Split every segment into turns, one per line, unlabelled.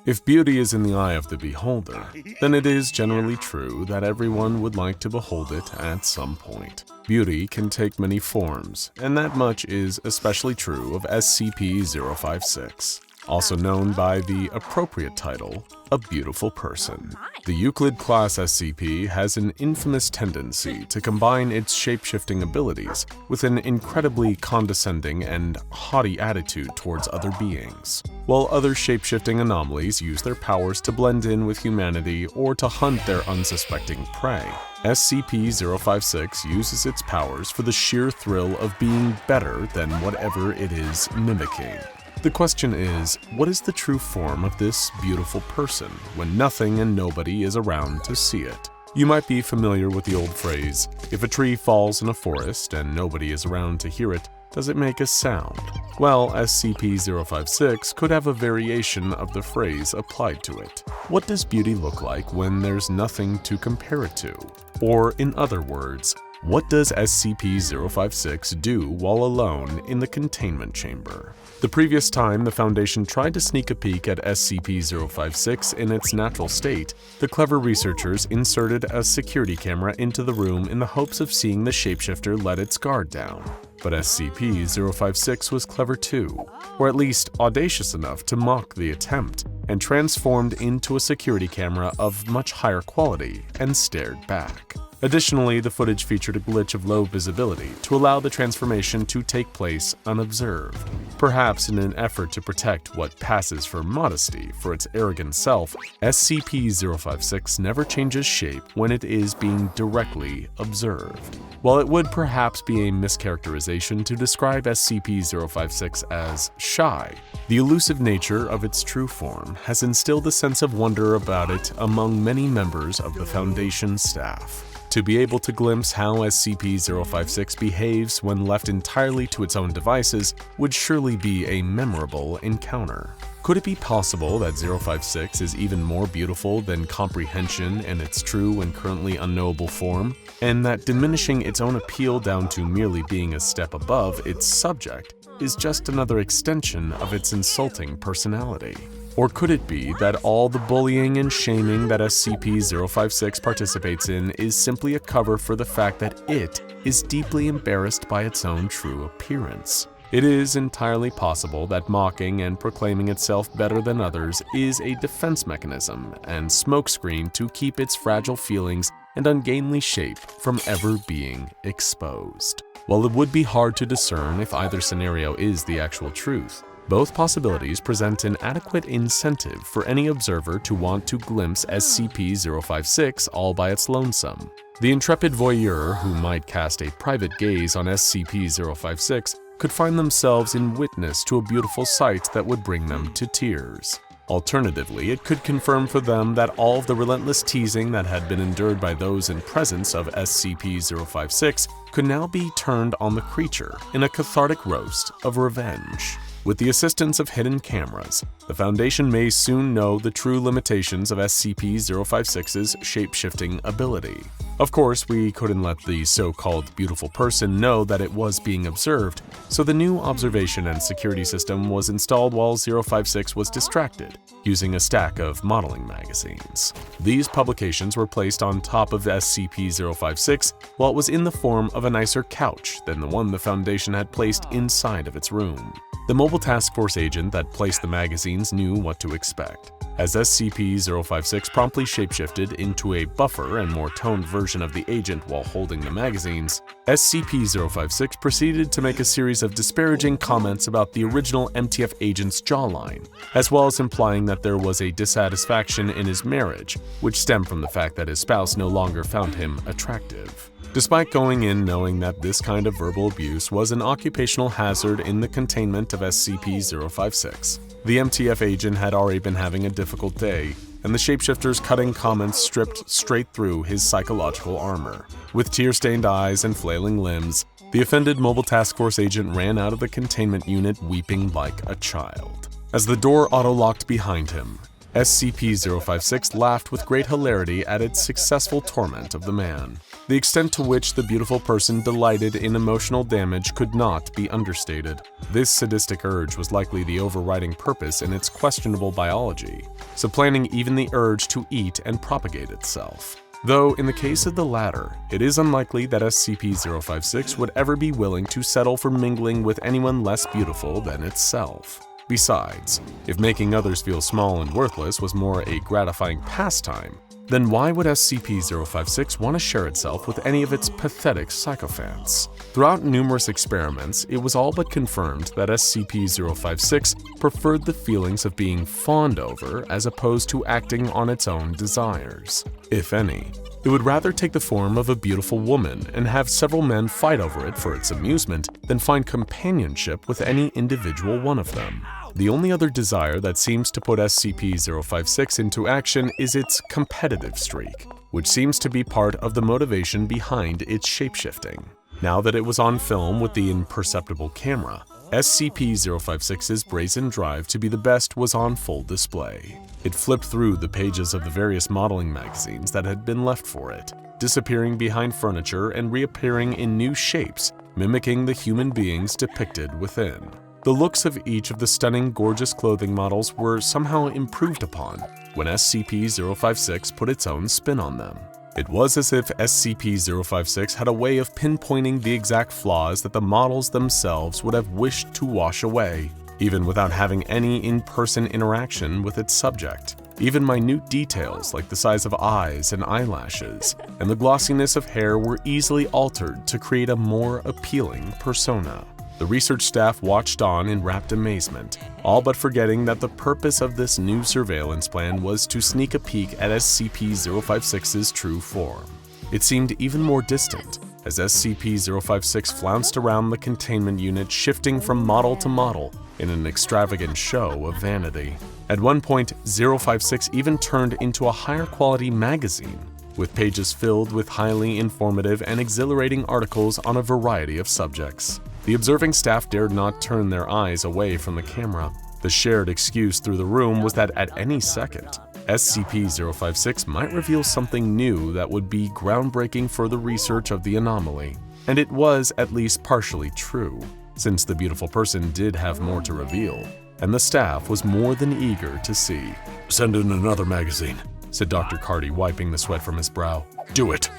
If beauty is in the eye of the beholder, then it is generally true that everyone would like to behold it at some point. Beauty can take many forms, and that much is especially true of SCP-056, also known by the appropriate title, a beautiful person. The Euclid class SCP has an infamous tendency to combine its shape-shifting abilities with an incredibly condescending and haughty attitude towards other beings. While other shape-shifting anomalies use their powers to blend in with humanity or to hunt their unsuspecting prey, SCP-056 uses its powers for the sheer thrill of being better than whatever it is mimicking. The question is, what is the true form of this beautiful person when nothing and nobody is around to see it? You might be familiar with the old phrase, if a tree falls in a forest and nobody is around to hear it, does it make a sound? Well, SCP-056 could have a variation of the phrase applied to it. What does beauty look like when there's nothing to compare it to? Or in other words, what does SCP-056 do while alone in the containment chamber? The previous time the Foundation tried to sneak a peek at SCP-056 in its natural state, the clever researchers inserted a security camera into the room in the hopes of seeing the shapeshifter let its guard down. But SCP-056 was clever too, or at least audacious enough to mock the attempt, and transformed into a security camera of much higher quality and stared back. Additionally, the footage featured a glitch of low visibility to allow the transformation to take place unobserved. Perhaps in an effort to protect what passes for modesty for its arrogant self, SCP-056 never changes shape when it is being directly observed. While it would perhaps be a mischaracterization to describe SCP-056 as shy, the elusive nature of its true form has instilled a sense of wonder about it among many members of the Foundation staff. To be able to glimpse how SCP-056 behaves when left entirely to its own devices would surely be a memorable encounter. Could it be possible that 056 is even more beautiful than comprehension in its true and currently unknowable form, and that diminishing its own appeal down to merely being a step above its subject is just another extension of its insulting personality? Or could it be that all the bullying and shaming that SCP-056 participates in is simply a cover for the fact that it is deeply embarrassed by its own true appearance? It is entirely possible that mocking and proclaiming itself better than others is a defense mechanism and smokescreen to keep its fragile feelings and ungainly shape from ever being exposed. While it would be hard to discern if either scenario is the actual truth, both possibilities present an adequate incentive for any observer to want to glimpse SCP-056 all by its lonesome. The intrepid voyeur who might cast a private gaze on SCP-056 could find themselves in witness to a beautiful sight that would bring them to tears. Alternatively, it could confirm for them that all of the relentless teasing that had been endured by those in presence of SCP-056 could now be turned on the creature in a cathartic roast of revenge. With the assistance of hidden cameras, the Foundation may soon know the true limitations of SCP-056's shape-shifting ability. Of course, we couldn't let the so-called beautiful person know that it was being observed, so the new observation and security system was installed while 056 was distracted, using a stack of modeling magazines. These publications were placed on top of SCP-056 while it was in the form of a nicer couch than the one the Foundation had placed inside of its room. The Mobile Task Force agent that placed the magazines knew what to expect. As SCP-056 promptly shapeshifted into a buffer and more toned version of the agent while holding the magazines, SCP-056 proceeded to make a series of disparaging comments about the original MTF agent's jawline, as well as implying that there was a dissatisfaction in his marriage, which stemmed from the fact that his spouse no longer found him attractive. Despite going in knowing that this kind of verbal abuse was an occupational hazard in the containment of SCP-056, the MTF agent had already been having a difficult day, and the shapeshifter's cutting comments stripped straight through his psychological armor. With tear-stained eyes and flailing limbs, the offended Mobile Task Force agent ran out of the containment unit weeping like a child. As the door auto-locked behind him, SCP-056 laughed with great hilarity at its successful torment of the man. The extent to which the beautiful person delighted in emotional damage could not be understated. This sadistic urge was likely the overriding purpose in its questionable biology, supplanting even the urge to eat and propagate itself. Though in the case of the latter, it is unlikely that SCP-056 would ever be willing to settle for mingling with anyone less beautiful than itself. Besides, if making others feel small and worthless was more a gratifying pastime, then why would SCP-056 want to share itself with any of its pathetic sycophants? Throughout numerous experiments, it was all but confirmed that SCP-056 preferred the feelings of being fawned over as opposed to acting on its own desires. If any, it would rather take the form of a beautiful woman and have several men fight over it for its amusement than find companionship with any individual one of them. The only other desire that seems to put SCP-056 into action is its competitive streak, which seems to be part of the motivation behind its shapeshifting. Now that it was on film with the imperceptible camera, SCP-056's brazen drive to be the best was on full display. It flipped through the pages of the various modeling magazines that had been left for it, disappearing behind furniture and reappearing in new shapes, mimicking the human beings depicted within. The looks of each of the stunning, gorgeous clothing models were somehow improved upon when SCP-056 put its own spin on them. It was as if SCP-056 had a way of pinpointing the exact flaws that the models themselves would have wished to wash away, even without having any in-person interaction with its subject. Even minute details like the size of eyes and eyelashes and the glossiness of hair were easily altered to create a more appealing persona. The research staff watched on in rapt amazement, all but forgetting that the purpose of this new surveillance plan was to sneak a peek at SCP-056's true form. It seemed even more distant as SCP-056 flounced around the containment unit, shifting from model to model in an extravagant show of vanity. At one point, 056 even turned into a higher quality magazine, with pages filled with highly informative and exhilarating articles on a variety of subjects. The observing staff dared not turn their eyes away from the camera. The shared excuse through the room was that at any second, SCP-056 might reveal something new that would be groundbreaking for the research of the anomaly. And it was at least partially true, since the beautiful person did have more to reveal, and the staff was more than eager to see.
"Send in another magazine,"
said Dr. Carty, wiping the sweat from his brow. "Do it."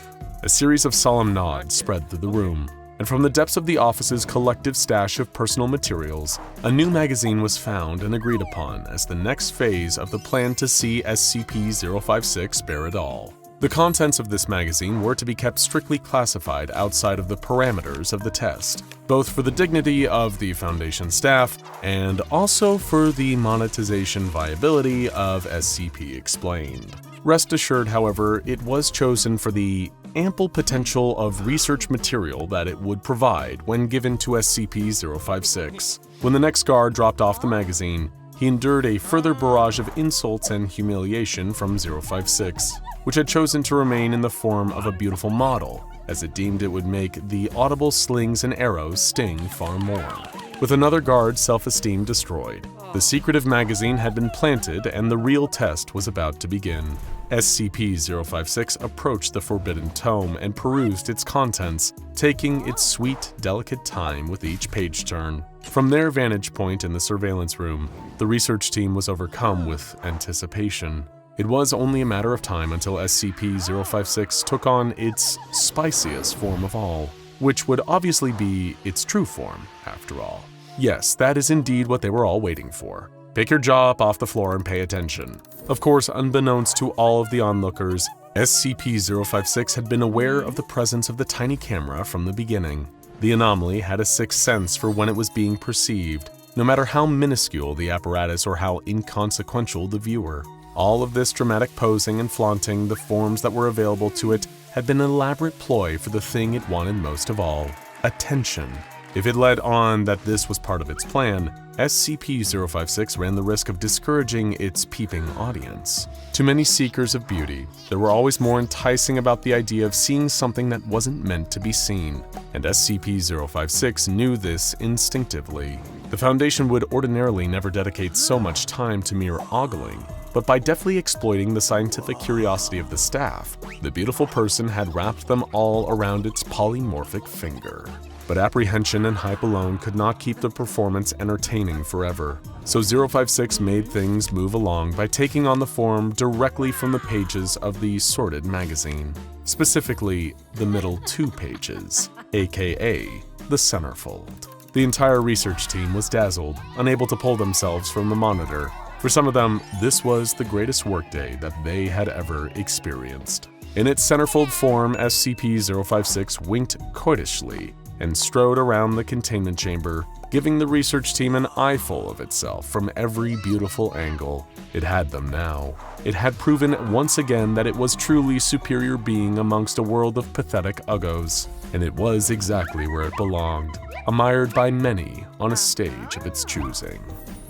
A series of solemn nods spread through the room, and from the depths of the office's collective stash of personal materials, a new magazine was found and agreed upon as the next phase of the plan to see SCP-056 bear it all. The contents of this magazine were to be kept strictly classified outside of the parameters of the test, both for the dignity of the Foundation staff and also for the monetization viability of SCP Explained. Rest assured, however, it was chosen for the ample potential of research material that it would provide when given to SCP-056. When the next guard dropped off the magazine, he endured a further barrage of insults and humiliation from 056, which had chosen to remain in the form of a beautiful model, as it deemed it would make the audible slings and arrows sting far more. With another guard's self-esteem destroyed, the secretive magazine had been planted and the real test was about to begin. SCP-056 approached the forbidden tome and perused its contents, taking its sweet, delicate time with each page turn. From their vantage point in the surveillance room, the research team was overcome with anticipation. It was only a matter of time until SCP-056 took on its spiciest form of all, which would obviously be its true form, after all. Yes, that is indeed what they were all waiting for. Pick your jaw up off the floor and pay attention. Of course, unbeknownst to all of the onlookers, SCP-056 had been aware of the presence of the tiny camera from the beginning. The anomaly had a sixth sense for when it was being perceived, no matter how minuscule the apparatus or how inconsequential the viewer. All of this dramatic posing and flaunting the forms that were available to it had been an elaborate ploy for the thing it wanted most of all: attention. If it led on that this was part of its plan, SCP-056 ran the risk of discouraging its peeping audience. To many seekers of beauty, there were always more enticing about the idea of seeing something that wasn't meant to be seen, and SCP-056 knew this instinctively. The Foundation would ordinarily never dedicate so much time to mere ogling, but by deftly exploiting the scientific curiosity of the staff, the beautiful person had wrapped them all around its polymorphic finger. But apprehension and hype alone could not keep the performance entertaining forever. So 056 made things move along by taking on the form directly from the pages of the sorted magazine. Specifically, the middle 2 pages, aka the centerfold. The entire research team was dazzled, unable to pull themselves from the monitor. For some of them, this was the greatest workday that they had ever experienced. In its centerfold form, SCP-056 winked coyishly and strode around the containment chamber, giving the research team an eyeful of itself from every beautiful angle. It had them now. It had proven once again that it was truly superior being amongst a world of pathetic uggos, and it was exactly where it belonged, admired by many on a stage of its choosing.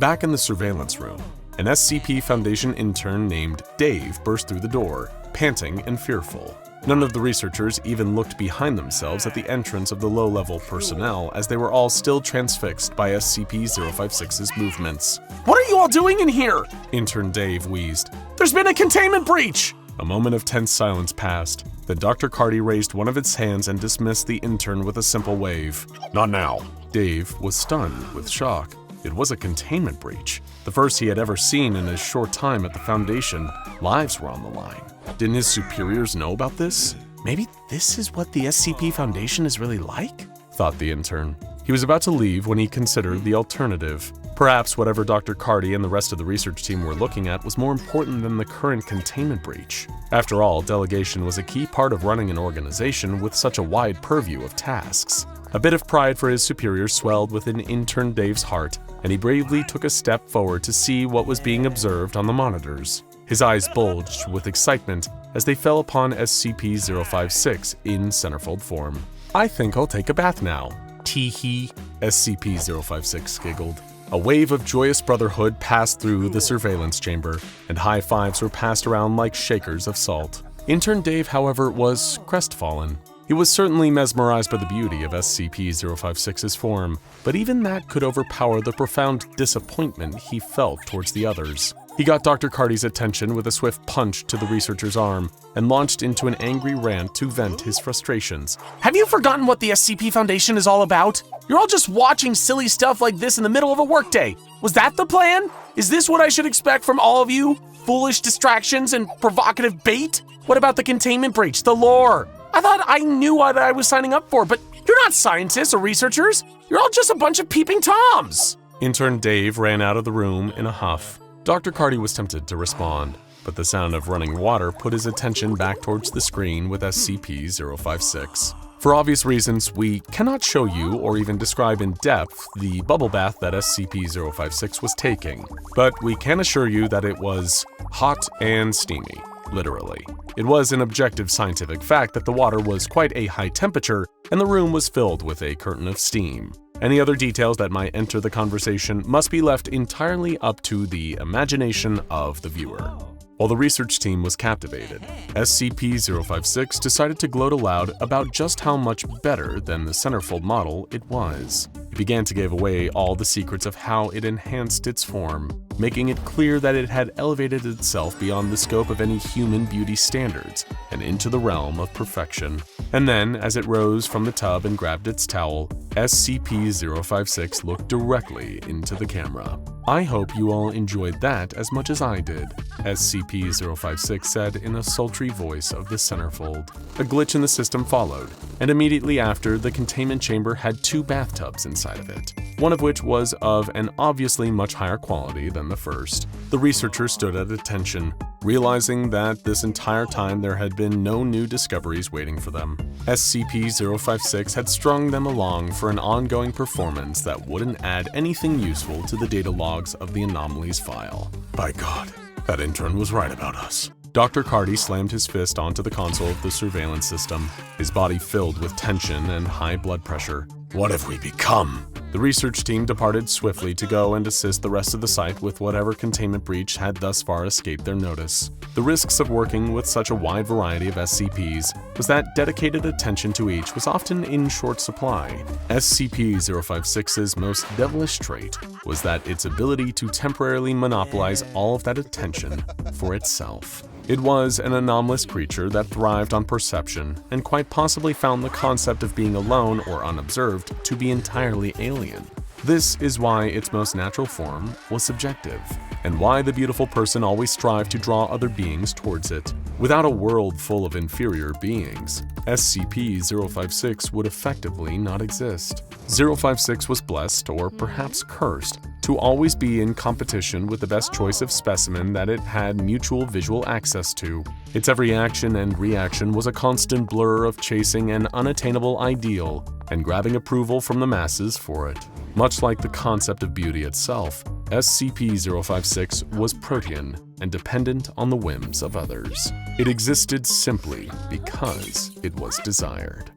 Back in the surveillance room, an SCP Foundation intern named Dave burst through the door, panting and fearful. None of the researchers even looked behind themselves at the entrance of the low-level personnel, as they were all still transfixed by SCP-056's movements.
"What are you all doing in here?"
Intern Dave wheezed.
"There's been a containment breach!"
A moment of tense silence passed. Then Dr. Carty raised one of its hands and dismissed the intern with a simple wave.
Not now.
Dave was stunned with shock. It was a containment breach, the first he had ever seen in his short time at the Foundation. Lives were on the line. Didn't his superiors know about this? Maybe this is what the SCP Foundation is really like? Thought the intern. He was about to leave when he considered the alternative. Perhaps whatever Dr. Carty and the rest of the research team were looking at was more important than the current containment breach. After all, delegation was a key part of running an organization with such a wide purview of tasks. A bit of pride for his superiors swelled within intern Dave's heart, and he bravely took a step forward to see what was being observed on the monitors. His eyes bulged with excitement as they fell upon SCP-056 in centerfold form. "I think I'll take a bath now." Tee-hee, SCP-056 giggled. A wave of joyous brotherhood passed through the surveillance chamber, and high fives were passed around like shakers of salt. Intern Dave, however, was crestfallen. He was certainly mesmerized by the beauty of SCP-056's form, but even that could overpower the profound disappointment he felt towards the others. He got Dr. Carty's attention with a swift punch to the researcher's arm and launched into an angry rant to vent his frustrations.
"Have you forgotten what the SCP Foundation is all about? You're all just watching silly stuff like this in the middle of a workday. Was that the plan? Is this what I should expect from all of you? Foolish distractions and provocative bait? What about the containment breach, the lore? I thought I knew what I was signing up for, but you're not scientists or researchers. You're all just a bunch of peeping Toms."
Intern Dave ran out of the room in a huff. Dr. Carty was tempted to respond, but the sound of running water put his attention back towards the screen with SCP-056. For obvious reasons, we cannot show you or even describe in depth the bubble bath that SCP-056 was taking, but we can assure you that it was hot and steamy, literally. It was an objective scientific fact that the water was quite a high temperature and the room was filled with a curtain of steam. Any other details that might enter the conversation must be left entirely up to the imagination of the viewer. While the research team was captivated, SCP-056 decided to gloat aloud about just how much better than the centerfold model it was. It began to give away all the secrets of how it enhanced its form, making it clear that it had elevated itself beyond the scope of any human beauty standards and into the realm of perfection. And then, as it rose from the tub and grabbed its towel, SCP-056 looked directly into the camera. "I hope you all enjoyed that as much as I did," SCP-056 said in a sultry voice of the centerfold. A glitch in the system followed, and immediately after, the containment chamber had 2 bathtubs inside of it, one of which was of an obviously much higher quality than the first. The researcher stood at attention, realizing that this entire time there had been no new discoveries waiting for them. SCP-056 had strung them along for an ongoing performance that wouldn't add anything useful to the data logs of the anomalies file.
By God, that intern was right about us.
Dr. Carty slammed his fist onto the console of the surveillance system, his body filled with tension and high blood pressure.
What have we become?
The research team departed swiftly to go and assist the rest of the site with whatever containment breach had thus far escaped their notice. The risks of working with such a wide variety of SCPs was that dedicated attention to each was often in short supply. SCP-056's most devilish trait was that its ability to temporarily monopolize all of that attention for itself. It was an anomalous creature that thrived on perception and quite possibly found the concept of being alone or unobserved to be entirely alien. This is why its most natural form was subjective, and why the beautiful person always strived to draw other beings towards it. Without a world full of inferior beings, SCP-056 would effectively not exist. 056 was blessed, or perhaps cursed, to always be in competition with the best choice of specimen that it had mutual visual access to. Its every action and reaction was a constant blur of chasing an unattainable ideal and grabbing approval from the masses for it. Much like the concept of beauty itself, SCP-056 was protean and dependent on the whims of others. It existed simply because it was desired.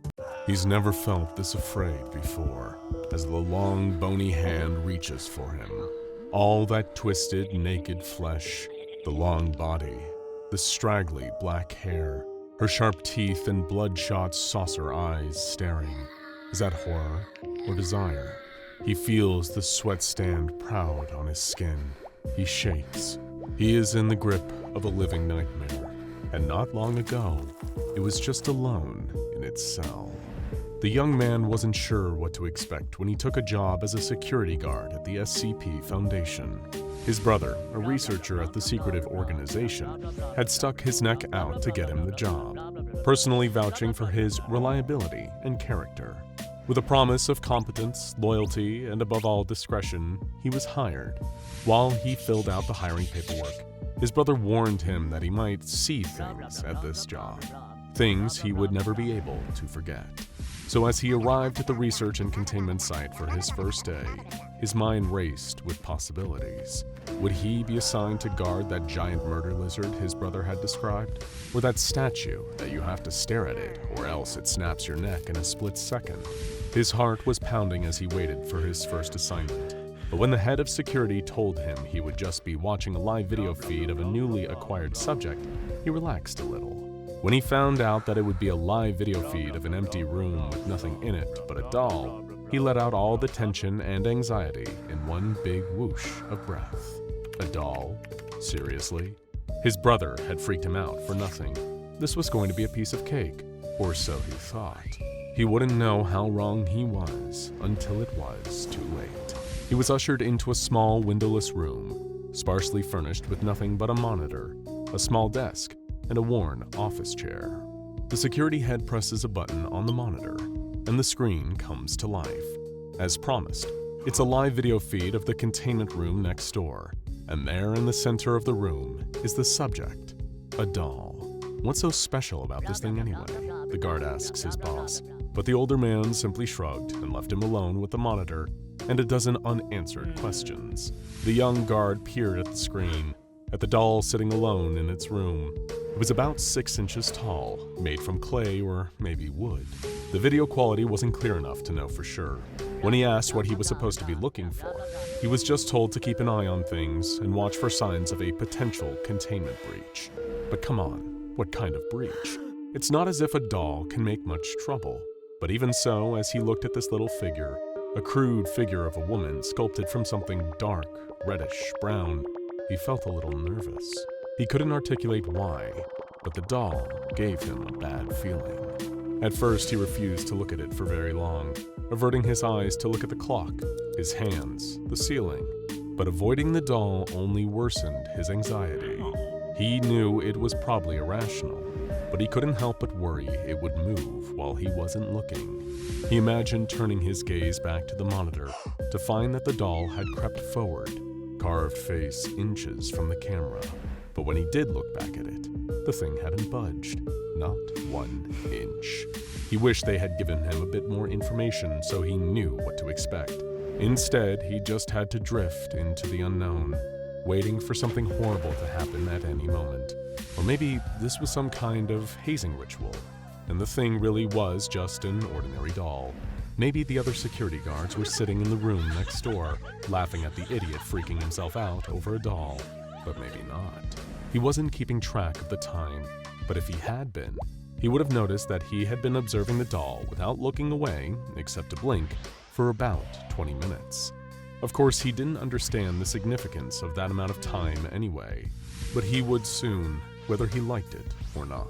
He's never felt this afraid before, as the long, bony hand reaches for him. All that twisted, naked flesh, the long body, the straggly black hair, her sharp teeth and bloodshot saucer eyes staring. Is that horror or desire? He feels the sweat stand proud on his skin. He shakes. He is in the grip of a living nightmare, and not long ago, it was just alone in its cell. The young man wasn't sure what to expect when he took a job as a security guard at the SCP Foundation. His brother, a researcher at the secretive organization, had stuck his neck out to get him the job, personally vouching for his reliability and character. With a promise of competence, loyalty, and above all discretion, he was hired. While he filled out the hiring paperwork, his brother warned him that he might see things at this job, things he would never be able to forget. So as he arrived at the research and containment site for his first day, his mind raced with possibilities. Would he be assigned to guard that giant murder lizard his brother had described? Or that statue that you have to stare at it, or else it snaps your neck in a split second? His heart was pounding as he waited for his first assignment. But when the head of security told him he would just be watching a live video feed of a newly acquired subject, he relaxed a little. When he found out that it would be a live video feed of an empty room with nothing in it but a doll, he let out all the tension and anxiety in one big whoosh of breath. A doll? Seriously? His brother had freaked him out for nothing. This was going to be a piece of cake, or so he thought. He wouldn't know how wrong he was until it was too late. He was ushered into a small windowless room, sparsely furnished with nothing but a monitor, a small desk, and a worn office chair. The security head presses a button on the monitor, and the screen comes to life. As promised, it's a live video feed of the containment room next door, and there in the center of the room is the subject, a doll. What's so special about this thing anyway? The guard asks his boss, but the older man simply shrugged and left him alone with the monitor and a dozen unanswered questions. The young guard peered at the screen, at the doll sitting alone in its room. It was about 6 inches tall, made from clay or maybe wood. The video quality wasn't clear enough to know for sure. When he asked what he was supposed to be looking for, he was just told to keep an eye on things and watch for signs of a potential containment breach. But come on, what kind of breach? It's not as if a doll can make much trouble. But even so, as he looked at this little figure, a crude figure of a woman sculpted from something dark, reddish, brown, he felt a little nervous. He couldn't articulate why, but the doll gave him a bad feeling. At first, he refused to look at it for very long, averting his eyes to look at the clock, his hands, the ceiling. But avoiding the doll only worsened his anxiety. He knew it was probably irrational, but he couldn't help but worry it would move while he wasn't looking. He imagined turning his gaze back to the monitor to find that the doll had crept forward, carved face inches from the camera. But when he did look back at it, the thing hadn't budged, not 1 inch. He wished they had given him a bit more information so he knew what to expect. Instead, he just had to drift into the unknown, waiting for something horrible to happen at any moment. Or maybe this was some kind of hazing ritual, and the thing really was just an ordinary doll. Maybe the other security guards were sitting in the room next door, laughing at the idiot freaking himself out over a doll. But maybe not. He wasn't keeping track of the time, but if he had been, he would have noticed that he had been observing the doll without looking away, except to blink, for about 20 minutes. Of course, he didn't understand the significance of that amount of time anyway, but he would soon, whether he liked it or not.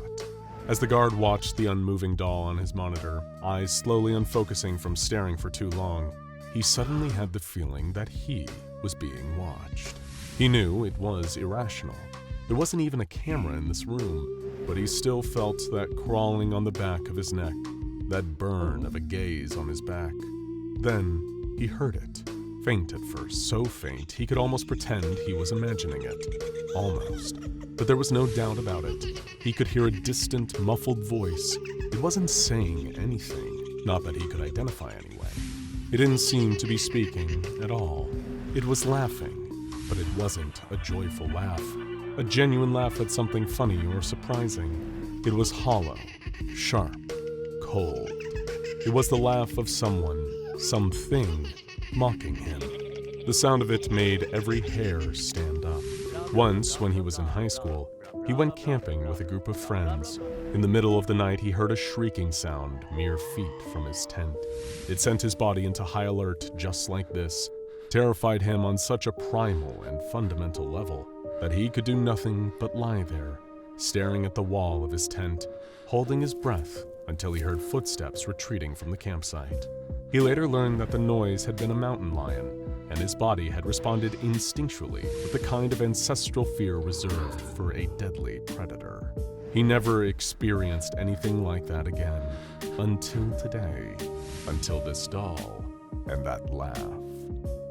As the guard watched the unmoving doll on his monitor, eyes slowly unfocusing from staring for too long, he suddenly had the feeling that he was being watched. He knew it was irrational. There wasn't even a camera in this room, but he still felt that crawling on the back of his neck, that burn of a gaze on his back. Then he heard it. Faint at first, so faint he could almost pretend he was imagining it. Almost. But there was no doubt about it. He could hear a distant, muffled voice. It wasn't saying anything, not that he could identify anyway. It didn't seem to be speaking at all. It was laughing, but it wasn't a joyful laugh. A genuine laugh at something funny or surprising. It was hollow, sharp, cold. It was the laugh of someone, something, mocking him. The sound of it made every hair stand up. Once, when he was in high school, he went camping with a group of friends. In the middle of the night, he heard a shrieking sound mere feet from his tent. It sent his body into high alert just like this, terrified him on such a primal and fundamental level that he could do nothing but lie there, staring at the wall of his tent, holding his breath until he heard footsteps retreating from the campsite. He later learned that the noise had been a mountain lion, and his body had responded instinctually with the kind of ancestral fear reserved for a deadly predator. He never experienced anything like that again, until today, until this doll, and that laugh.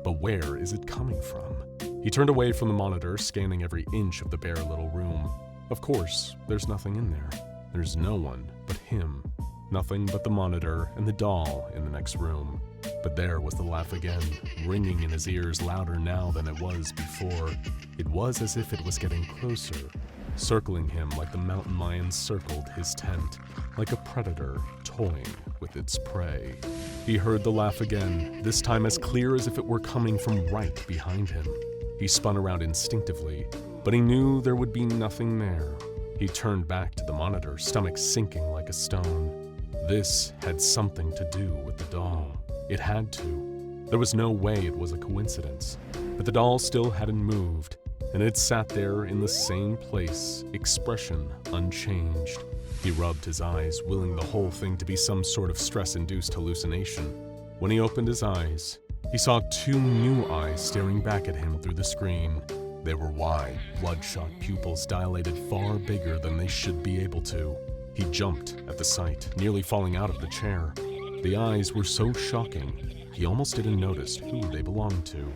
But where is it coming from? He turned away from the monitor, scanning every inch of the bare little room. Of course, there's nothing in there. There's no one but him. Nothing but the monitor and the doll in the next room. But there was the laugh again, ringing in his ears louder now than it was before. It was as if it was getting closer, circling him like the mountain lion circled his tent, like a predator toying with its prey. He heard the laugh again, this time as clear as if it were coming from right behind him. He spun around instinctively, but he knew there would be nothing there. He turned back to the monitor, stomach sinking like a stone. This had something to do with the doll. It had to. There was no way it was a coincidence. But the doll still hadn't moved, and it sat there in the same place, expression unchanged. He rubbed his eyes, willing the whole thing to be some sort of stress-induced hallucination. When he opened his eyes, he saw two new eyes staring back at him through the screen. They were wide, bloodshot pupils dilated far bigger than they should be able to. He jumped at the sight, nearly falling out of the chair. The eyes were so shocking, he almost didn't notice who they belonged to.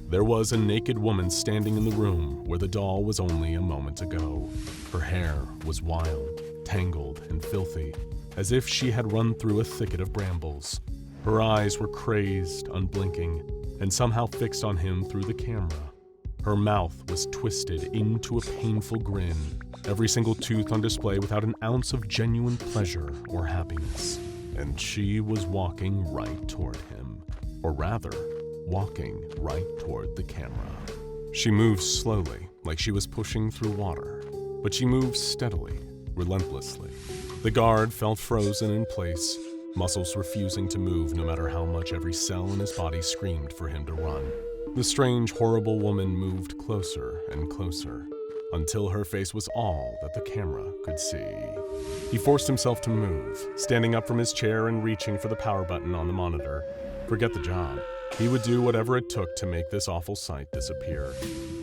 There was a naked woman standing in the room where the doll was only a moment ago. Her hair was wild, tangled, and filthy, as if she had run through a thicket of brambles. Her eyes were crazed, unblinking, and somehow fixed on him through the camera. Her mouth was twisted into a painful grin, every single tooth on display without an ounce of genuine pleasure or happiness. And she was walking right toward him, or rather, walking right toward the camera. She moved slowly, like she was pushing through water, but she moved steadily, relentlessly. The guard felt frozen in place, muscles refusing to move no matter how much every cell in his body screamed for him to run. The strange, horrible woman moved closer and closer, until her face was all that the camera could see. He forced himself to move, standing up from his chair and reaching for the power button on the monitor. Forget the job. He would do whatever it took to make this awful sight disappear.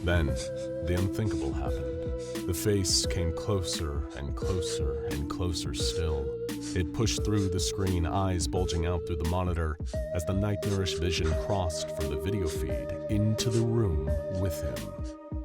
Then, the unthinkable happened. The face came closer and closer and closer still. It pushed through the screen, eyes bulging out through the monitor, as the nightmarish vision crossed from the video feed into the room with him.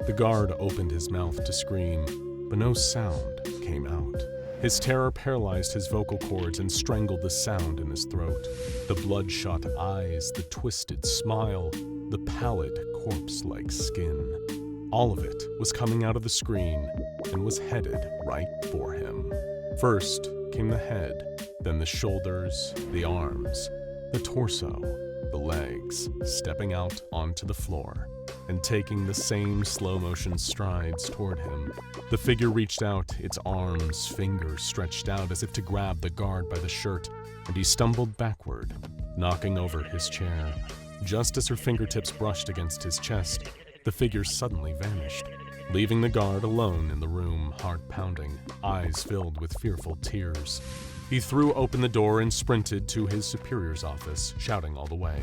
The guard opened his mouth to scream, but no sound came out. His terror paralyzed his vocal cords and strangled the sound in his throat. The bloodshot eyes, the twisted smile, the pallid corpse-like skin. All of it was coming out of the screen and was headed right for him. First came the head, then the shoulders, the arms. the torso, the legs, stepping out onto the floor and taking the same slow-motion strides toward him. The figure reached out, its arms, fingers stretched out as if to grab the guard by the shirt, and he stumbled backward, knocking over his chair. Just as her fingertips brushed against his chest, the figure suddenly vanished, leaving the guard alone in the room, heart pounding, eyes filled with fearful tears. He threw open the door and sprinted to his superior's office, shouting all the way.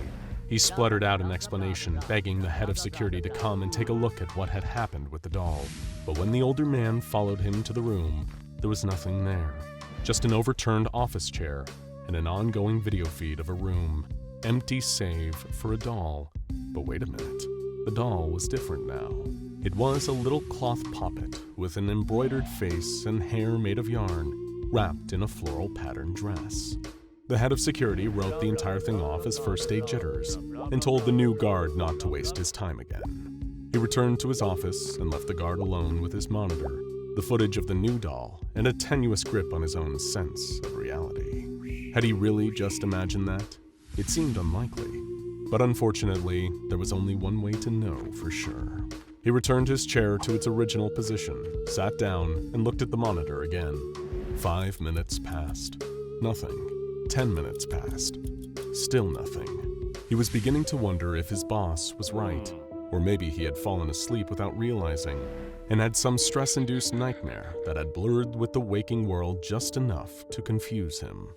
He spluttered out an explanation, begging the head of security to come and take a look at what had happened with the doll. But when the older man followed him to the room, there was nothing there. Just an overturned office chair and an ongoing video feed of a room, empty save for a doll. But wait a minute, the doll was different now. It was a little cloth poppet with an embroidered face and hair made of yarn, wrapped in a floral patterned dress. The head of security wrote the entire thing off as first-aid jitters and told the new guard not to waste his time again. He returned to his office and left the guard alone with his monitor, the footage of the new doll, and a tenuous grip on his own sense of reality. Had he really just imagined that? It seemed unlikely, but unfortunately, there was only one way to know for sure. He returned his chair to its original position, sat down, and looked at the monitor again. 5 minutes passed. Nothing. 10 minutes passed. Still nothing. He was beginning to wonder if his boss was right, or maybe he had fallen asleep without realizing, and had some stress-induced nightmare that had blurred with the waking world just enough to confuse him.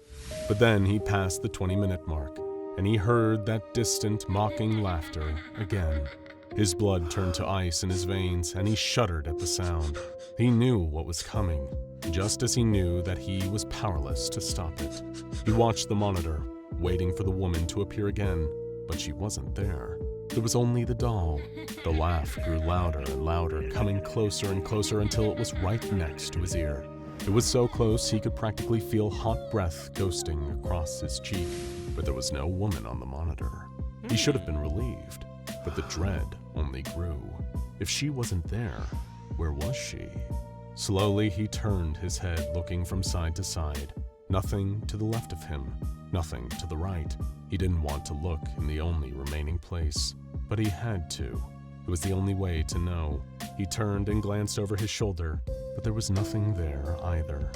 But then he passed the 20-minute mark, and he heard that distant, mocking laughter again. His blood turned to ice in his veins, and he shuddered at the sound. He knew what was coming, just as he knew that he was powerless to stop it. He watched the monitor, waiting for the woman to appear again, but she wasn't there. There was only the doll. The laugh grew louder and louder, coming closer and closer until it was right next to his ear. It was so close he could practically feel hot breath ghosting across his cheek, but there was no woman on the monitor. He should have been relieved, but the dread only grew. If she wasn't there, where was she? Slowly, he turned his head, looking from side to side. Nothing to the left of him, nothing to the right. He didn't want to look in the only remaining place, but he had to. It was the only way to know. He turned and glanced over his shoulder, but there was nothing there either.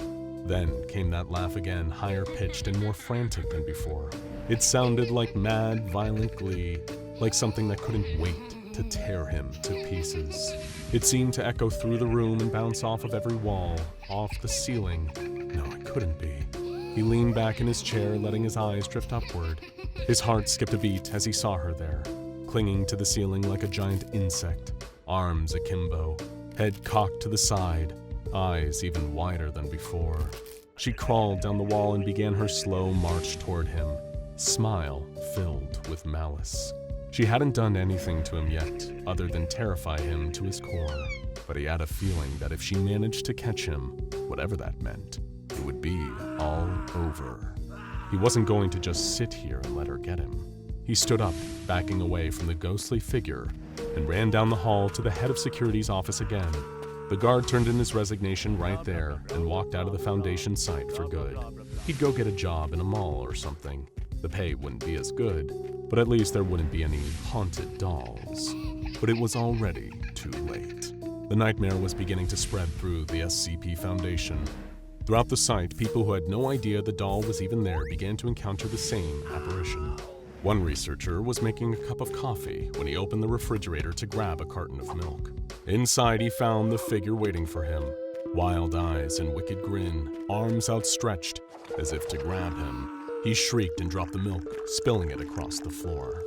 Then came that laugh again, higher pitched and more frantic than before. It sounded like mad, violent glee, like something that couldn't wait to tear him to pieces. It seemed to echo through the room and bounce off of every wall, off the ceiling. No, it couldn't be. He leaned back in his chair, letting his eyes drift upward. His heart skipped a beat as he saw her there, clinging to the ceiling like a giant insect, arms akimbo, head cocked to the side, eyes even wider than before. She crawled down the wall and began her slow march toward him, smile filled with malice. She hadn't done anything to him yet, other than terrify him to his core, but he had a feeling that if she managed to catch him, whatever that meant, it would be all over. He wasn't going to just sit here and let her get him. He stood up, backing away from the ghostly figure, and ran down the hall to the head of security's office again. The guard turned in his resignation right there and walked out of the Foundation site for good. He'd go get a job in a mall or something. The pay wouldn't be as good, but at least there wouldn't be any haunted dolls. But it was already too late. The nightmare was beginning to spread through the SCP Foundation. Throughout the site, people who had no idea the doll was even there began to encounter the same apparition. One researcher was making a cup of coffee when he opened the refrigerator to grab a carton of milk. Inside, he found the figure waiting for him. Wild eyes and wicked grin, arms outstretched as if to grab him. He shrieked and dropped the milk, spilling it across the floor.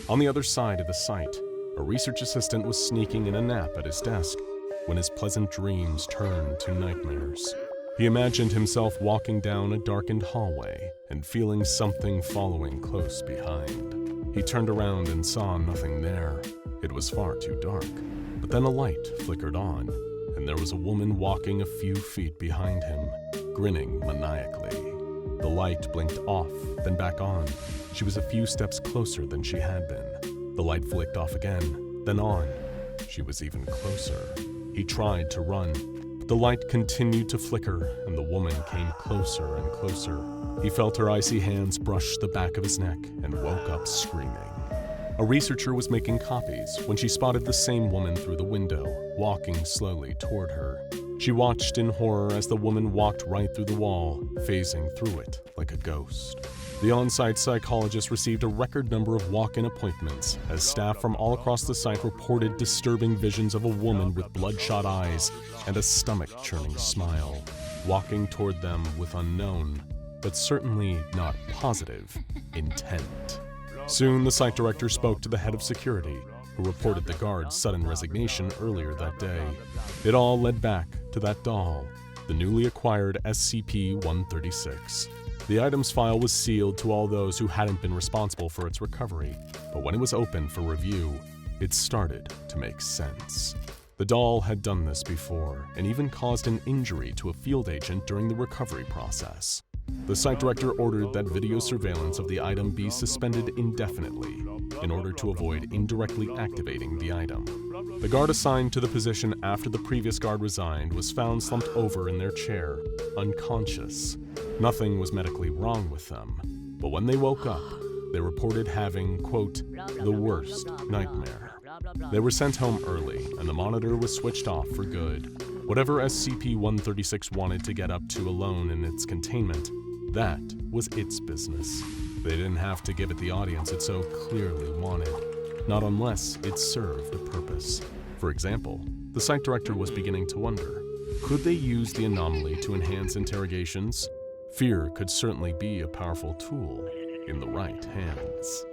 On the other side of the site, a research assistant was sneaking in a nap at his desk when his pleasant dreams turned to nightmares. He imagined himself walking down a darkened hallway and feeling something following close behind. He turned around and saw nothing there. It was far too dark. But then a light flickered on, and there was a woman walking a few feet behind him, grinning maniacally. The light blinked off, then back on. She was a few steps closer than she had been. The light flicked off again, then on. She was even closer. He tried to run, The light continued to flicker, and the woman came closer and closer. He felt her icy hands brush the back of his neck and woke up screaming. A researcher was making copies when she spotted the same woman through the window, walking slowly toward her. She watched in horror as the woman walked right through the wall, phasing through it like a ghost. The on-site psychologist received a record number of walk-in appointments as staff from all across the site reported disturbing visions of a woman with bloodshot eyes and a stomach-churning smile, walking toward them with unknown, but certainly not positive, intent. Soon, the site director spoke to the head of security, who reported the guard's sudden resignation earlier that day. It all led back to that doll, the newly acquired SCP-136. The items file was sealed to all those who hadn't been responsible for its recovery, but when it was opened for review, it started to make sense. The doll had done this before, and even caused an injury to a field agent during the recovery process. The site director ordered that video surveillance of the item be suspended indefinitely in order to avoid indirectly activating the item. The guard assigned to the position after the previous guard resigned was found slumped over in their chair, unconscious. Nothing was medically wrong with them, but when they woke up, they reported having, quote, the worst nightmare. They were sent home early, and the monitor was switched off for good. Whatever SCP-136 wanted to get up to alone in its containment, that was its business. They didn't have to give it the audience it so clearly wanted, not unless it served a purpose. For example, the site director was beginning to wonder, could they use the anomaly to enhance interrogations? Fear could certainly be a powerful tool in the right hands.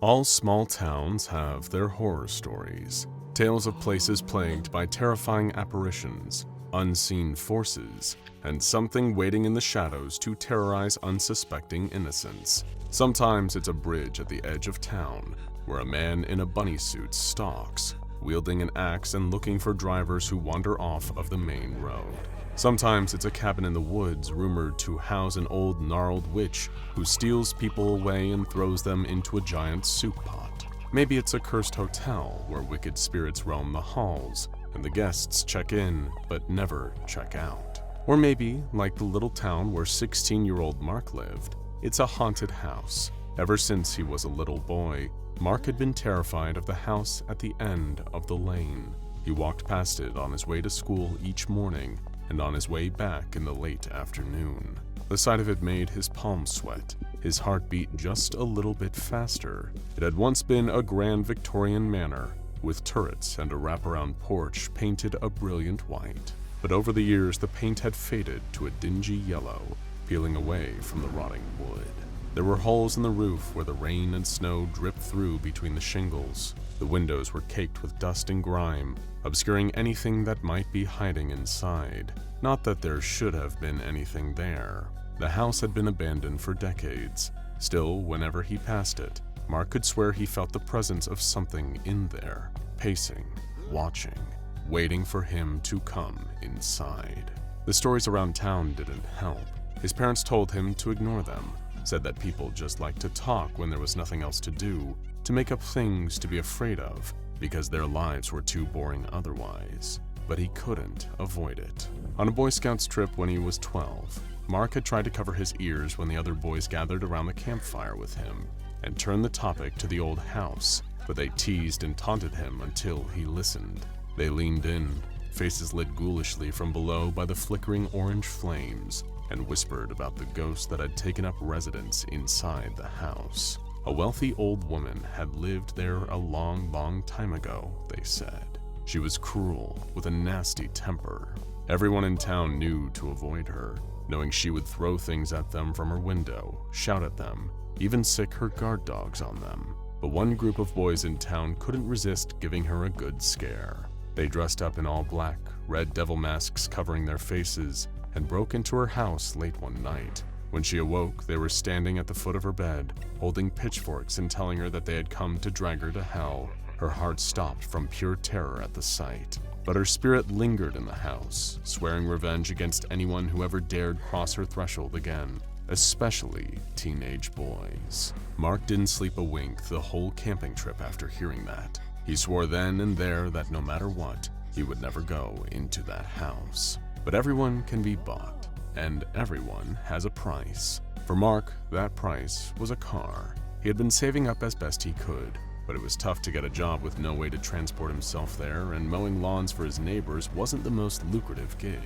All small towns have their horror stories, tales of places plagued by terrifying apparitions, unseen forces, and something waiting in the shadows to terrorize unsuspecting innocents. Sometimes it's a bridge at the edge of town, where a man in a bunny suit stalks, wielding an axe and looking for drivers who wander off of the main road. Sometimes it's a cabin in the woods rumored to house an old gnarled witch who steals people away and throws them into a giant soup pot. Maybe it's a cursed hotel where wicked spirits roam the halls and the guests check in but never check out. Or maybe, like the little town where 16-year-old Mark lived, it's a haunted house. Ever since he was a little boy, Mark had been terrified of the house at the end of the lane. He walked past it on his way to school each morning and on his way back in the late afternoon. The sight of it made his palms sweat, his heart beat just a little bit faster. It had once been a grand Victorian manor, with turrets and a wraparound porch painted a brilliant white. But over the years, the paint had faded to a dingy yellow, peeling away from the rotting wood. There were holes in the roof where the rain and snow dripped through between the shingles. The windows were caked with dust and grime, obscuring anything that might be hiding inside. Not that there should have been anything there. The house had been abandoned for decades. Still, whenever he passed it, Mark could swear he felt the presence of something in there, pacing, watching, waiting for him to come inside. The stories around town didn't help. His parents told him to ignore them, said that people just liked to talk when there was nothing else to do, to make up things to be afraid of, because their lives were too boring otherwise. But he couldn't avoid it. On a Boy Scouts trip when he was 12, Mark had tried to cover his ears when the other boys gathered around the campfire with him, and turned the topic to the old house, but they teased and taunted him until he listened. They leaned in, faces lit ghoulishly from below by the flickering orange flames, and whispered about the ghost that had taken up residence inside the house. A wealthy old woman had lived there a long, long time ago, they said. She was cruel, with a nasty temper. Everyone in town knew to avoid her, knowing she would throw things at them from her window, shout at them, even sick her guard dogs on them. But one group of boys in town couldn't resist giving her a good scare. They dressed up in all black, red devil masks covering their faces, and broke into her house late one night. When she awoke, they were standing at the foot of her bed, holding pitchforks and telling her that they had come to drag her to hell. Her heart stopped from pure terror at the sight, but her spirit lingered in the house, swearing revenge against anyone who ever dared cross her threshold again, especially teenage boys. Mark didn't sleep a wink the whole camping trip after hearing that. He swore then and there that no matter what, he would never go into that house. But everyone can be bought, and everyone has a price. For Mark, that price was a car. He had been saving up as best he could, but it was tough to get a job with no way to transport himself there, and mowing lawns for his neighbors wasn't the most lucrative gig.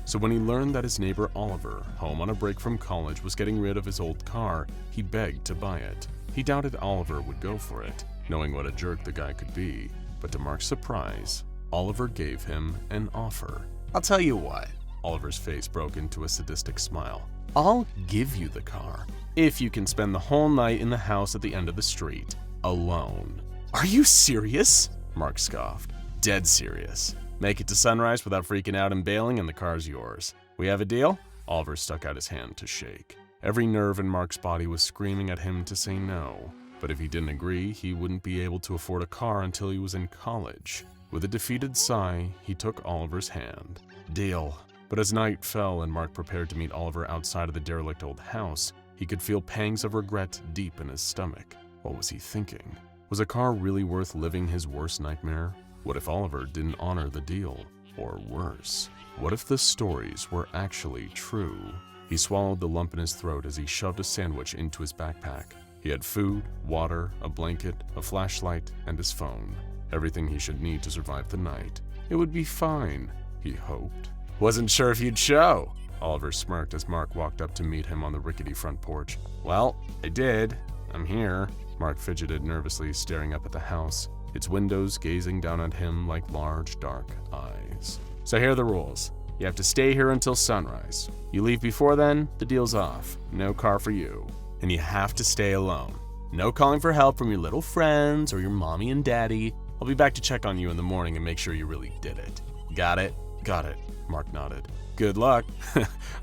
So when he learned that his neighbor Oliver, home on a break from college, was getting rid of his old car, he begged to buy it. He doubted Oliver would go for it, knowing what a jerk the guy could be. But to Mark's surprise, Oliver gave him an offer. "I'll tell you what." Oliver's face broke into a sadistic smile. "I'll give you the car if you can spend the whole night in the house at the end of the street, alone." "Are you serious?" Mark scoffed. "Dead serious. Make it to sunrise without freaking out and bailing, and the car's yours. We have a deal?" Oliver stuck out his hand to shake. Every nerve in Mark's body was screaming at him to say no. But if he didn't agree, he wouldn't be able to afford a car until he was in college. With a defeated sigh, he took Oliver's hand. "Deal." But as night fell and Mark prepared to meet Oliver outside of the derelict old house, he could feel pangs of regret deep in his stomach. What was he thinking? Was a car really worth living his worst nightmare? What if Oliver didn't honor the deal? Or worse, what if the stories were actually true? He swallowed the lump in his throat as he shoved a sandwich into his backpack. He had food, water, a blanket, a flashlight, and his phone. Everything he should need to survive the night. It would be fine, he hoped. "Wasn't sure if you'd show." Oliver smirked as Mark walked up to meet him on the rickety front porch. "Well, I did. I'm here." Mark fidgeted nervously, staring up at the house, its windows gazing down at him like large, dark eyes. "So here are the rules. You have to stay here until sunrise. You leave before then, the deal's off. No car for you. And you have to stay alone. No calling for help from your little friends or your mommy and daddy. I'll be back to check on you in the morning and make sure you really did it. Got it?" "Got it," Mark nodded. "Good luck."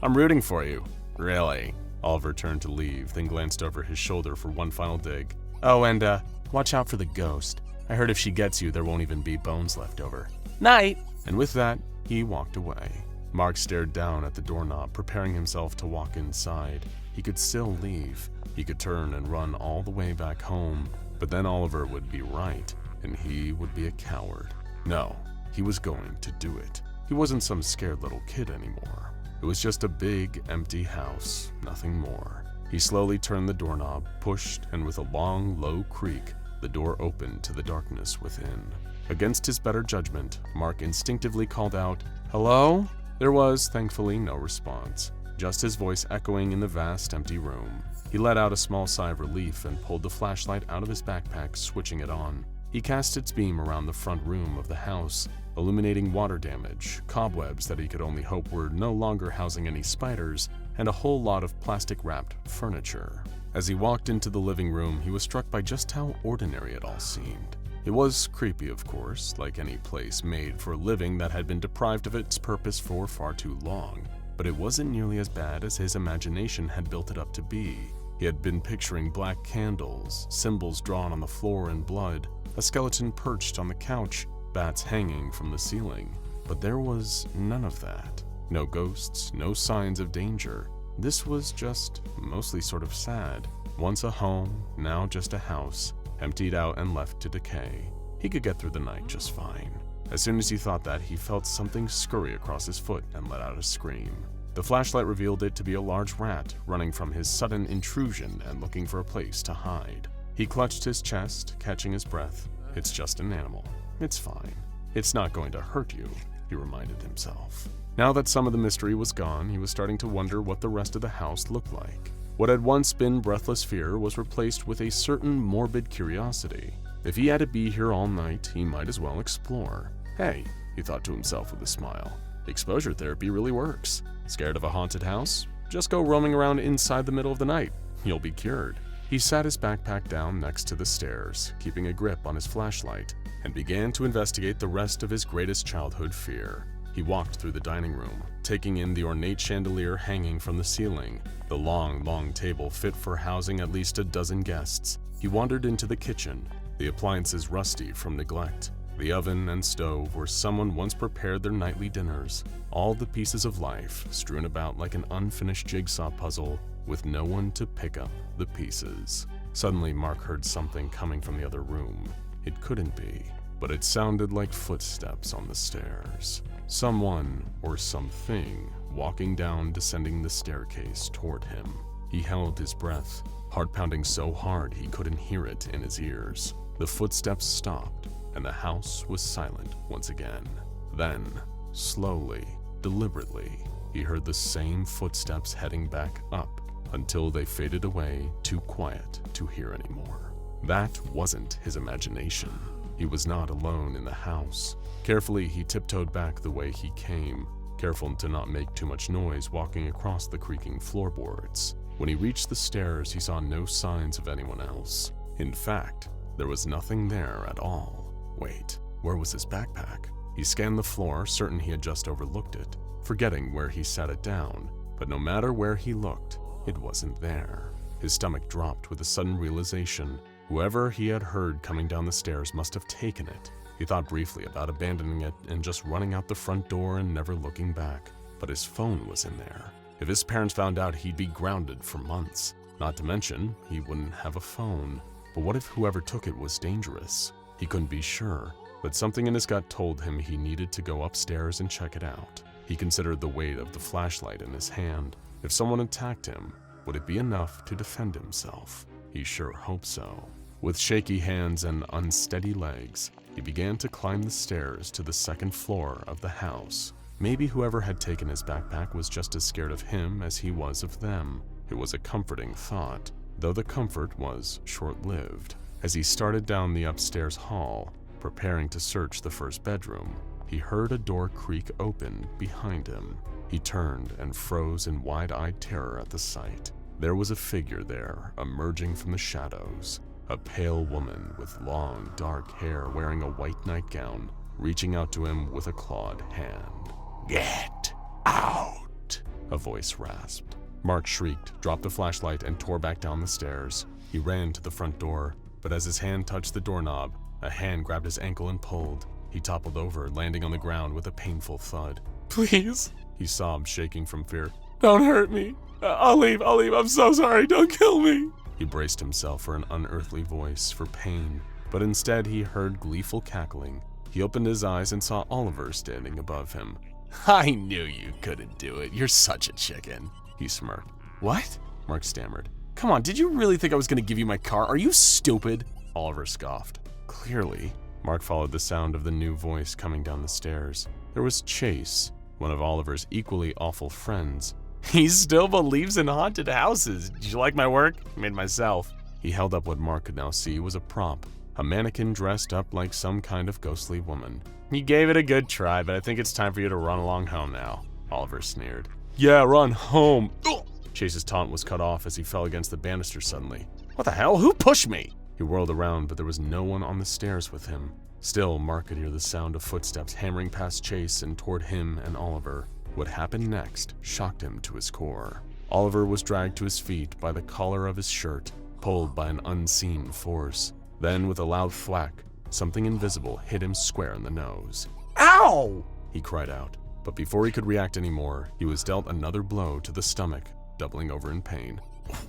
"I'm rooting for you." "Really?" Oliver turned to leave, then glanced over his shoulder for one final dig. "Oh, and watch out for the ghost. I heard if she gets you, there won't even be bones left over. Night!" And with that, he walked away. Mark stared down at the doorknob, preparing himself to walk inside. He could still leave. He could turn and run all the way back home, but then Oliver would be right, and he would be a coward. No, he was going to do it. He wasn't some scared little kid anymore. It was just a big, empty house, nothing more. He slowly turned the doorknob, pushed, and with a long, low creak, the door opened to the darkness within. Against his better judgment, Mark instinctively called out, "Hello?" There was, thankfully, no response, just his voice echoing in the vast, empty room. He let out a small sigh of relief and pulled the flashlight out of his backpack, switching it on. He cast its beam around the front room of the house, illuminating water damage, cobwebs that he could only hope were no longer housing any spiders, and a whole lot of plastic-wrapped furniture. As he walked into the living room, he was struck by just how ordinary it all seemed. It was creepy, of course, like any place made for a living that had been deprived of its purpose for far too long, but it wasn't nearly as bad as his imagination had built it up to be. He had been picturing black candles, symbols drawn on the floor in blood, a skeleton perched on the couch, bats hanging from the ceiling. But there was none of that. No ghosts, no signs of danger. This was just mostly sort of sad. Once a home, now just a house, emptied out and left to decay. He could get through the night just fine. As soon as he thought that, he felt something scurry across his foot and let out a scream. The flashlight revealed it to be a large rat running from his sudden intrusion and looking for a place to hide. He clutched his chest, catching his breath. It's just an animal. It's fine. It's not going to hurt you, he reminded himself. Now that some of the mystery was gone, he was starting to wonder what the rest of the house looked like. What had once been breathless fear was replaced with a certain morbid curiosity. If he had to be here all night, he might as well explore. Hey, he thought to himself with a smile. Exposure therapy really works. Scared of a haunted house? Just go roaming around inside the middle of the night. You'll be cured. He sat his backpack down next to the stairs, keeping a grip on his flashlight, and began to investigate the rest of his greatest childhood fear. He walked through the dining room, taking in the ornate chandelier hanging from the ceiling, the long, long table fit for housing at least a dozen guests. He wandered into the kitchen, the appliances rusty from neglect, the oven and stove where someone once prepared their nightly dinners, all the pieces of life strewn about like an unfinished jigsaw puzzle with no one to pick up the pieces. Suddenly, Mark heard something coming from the other room. It couldn't be,
but it sounded like footsteps on the stairs. Someone or something walking down, descending the staircase toward him. He held his breath, heart pounding so hard he couldn't hear it in his ears. The footsteps stopped, and the house was silent once again. Then, slowly, deliberately, he heard the same footsteps heading back up until they faded away, too quiet to hear anymore. That wasn't his imagination. He was not alone in the house. Carefully, he tiptoed back the way he came, careful to not make too much noise walking across the creaking floorboards. When he reached the stairs, he saw no signs of anyone else. In fact, there was nothing there at all. Wait, where was his backpack? He scanned the floor, certain he had just overlooked it, forgetting where he set it down, but no matter where he looked, it wasn't there. His stomach dropped with a sudden realization. Whoever he had heard coming down the stairs must have taken it. He thought briefly about abandoning it and just running out the front door and never looking back, but his phone was in there. If his parents found out, he'd be grounded for months. Not to mention, he wouldn't have a phone. But what if whoever took it was dangerous? He couldn't be sure, but something in his gut told him he needed to go upstairs and check it out. He considered the weight of the flashlight in his hand. If someone attacked him, would it be enough to defend himself? He sure hoped so. With shaky hands and unsteady legs, he began to climb the stairs to the second floor of the house. Maybe whoever had taken his backpack was just as scared of him as he was of them. It was a comforting thought, though the comfort was short-lived. As he started down the upstairs hall, preparing to search the first bedroom, he heard a door creak open behind him. He turned and froze in wide-eyed terror at the sight. There was a figure there, emerging from the shadows. A pale woman with long, dark hair wearing a white nightgown, reaching out to him with a clawed hand. "Get out!" a voice rasped. Mark shrieked, dropped the flashlight, and tore back down the stairs. He ran to the front door, but as his hand touched the doorknob, a hand grabbed his ankle and pulled. He toppled over, landing on the ground with a painful thud. "Please," he sobbed, shaking from fear. "Don't hurt me. I'll leave. I'm so sorry. Don't kill me." He braced himself for an unearthly voice, for pain, but instead he heard gleeful cackling. He opened his eyes and saw Oliver standing above him. "I knew you couldn't do it. You're such a chicken," he smirked. "What?" Mark stammered. "Come on, did you really think I was going to give you my car? Are you stupid?" Oliver scoffed. Clearly, Mark followed the sound of the new voice coming down the stairs. There was Chase, one of Oliver's equally awful friends. "He still believes in haunted houses. Did you like my work? I made myself." He held up what Mark could now see was a prop, a mannequin dressed up like some kind of ghostly woman. "You gave it a good try, but I think it's time for you to run along home now," Oliver sneered. "Yeah, run home." Ugh! Chase's taunt was cut off as he fell against the banister suddenly. "What the hell? Who pushed me?" He whirled around, but there was no one on the stairs with him. Still, Mark could hear the sound of footsteps hammering past Chase and toward him and Oliver. What happened next shocked him to his core. Oliver was dragged to his feet by the collar of his shirt, pulled by an unseen force. Then, with a loud thwack, something invisible hit him square in the nose. "Ow!" he cried out. But before he could react anymore, he was dealt another blow to the stomach, doubling over in pain.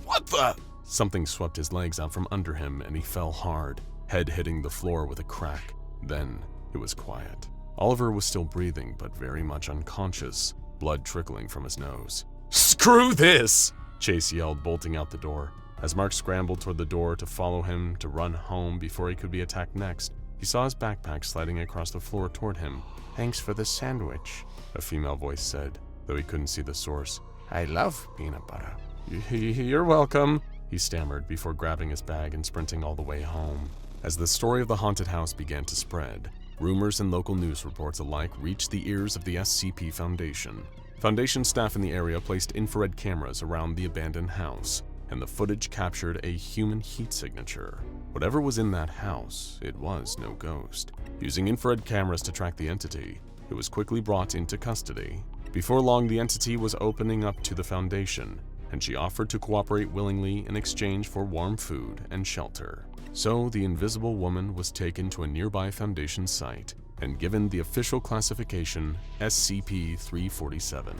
"What the?" Something swept his legs out from under him and he fell hard, head hitting the floor with a crack. Then it was quiet. Oliver was still breathing, but very much unconscious, blood trickling from his nose. "Screw this!" Chase yelled, bolting out the door. As Mark scrambled toward the door to follow him to run home before he could be attacked next, he saw his backpack sliding across the floor toward him. "Thanks for the sandwich," a female voice said, though he couldn't see the source. "I love peanut butter." "You're welcome," he stammered before grabbing his bag and sprinting all the way home. As the story of the haunted house began to spread, rumors and local news reports alike reached the ears of the SCP Foundation. Foundation staff in the area placed infrared cameras around the abandoned house, and the footage captured a human heat signature. Whatever was in that house, it was no ghost. Using infrared cameras to track the entity, it was quickly brought into custody. Before long, the entity was opening up to the Foundation, and she offered to cooperate willingly in exchange for warm food and shelter. So the invisible woman was taken to a nearby Foundation site and given the official classification SCP-347.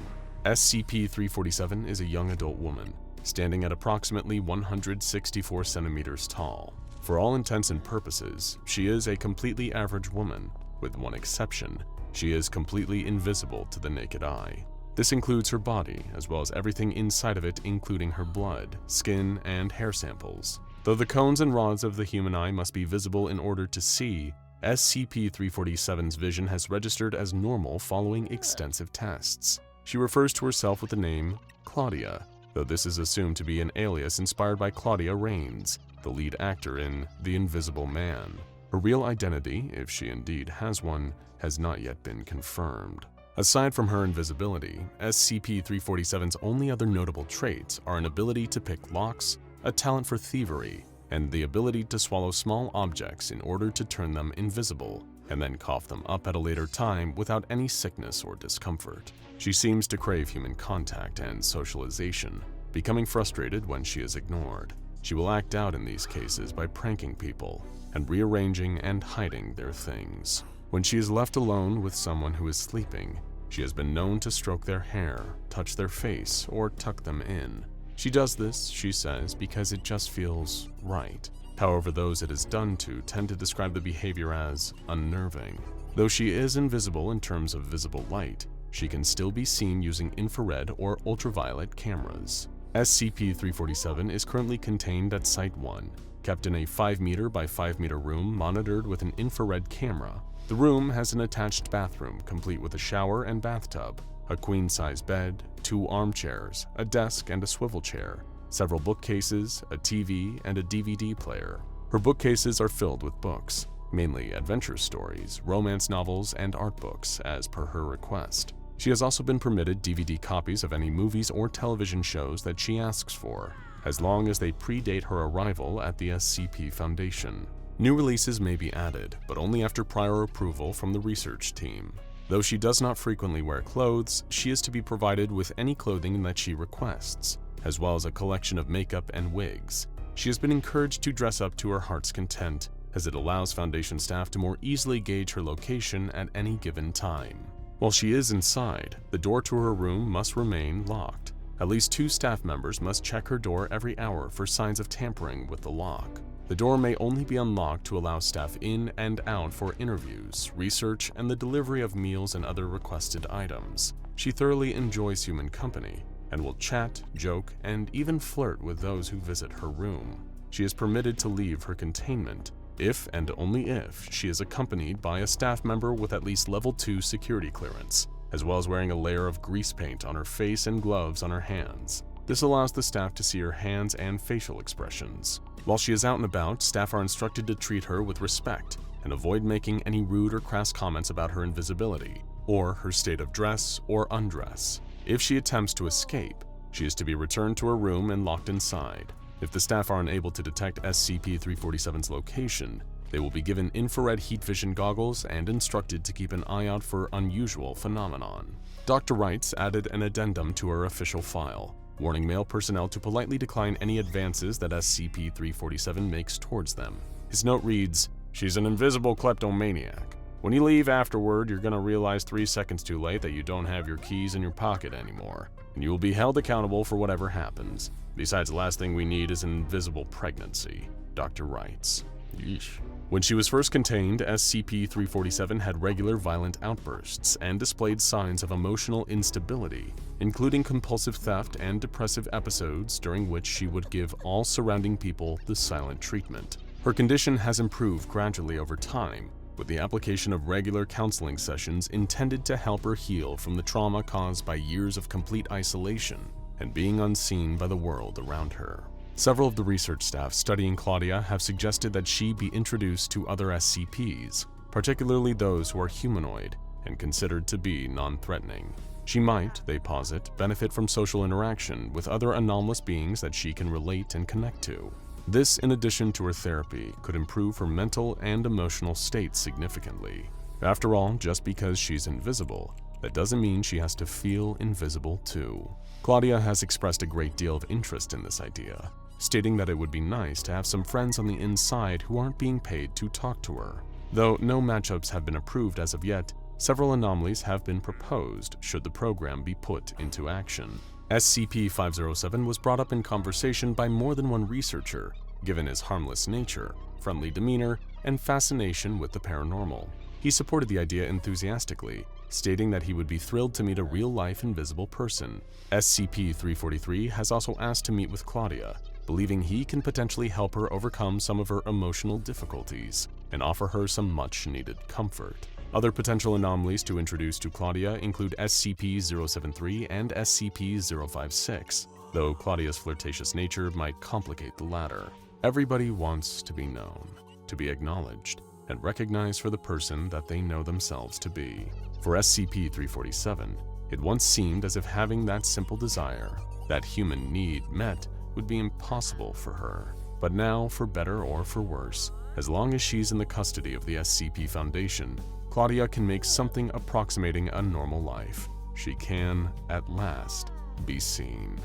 SCP-347 is a young adult woman, standing at approximately 164 centimeters tall.
For all intents and purposes, she is a completely average woman, with one exception: she is completely invisible to the naked eye. This includes her body, as well as everything inside of it, including her blood, skin, and hair samples. Though the cones and rods of the human eye must be visible in order to see, SCP-347's vision has registered as normal following extensive tests. She refers to herself with the name Claudia, though this is assumed to be an alias inspired by Claudia Rains, the lead actor in The Invisible Man. Her real identity, if she indeed has one, has not yet been confirmed. Aside from her invisibility, SCP-347's only other notable traits are an ability to pick locks, a talent for thievery, and the ability to swallow small objects in order to turn them invisible, and then cough them up at a later time without any sickness or discomfort. She seems to crave human contact and socialization, becoming frustrated when she is ignored. She will act out in these cases by pranking people and rearranging and hiding their things. When she is left alone with someone who is sleeping, she has been known to stroke their hair, touch their face, or tuck them in. She does this, she says, because it just feels right. However, those it is done to tend to describe the behavior as unnerving. Though she is invisible in terms of visible light, she can still be seen using infrared or ultraviolet cameras. SCP-347 is currently contained at Site-1, kept in a 5-meter by 5-meter room monitored with an infrared camera. The room has an attached bathroom complete with a shower and bathtub, a queen-size bed, 2 armchairs, a desk and a swivel chair, several bookcases, a TV, and a DVD player. Her bookcases are filled with books, mainly adventure stories, romance novels, and art books, as per her request. She has also been permitted DVD copies of any movies or television shows that she asks for, as long as they predate her arrival at the SCP Foundation. New releases may be added, but only after prior approval from the research team. Though she does not frequently wear clothes, she is to be provided with any clothing that she requests, as well as a collection of makeup and wigs. She has been encouraged to dress up to her heart's content, as it allows Foundation staff to more easily gauge her location at any given time. While she is inside, the door to her room must remain locked. At least 2 staff members must check her door every hour for signs of tampering with the lock. The door may only be unlocked to allow staff in and out for interviews, research, and the delivery of meals and other requested items. She thoroughly enjoys human company and will chat, joke, and even flirt with those who visit her room. She is permitted to leave her containment if and only if she is accompanied by a staff member with at least level 2 security clearance, as well as wearing a layer of grease paint on her face and gloves on her hands. This allows the staff to see her hands and facial expressions. While she is out and about, staff are instructed to treat her with respect and avoid making any rude or crass comments about her invisibility, or her state of dress or undress. If she attempts to escape, she is to be returned to her room and locked inside. If the staff are unable to detect SCP-347's location, they will be given infrared heat vision goggles and instructed to keep an eye out for unusual phenomenon. Dr. Wrights added an addendum to her official file, warning male personnel to politely decline any advances that SCP-347 makes towards them. His note reads, "She's an invisible kleptomaniac. When you leave afterward, you're gonna realize 3 seconds too late that you don't have your keys in your pocket anymore, and you will be held accountable for whatever happens. Besides, the last thing we need is an invisible pregnancy." Dr. Wrights. Yeesh. When she was first contained, SCP-347 had regular violent outbursts and displayed signs of emotional instability, including compulsive theft and depressive episodes during which she would give all surrounding people the silent treatment. Her condition has improved gradually over time, with the application of regular counseling sessions intended to help her heal from the trauma caused by years of complete isolation and being unseen by the world around her. Several of the research staff studying Claudia have suggested that she be introduced to other SCPs, particularly those who are humanoid and considered to be non-threatening. She might, they posit, benefit from social interaction with other anomalous beings that she can relate and connect to. This, in addition to her therapy, could improve her mental and emotional state significantly. After all, just because she's invisible, that doesn't mean she has to feel invisible too. Claudia has expressed a great deal of interest in this idea, stating that it would be nice to have some friends on the inside who aren't being paid to talk to her. Though no matchups have been approved as of yet, several anomalies have been proposed should the program be put into action. SCP-507 was brought up in conversation by more than one researcher, given his harmless nature, friendly demeanor, and fascination with the paranormal. He supported the idea enthusiastically, stating that he would be thrilled to meet a real-life invisible person. SCP-343 has also asked to meet with Claudia, believing he can potentially help her overcome some of her emotional difficulties and offer her some much-needed comfort. Other potential anomalies to introduce to Claudia include SCP-073 and SCP-056, though Claudia's flirtatious nature might complicate the latter. Everybody wants to be known, to be acknowledged, and recognized for the person that they know themselves to be. For SCP-347, it once seemed as if having that simple desire, that human need met, would be impossible for her. But now, for better or for worse, as long as she's in the custody of the SCP Foundation, Claudia can make something approximating a normal life. She can, at last, be seen.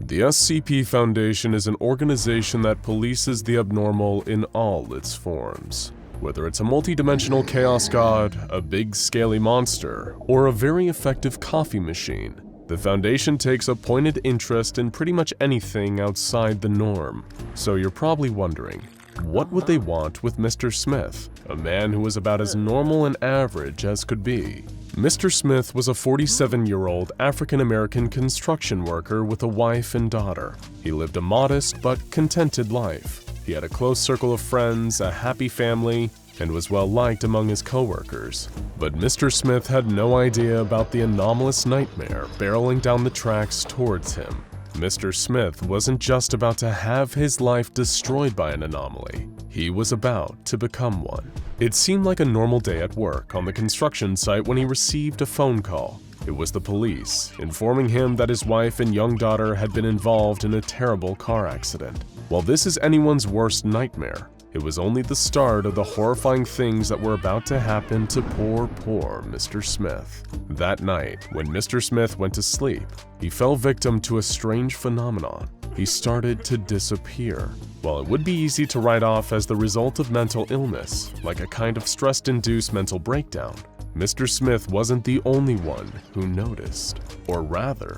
The SCP Foundation is an organization that polices the abnormal in all its forms. Whether it's a multi-dimensional chaos god, a big scaly monster, or a very effective coffee machine, the Foundation takes a pointed interest in pretty much anything outside the norm. So you're probably wondering, what would they want with Mr. Smith, a man who was about as normal and average as could be? Mr. Smith was a 47-year-old African-American construction worker with a wife and daughter. He lived a modest but contented life. He had a close circle of friends, a happy family, and was well liked among his coworkers. But Mr. Smith had no idea about the anomalous nightmare barreling down the tracks towards him. Mr. Smith wasn't just about to have his life destroyed by an anomaly. He was about to become one. It seemed like a normal day at work on the construction site when he received a phone call. It was the police, informing him that his wife and young daughter had been involved in a terrible car accident. While this is anyone's worst nightmare, it was only the start of the horrifying things that were about to happen to poor Mr. Smith. That night, when Mr. Smith went to sleep, he fell victim to a strange phenomenon. He started to disappear. While it would be easy to write off as the result of mental illness, like a kind of stress-induced mental breakdown, Mr. Smith wasn't the only one who noticed, or rather,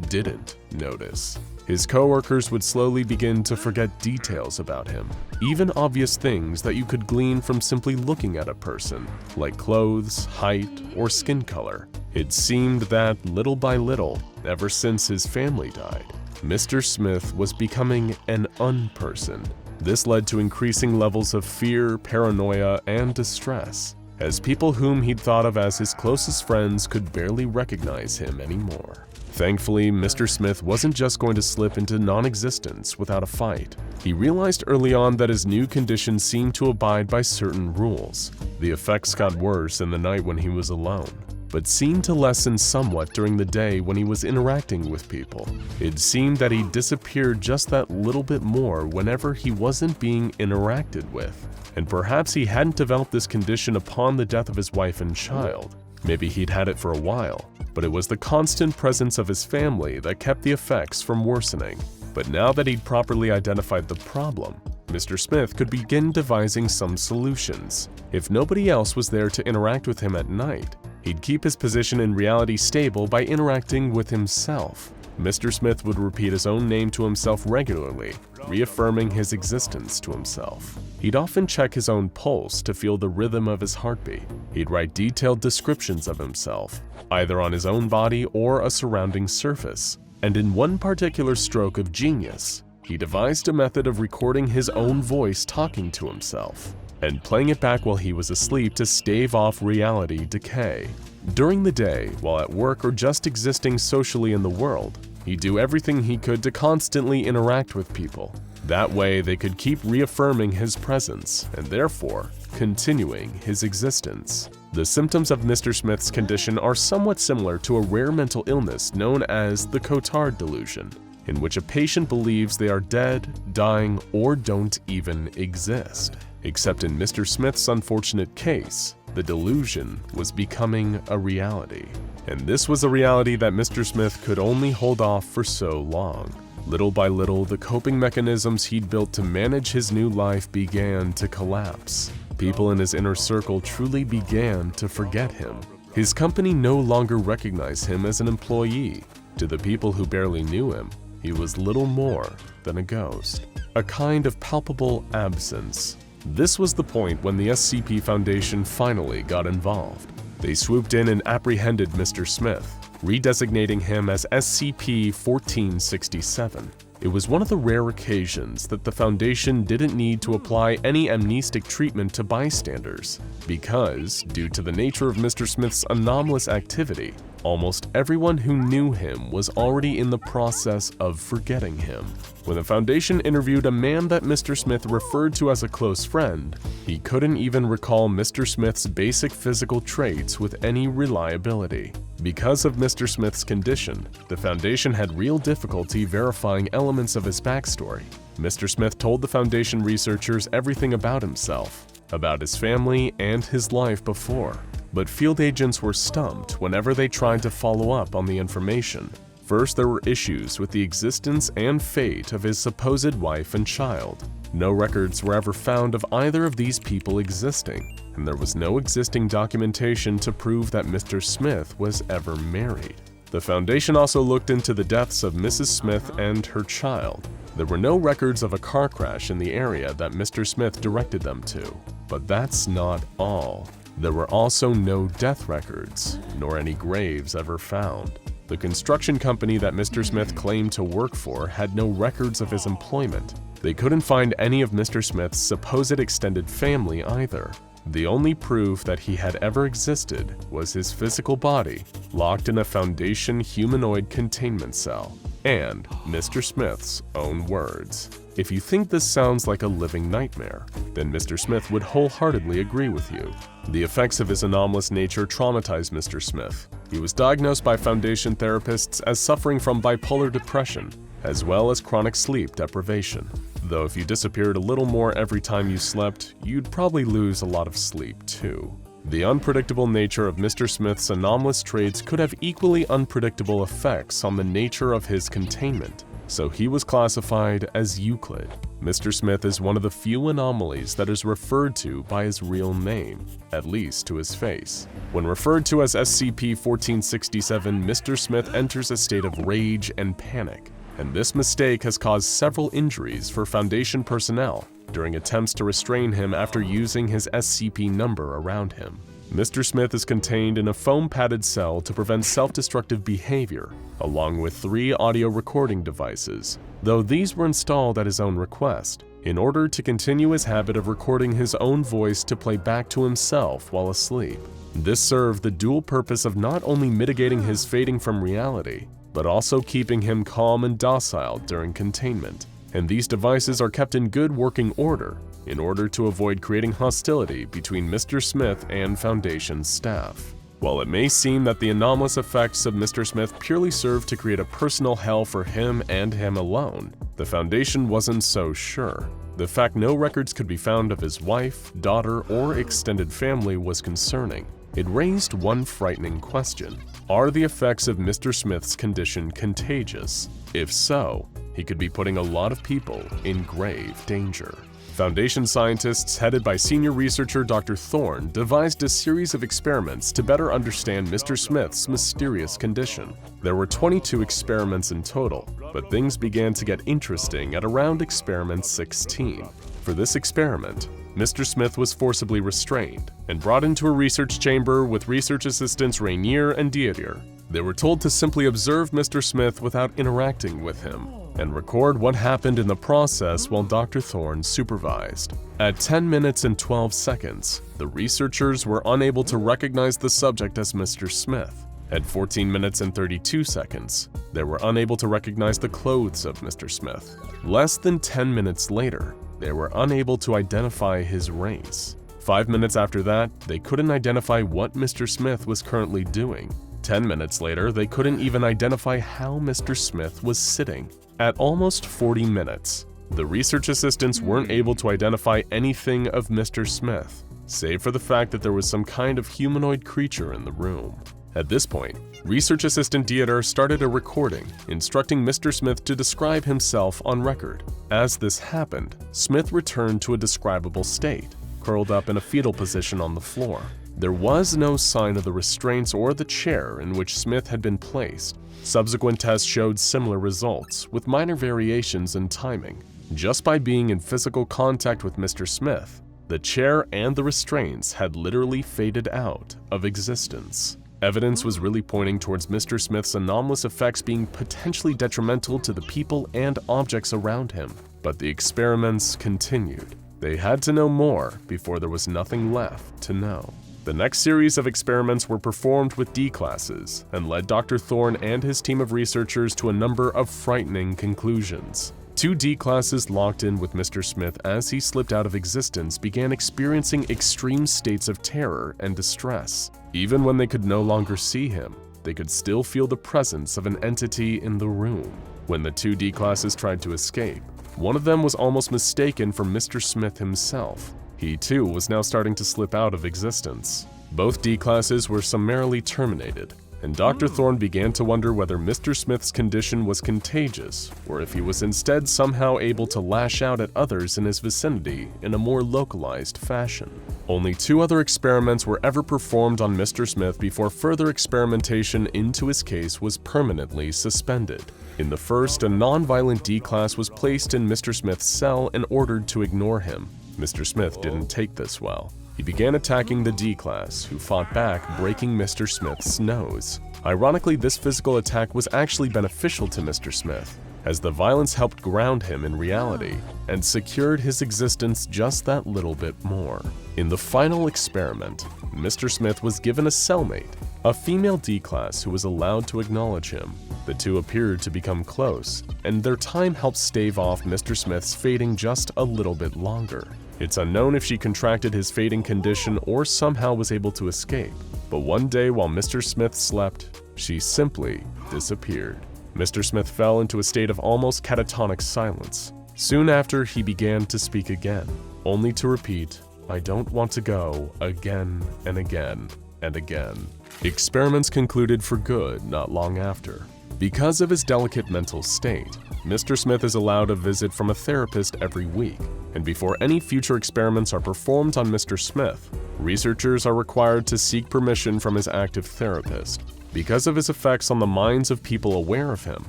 didn't notice. His coworkers would slowly begin to forget details about him, even obvious things that you could glean from simply looking at a person, like clothes, height, or skin color. It seemed that, little by little, ever since his family died, Mr. Smith was becoming an unperson. This led to increasing levels of fear, paranoia, and distress, as people whom he'd thought of as his closest friends could barely recognize him anymore. Thankfully, Mr. Smith wasn't just going to slip into non-existence without a fight. He realized early on that his new condition seemed to abide by certain rules. The effects got worse in the night when he was alone, but seemed to lessen somewhat during the day when he was interacting with people. It seemed that he disappeared just that little bit more whenever he wasn't being interacted with. And perhaps he hadn't developed this condition upon the death of his wife and child. Maybe he'd had it for a while, but it was the constant presence of his family that kept the effects from worsening. But now that he'd properly identified the problem, Mr. Smith could begin devising some solutions. If nobody else was there to interact with him at night, he'd keep his position in reality stable by interacting with himself. Mr. Smith would repeat his own name to himself regularly, reaffirming his existence to himself. He'd often check his own pulse to feel the rhythm of his heartbeat. He'd write detailed descriptions of himself, either on his own body or a surrounding surface. And in one particular stroke of genius, he devised a method of recording his own voice talking to himself, and playing it back while he was asleep to stave off reality decay. During the day, while at work or just existing socially in the world, he'd do everything he could to constantly interact with people. That way, they could keep reaffirming his presence, and therefore, continuing his existence. The symptoms of Mr. Smith's condition are somewhat similar to a rare mental illness known as the Cotard delusion, in which a patient believes they are dead, dying, or don't even exist. Except in Mr. Smith's unfortunate case, the delusion was becoming a reality. And this was a reality that Mr. Smith could only hold off for so long. Little by little, the coping mechanisms he'd built to manage his new life began to collapse. People in his inner circle truly began to forget him. His company no longer recognized him as an employee. To the people who barely knew him, he was little more than a ghost, a kind of palpable absence. This was the point when the SCP Foundation finally got involved. They swooped in and apprehended Mr. Smith, redesignating him as SCP-1467. It was one of the rare occasions that the Foundation didn't need to apply any amnestic treatment to bystanders, because, due to the nature of Mr. Smith's anomalous activity, almost everyone who knew him was already in the process of forgetting him. When the Foundation interviewed a man that Mr. Smith referred to as a close friend, he couldn't even recall Mr. Smith's basic physical traits with any reliability. Because of Mr. Smith's condition, the Foundation had real difficulty verifying elements of his backstory. Mr. Smith told the Foundation researchers everything about himself, about his family and his life before, but field agents were stumped whenever they tried to follow up on the information. First, there were issues with the existence and fate of his supposed wife and child. No records were ever found of either of these people existing, and there was no existing documentation to prove that Mr. Smith was ever married. The Foundation also looked into the deaths of Mrs. Smith and her child. There were no records of a car crash in the area that Mr. Smith directed them to. But that's not all. There were also no death records, nor any graves ever found. The construction company that Mr. Smith claimed to work for had no records of his employment. They couldn't find any of Mr. Smith's supposed extended family either. The only proof that he had ever existed was his physical body, locked in a Foundation humanoid containment cell, and Mr. Smith's own words. If you think this sounds like a living nightmare, then Mr. Smith would wholeheartedly agree with you. The effects of his anomalous nature traumatized Mr. Smith. He was diagnosed by Foundation therapists as suffering from bipolar depression, as well as chronic sleep deprivation. Though if you disappeared a little more every time you slept, you'd probably lose a lot of sleep too. The unpredictable nature of Mr. Smith's anomalous traits could have equally unpredictable effects on the nature of his containment, so he was classified as Euclid. Mr. Smith is one of the few anomalies that is referred to by his real name, at least to his face. When referred to as SCP-1467, Mr. Smith enters a state of rage and panic, and this mistake has caused several injuries for Foundation personnel during attempts to restrain him after using his SCP number around him. Mr. Smith is contained in a foam-padded cell to prevent self-destructive behavior, along with 3 audio recording devices, though these were installed at his own request, in order to continue his habit of recording his own voice to play back to himself while asleep. This served the dual purpose of not only mitigating his fading from reality, but also keeping him calm and docile during containment. And these devices are kept in good working order in order to avoid creating hostility between Mr. Smith and Foundation staff. While it may seem that the anomalous effects of Mr. Smith purely served to create a personal hell for him and him alone, the Foundation wasn't so sure. The fact no records could be found of his wife, daughter, or extended family was concerning. It raised one frightening question. Are the effects of Mr. Smith's condition contagious? If so, he could be putting a lot of people in grave danger. Foundation scientists headed by senior researcher Dr. Thorne devised a series of experiments to better understand Mr. Smith's mysterious condition. There were 22 experiments in total, but things began to get interesting at around experiment 16. For this experiment, Mr. Smith was forcibly restrained and brought into a research chamber with research assistants Rainier and Dieter. They were told to simply observe Mr. Smith without interacting with him and record what happened in the process while Dr. Thorne supervised. At 10 minutes and 12 seconds, the researchers were unable to recognize the subject as Mr. Smith. At 14 minutes and 32 seconds, they were unable to recognize the clothes of Mr. Smith. Less than 10 minutes later, they were unable to identify his race. 5 minutes after that, they couldn't identify what Mr. Smith was currently doing. 10 minutes later, they couldn't even identify how Mr. Smith was sitting. At almost 40 minutes, the research assistants weren't able to identify anything of Mr. Smith, save for the fact that there was some kind of humanoid creature in the room. At this point, research assistant Dieter started a recording instructing Mr. Smith to describe himself on record. As this happened, Smith returned to a describable state, curled up in a fetal position on the floor.
There was no sign of the restraints or the chair in which Smith had been placed. Subsequent tests showed similar results, with minor variations in timing. Just by being in physical contact with Mr. Smith, the chair and the restraints had literally faded out of existence. Evidence was really pointing towards Mr. Smith's anomalous effects being potentially detrimental to the people and objects around him. But the experiments continued. They had to know more before there was nothing left to know. The next series of experiments were performed with D-classes and led Dr. Thorne and his team of researchers to a number of frightening conclusions. 2 D-classes locked in with Mr. Smith as he slipped out of existence began experiencing extreme states of terror and distress. Even when they could no longer see him, they could still feel the presence of an entity in the room. When the 2 D-classes tried to escape, one of them was almost mistaken for Mr. Smith himself. He too was now starting to slip out of existence. Both D-classes were summarily terminated, and Dr. Thorne began to wonder whether Mr. Smith's condition was contagious, or if he was instead somehow able to lash out at others in his vicinity in a more localized fashion. Only 2 other experiments were ever performed on Mr. Smith before further experimentation into his case was permanently suspended. In the first, a non-violent D-class was placed in Mr. Smith's cell and ordered to ignore him. Mr. Smith didn't take this well. He began attacking the D-class, who fought back, breaking Mr. Smith's nose. Ironically, this physical attack was actually beneficial to Mr. Smith, as the violence helped ground him in reality and secured his existence just that little bit more. In the final experiment, Mr. Smith was given a cellmate, a female D-class who was allowed to acknowledge him. The 2 appeared to become close, and their time helped stave off Mr. Smith's fading just a little bit longer. It's unknown if she contracted his fading condition or somehow was able to escape, but one day while Mr. Smith slept, she simply disappeared. Mr. Smith fell into a state of almost catatonic silence. Soon after, he began to speak again, only to repeat, "I don't want to go," again and again and again. Experiments concluded for good not long after. Because of his delicate mental state, Mr. Smith is allowed a visit from a therapist every week, and before any future experiments are performed on Mr. Smith, researchers are required to seek permission from his active therapist. Because of his effects on the minds of people aware of him,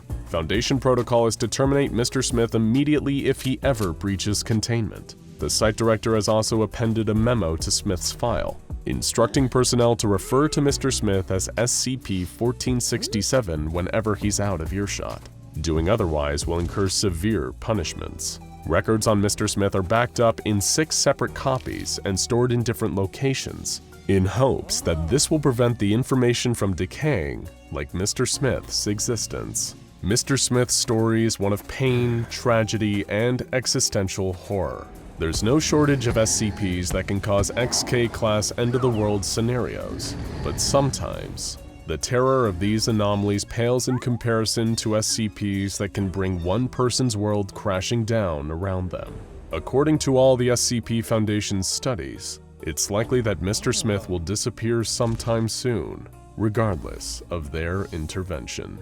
Foundation protocol is to terminate Mr. Smith immediately if he ever breaches containment. The site director has also appended a memo to Smith's file, instructing personnel to refer to Mr. Smith as SCP-1467 whenever he's out of earshot. Doing otherwise will incur severe punishments. Records on Mr. Smith are backed up in 6 separate copies and stored in different locations, in hopes that this will prevent the information from decaying like Mr. Smith's existence. Mr. Smith's story is one of pain, tragedy, and existential horror. There's no shortage of SCPs that can cause XK-class end-of-the-world scenarios, but sometimes, the terror of these anomalies pales in comparison to SCPs that can bring one person's world crashing down around them. According to all the SCP Foundation's studies, it's likely that Mr. Smith will disappear sometime soon, regardless of their intervention.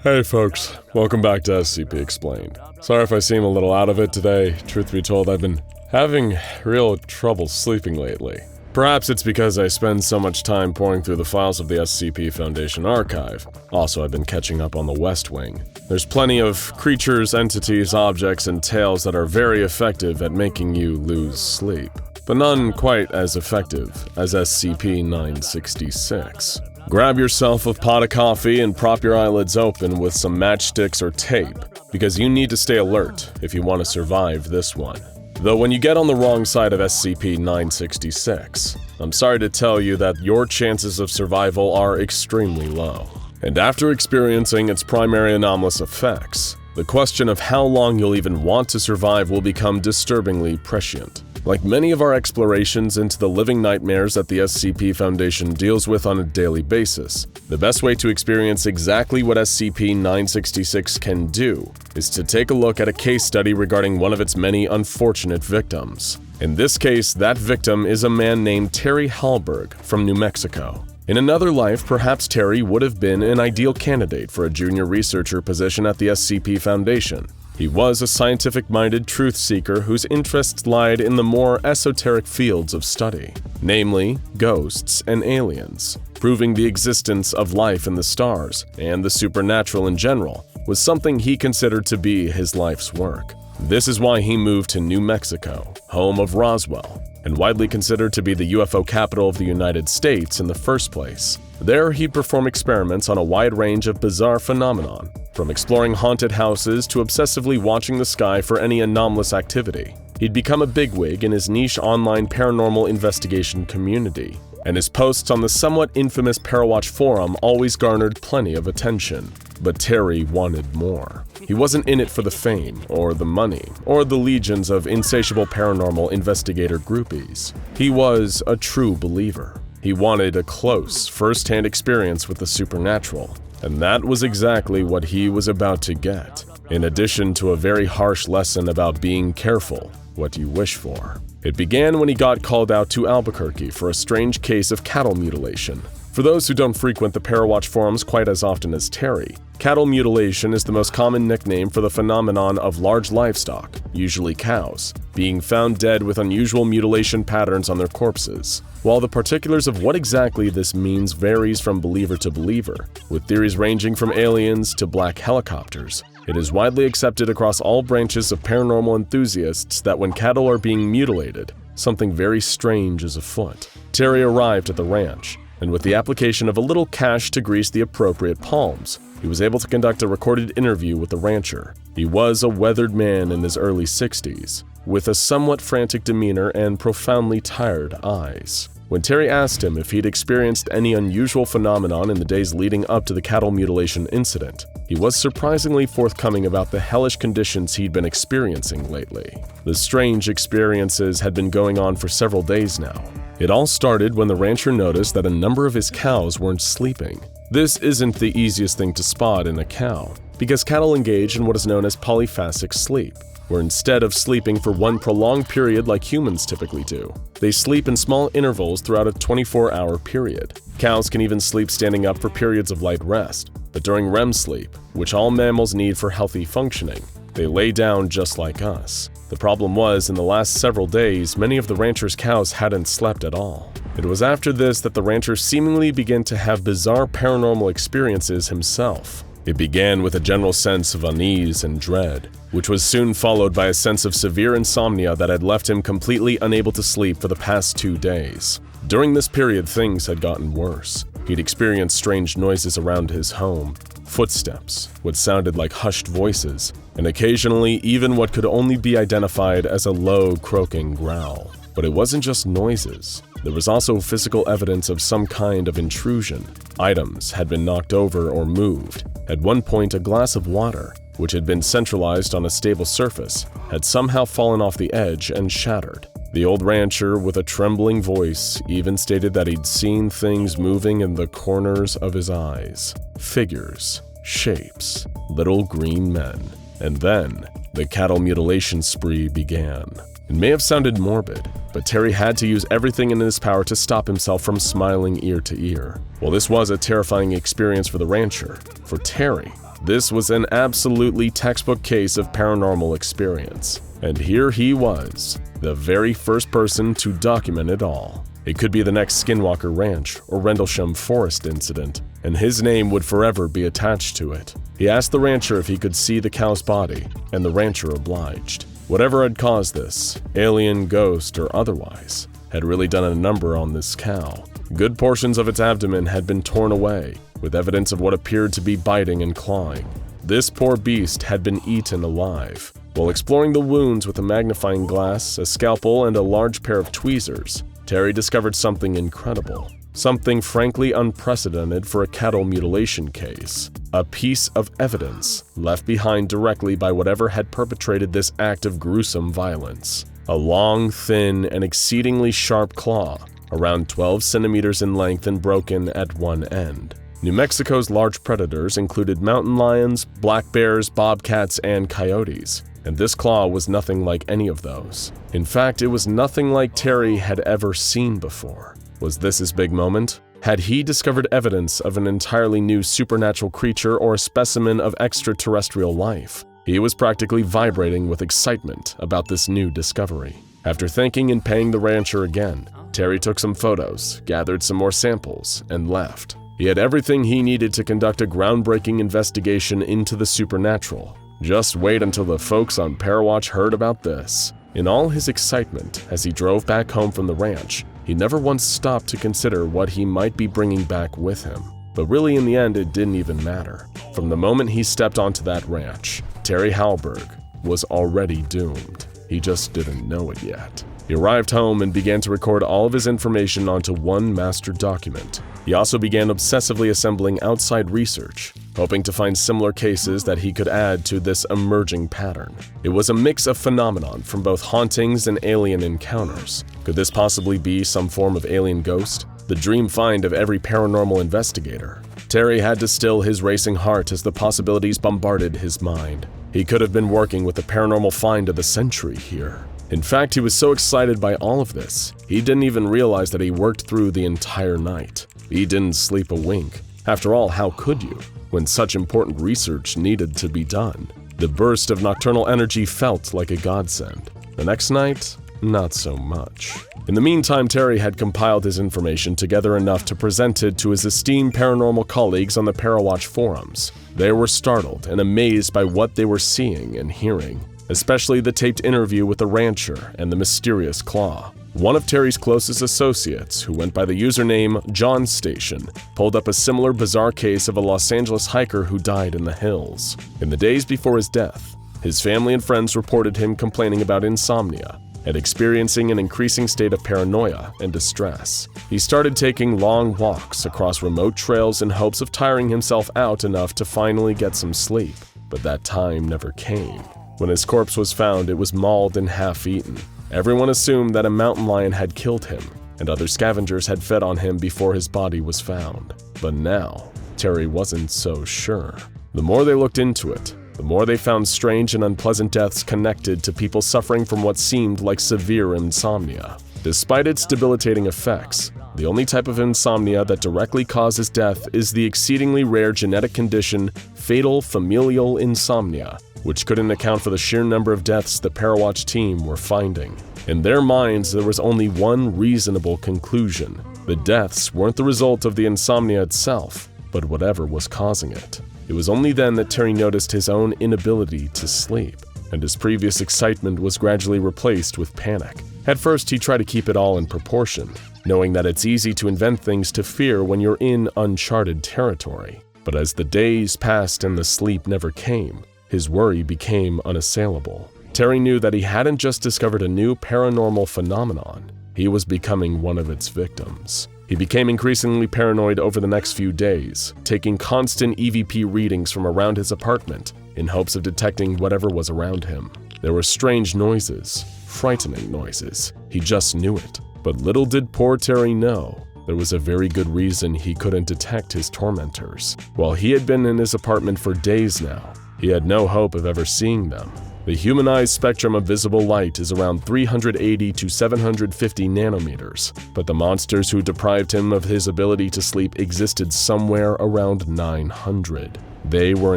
Hey folks, welcome back to SCP Explained. Sorry if I seem a little out of it today. Truth be told, I've been having real trouble sleeping lately. Perhaps it's because I spend so much time pouring through the files of the SCP Foundation archive. Also, I've been catching up on the West Wing. There's plenty of creatures, entities, objects, and tales that are very effective at making you lose sleep, but none quite as effective as SCP-966. Grab yourself a pot of coffee and prop your eyelids open with some matchsticks or tape, because you need to stay alert if you want to survive this one. Though when you get on the wrong side of SCP-966, I'm sorry to tell you that your chances of survival are extremely low. And after experiencing its primary anomalous effects, the question of how long you'll even want to survive will become disturbingly prescient. Like many of our explorations into the living nightmares that the SCP Foundation deals with on a daily basis, the best way to experience exactly what SCP-966 can do is to take a look at a case study regarding one of its many unfortunate victims. In this case, that victim is a man named Terry Hallberg from New Mexico. In another life, perhaps Terry would have been an ideal candidate for a junior researcher position at the SCP Foundation.
He was a scientific-minded truth seeker whose interests lied in the more esoteric fields of study, namely ghosts and aliens. Proving the existence of life in the stars and the supernatural in general was something he considered to be his life's work. This is why he moved to New Mexico, home of Roswell, and widely considered to be the UFO capital of the United States in the first place. There, he'd perform experiments on a wide range of bizarre phenomenon, from exploring haunted houses to obsessively watching the sky for any anomalous activity. He'd become a bigwig in his niche online paranormal investigation community, and his posts on the somewhat infamous Parawatch forum always garnered plenty of attention. But Terry wanted more. He wasn't in it for the fame, or the money, or the legions of insatiable paranormal investigator groupies. He was a true believer. He wanted a close, first-hand experience with the supernatural, and that was exactly what he was about to get, in addition to a very harsh lesson about being careful what you wish for. It began when he got called out to Albuquerque for a strange case of cattle mutilation. For those who don't frequent the Parawatch forums quite as often as Terry, cattle mutilation is the most common nickname for the phenomenon of large livestock, usually cows, being found dead with unusual mutilation patterns on their corpses. While the particulars of what exactly this means varies from believer to believer, with theories ranging from aliens to black helicopters, it is widely accepted across all branches of paranormal enthusiasts that when cattle are being mutilated, something very strange is afoot. Terry arrived at the ranch, and with the application of a little cash to grease the appropriate palms, he was able to conduct a recorded interview with the rancher. He was a weathered man in his early 60s, with a somewhat frantic demeanor and profoundly tired eyes. When Terry asked him if he'd experienced any unusual phenomenon in the days leading up to the cattle mutilation incident, he was surprisingly forthcoming about the hellish conditions he'd been experiencing lately. The strange experiences had been going on for several days now. It all started when the rancher noticed that a number of his cows weren't sleeping. This isn't the easiest thing to spot in a cow, because cattle engage in what is known as polyphasic sleep, where instead of sleeping for one prolonged period like humans typically do, they sleep in small intervals throughout a 24-hour period. Cows can even sleep standing up for periods of light rest, but during REM sleep, which all mammals need for healthy functioning, they lay down just like us. The problem was, in the last several days, many of the rancher's cows hadn't slept at all. It was after this that the rancher seemingly began to have bizarre paranormal experiences himself. It began with a general sense of unease and dread, which was soon followed by a sense of severe insomnia that had left him completely unable to sleep for the past 2 days. During this period, things had gotten worse. He'd experienced strange noises around his home, footsteps, what sounded like hushed voices, and occasionally even what could only be identified as a low, croaking growl. But it wasn't just noises. There was also physical evidence of some kind of intrusion. Items had been knocked over or moved. At one point, a glass of water, which had been centralized on a stable surface, had somehow fallen off the edge and shattered. The old rancher, with a trembling voice, even stated that he'd seen things moving in the corners of his eyes. Figures, shapes, little green men. And then, the cattle mutilation spree began. It may have sounded morbid, but Terry had to use everything in his power to stop himself from smiling ear to ear. While this was a terrifying experience for the rancher, for Terry, this was an absolutely textbook case of paranormal experience. And here he was, the very first person to document it all. It could be the next Skinwalker Ranch or Rendlesham Forest incident, and his name would forever be attached to it. He asked the rancher if he could see the cow's body, and the rancher obliged. Whatever had caused this, alien, ghost, or otherwise, had really done a number on this cow. Good portions of its abdomen had been torn away, with evidence of what appeared to be biting and clawing. This poor beast had been eaten alive. While exploring the wounds with a magnifying glass, a scalpel, and a large pair of tweezers, Terry discovered something incredible. Something frankly unprecedented for a cattle mutilation case. A piece of evidence left behind directly by whatever had perpetrated this act of gruesome violence. A long, thin, and exceedingly sharp claw, around 12 centimeters in length and broken at one end. New Mexico's large predators included mountain lions, black bears, bobcats, and coyotes, and this claw was nothing like any of those. In fact, it was nothing like Terry had ever seen before. Was this his big moment? Had he discovered evidence of an entirely new supernatural creature or a specimen of extraterrestrial life? He was practically vibrating with excitement about this new discovery. After thanking and paying the rancher again, Terry took some photos, gathered some more samples, and left. He had everything he needed to conduct a groundbreaking investigation into the supernatural. Just wait until the folks on Parawatch heard about this. In all his excitement, as he drove back home from the ranch, he never once stopped to consider what he might be bringing back with him. But really, in the end, it didn't even matter. From the moment he stepped onto that ranch, Terry Hallberg was already doomed. He just didn't know it yet. He arrived home and began to record all of his information onto one master document. He also began obsessively assembling outside research, hoping to find similar cases that he could add to this emerging pattern. It was a mix of phenomenon from both hauntings and alien encounters. Could this possibly be some form of alien ghost? The dream find of every paranormal investigator. Terry had to still his racing heart as the possibilities bombarded his mind. He could have been working with the paranormal find of the century here. In fact, he was so excited by all of this, he didn't even realize that he worked through the entire night. He didn't sleep a wink. After all, how could you, when such important research needed to be done? The burst of nocturnal energy felt like a godsend. The next night, not so much. In the meantime, Terry had compiled his information together enough to present it to his esteemed paranormal colleagues on the Parawatch forums. They were startled and amazed by what they were seeing and hearing, especially the taped interview with the rancher and the mysterious claw. One of Terry's closest associates, who went by the username John Station, pulled up a similar bizarre case of a Los Angeles hiker who died in the hills. In the days before his death, his family and friends reported him complaining about insomnia and experiencing an increasing state of paranoia and distress. He started taking long walks across remote trails in hopes of tiring himself out enough to finally get some sleep, but that time never came. When his corpse was found, it was mauled and half-eaten. Everyone assumed that a mountain lion had killed him, and other scavengers had fed on him before his body was found. But now, Terry wasn't so sure. The more they looked into it, the more they found strange and unpleasant deaths connected to people suffering from what seemed like severe insomnia. Despite its debilitating effects, the only type of insomnia that directly causes death is the exceedingly rare genetic condition fatal familial insomnia, which couldn't account for the sheer number of deaths the Parawatch team were finding. In their minds, there was only one reasonable conclusion. The deaths weren't the result of the insomnia itself, but whatever was causing it. It was only then that Terry noticed his own inability to sleep, and his previous excitement was gradually replaced with panic. At first, he tried to keep it all in proportion, knowing that it's easy to invent things to fear when you're in uncharted territory. But as the days passed and the sleep never came, his worry became unassailable. Terry knew that he hadn't just discovered a new paranormal phenomenon, he was becoming one of its victims. He became increasingly paranoid over the next few days, taking constant EVP readings from around his apartment in hopes of detecting whatever was around him. There were strange noises, frightening noises. He just knew it. But little did poor Terry know, there was a very good reason he couldn't detect his tormentors. While he had been in his apartment for days now, he had no hope of ever seeing them. The human eye's spectrum of visible light is around 380 to 750 nanometers, but the monsters who deprived him of his ability to sleep existed somewhere around 900. They were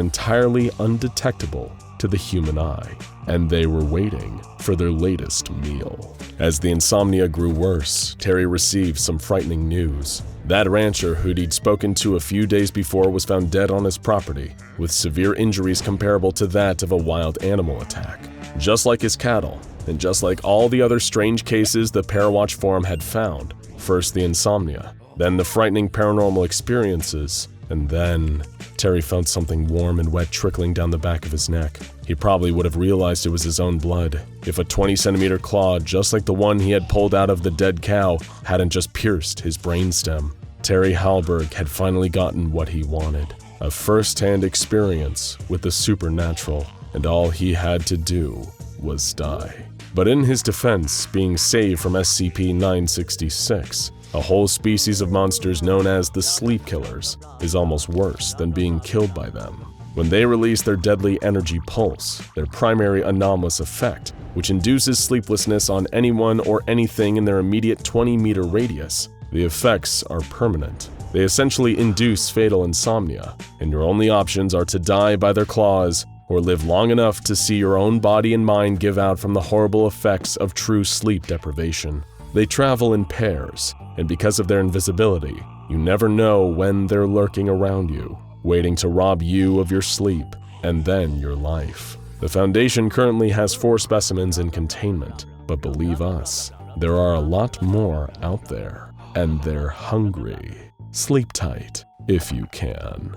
entirely undetectable to the human eye, and they were waiting for their latest meal. As the insomnia grew worse, Terry received some frightening news. That rancher who he'd spoken to a few days before was found dead on his property, with severe injuries comparable to that of a wild animal attack. Just like his cattle, and just like all the other strange cases the Parawatch Forum had found, first the insomnia, then the frightening paranormal experiences, and then Terry felt something warm and wet trickling down the back of his neck. He probably would have realized it was his own blood, if a 20-centimeter claw just like the one he had pulled out of the dead cow hadn't just pierced his brainstem. Terry Hallberg had finally gotten what he wanted, a first-hand experience with the supernatural, and all he had to do was die. But in his defense, being saved from SCP-966, a whole species of monsters known as the Sleep Killers, is almost worse than being killed by them. When they release their deadly energy pulse, their primary anomalous effect, which induces sleeplessness on anyone or anything in their immediate 20-meter radius, the effects are permanent. They essentially induce fatal insomnia, and your only options are to die by their claws
or live long enough to see your own body and mind give out from the horrible effects of true sleep deprivation. They travel in pairs, and because of their invisibility, you never know when they're lurking around you, waiting to rob you of your sleep and then your life. The Foundation currently has 4 specimens in containment, but believe us, there are a lot more out there, and they're hungry. Sleep tight, if you can.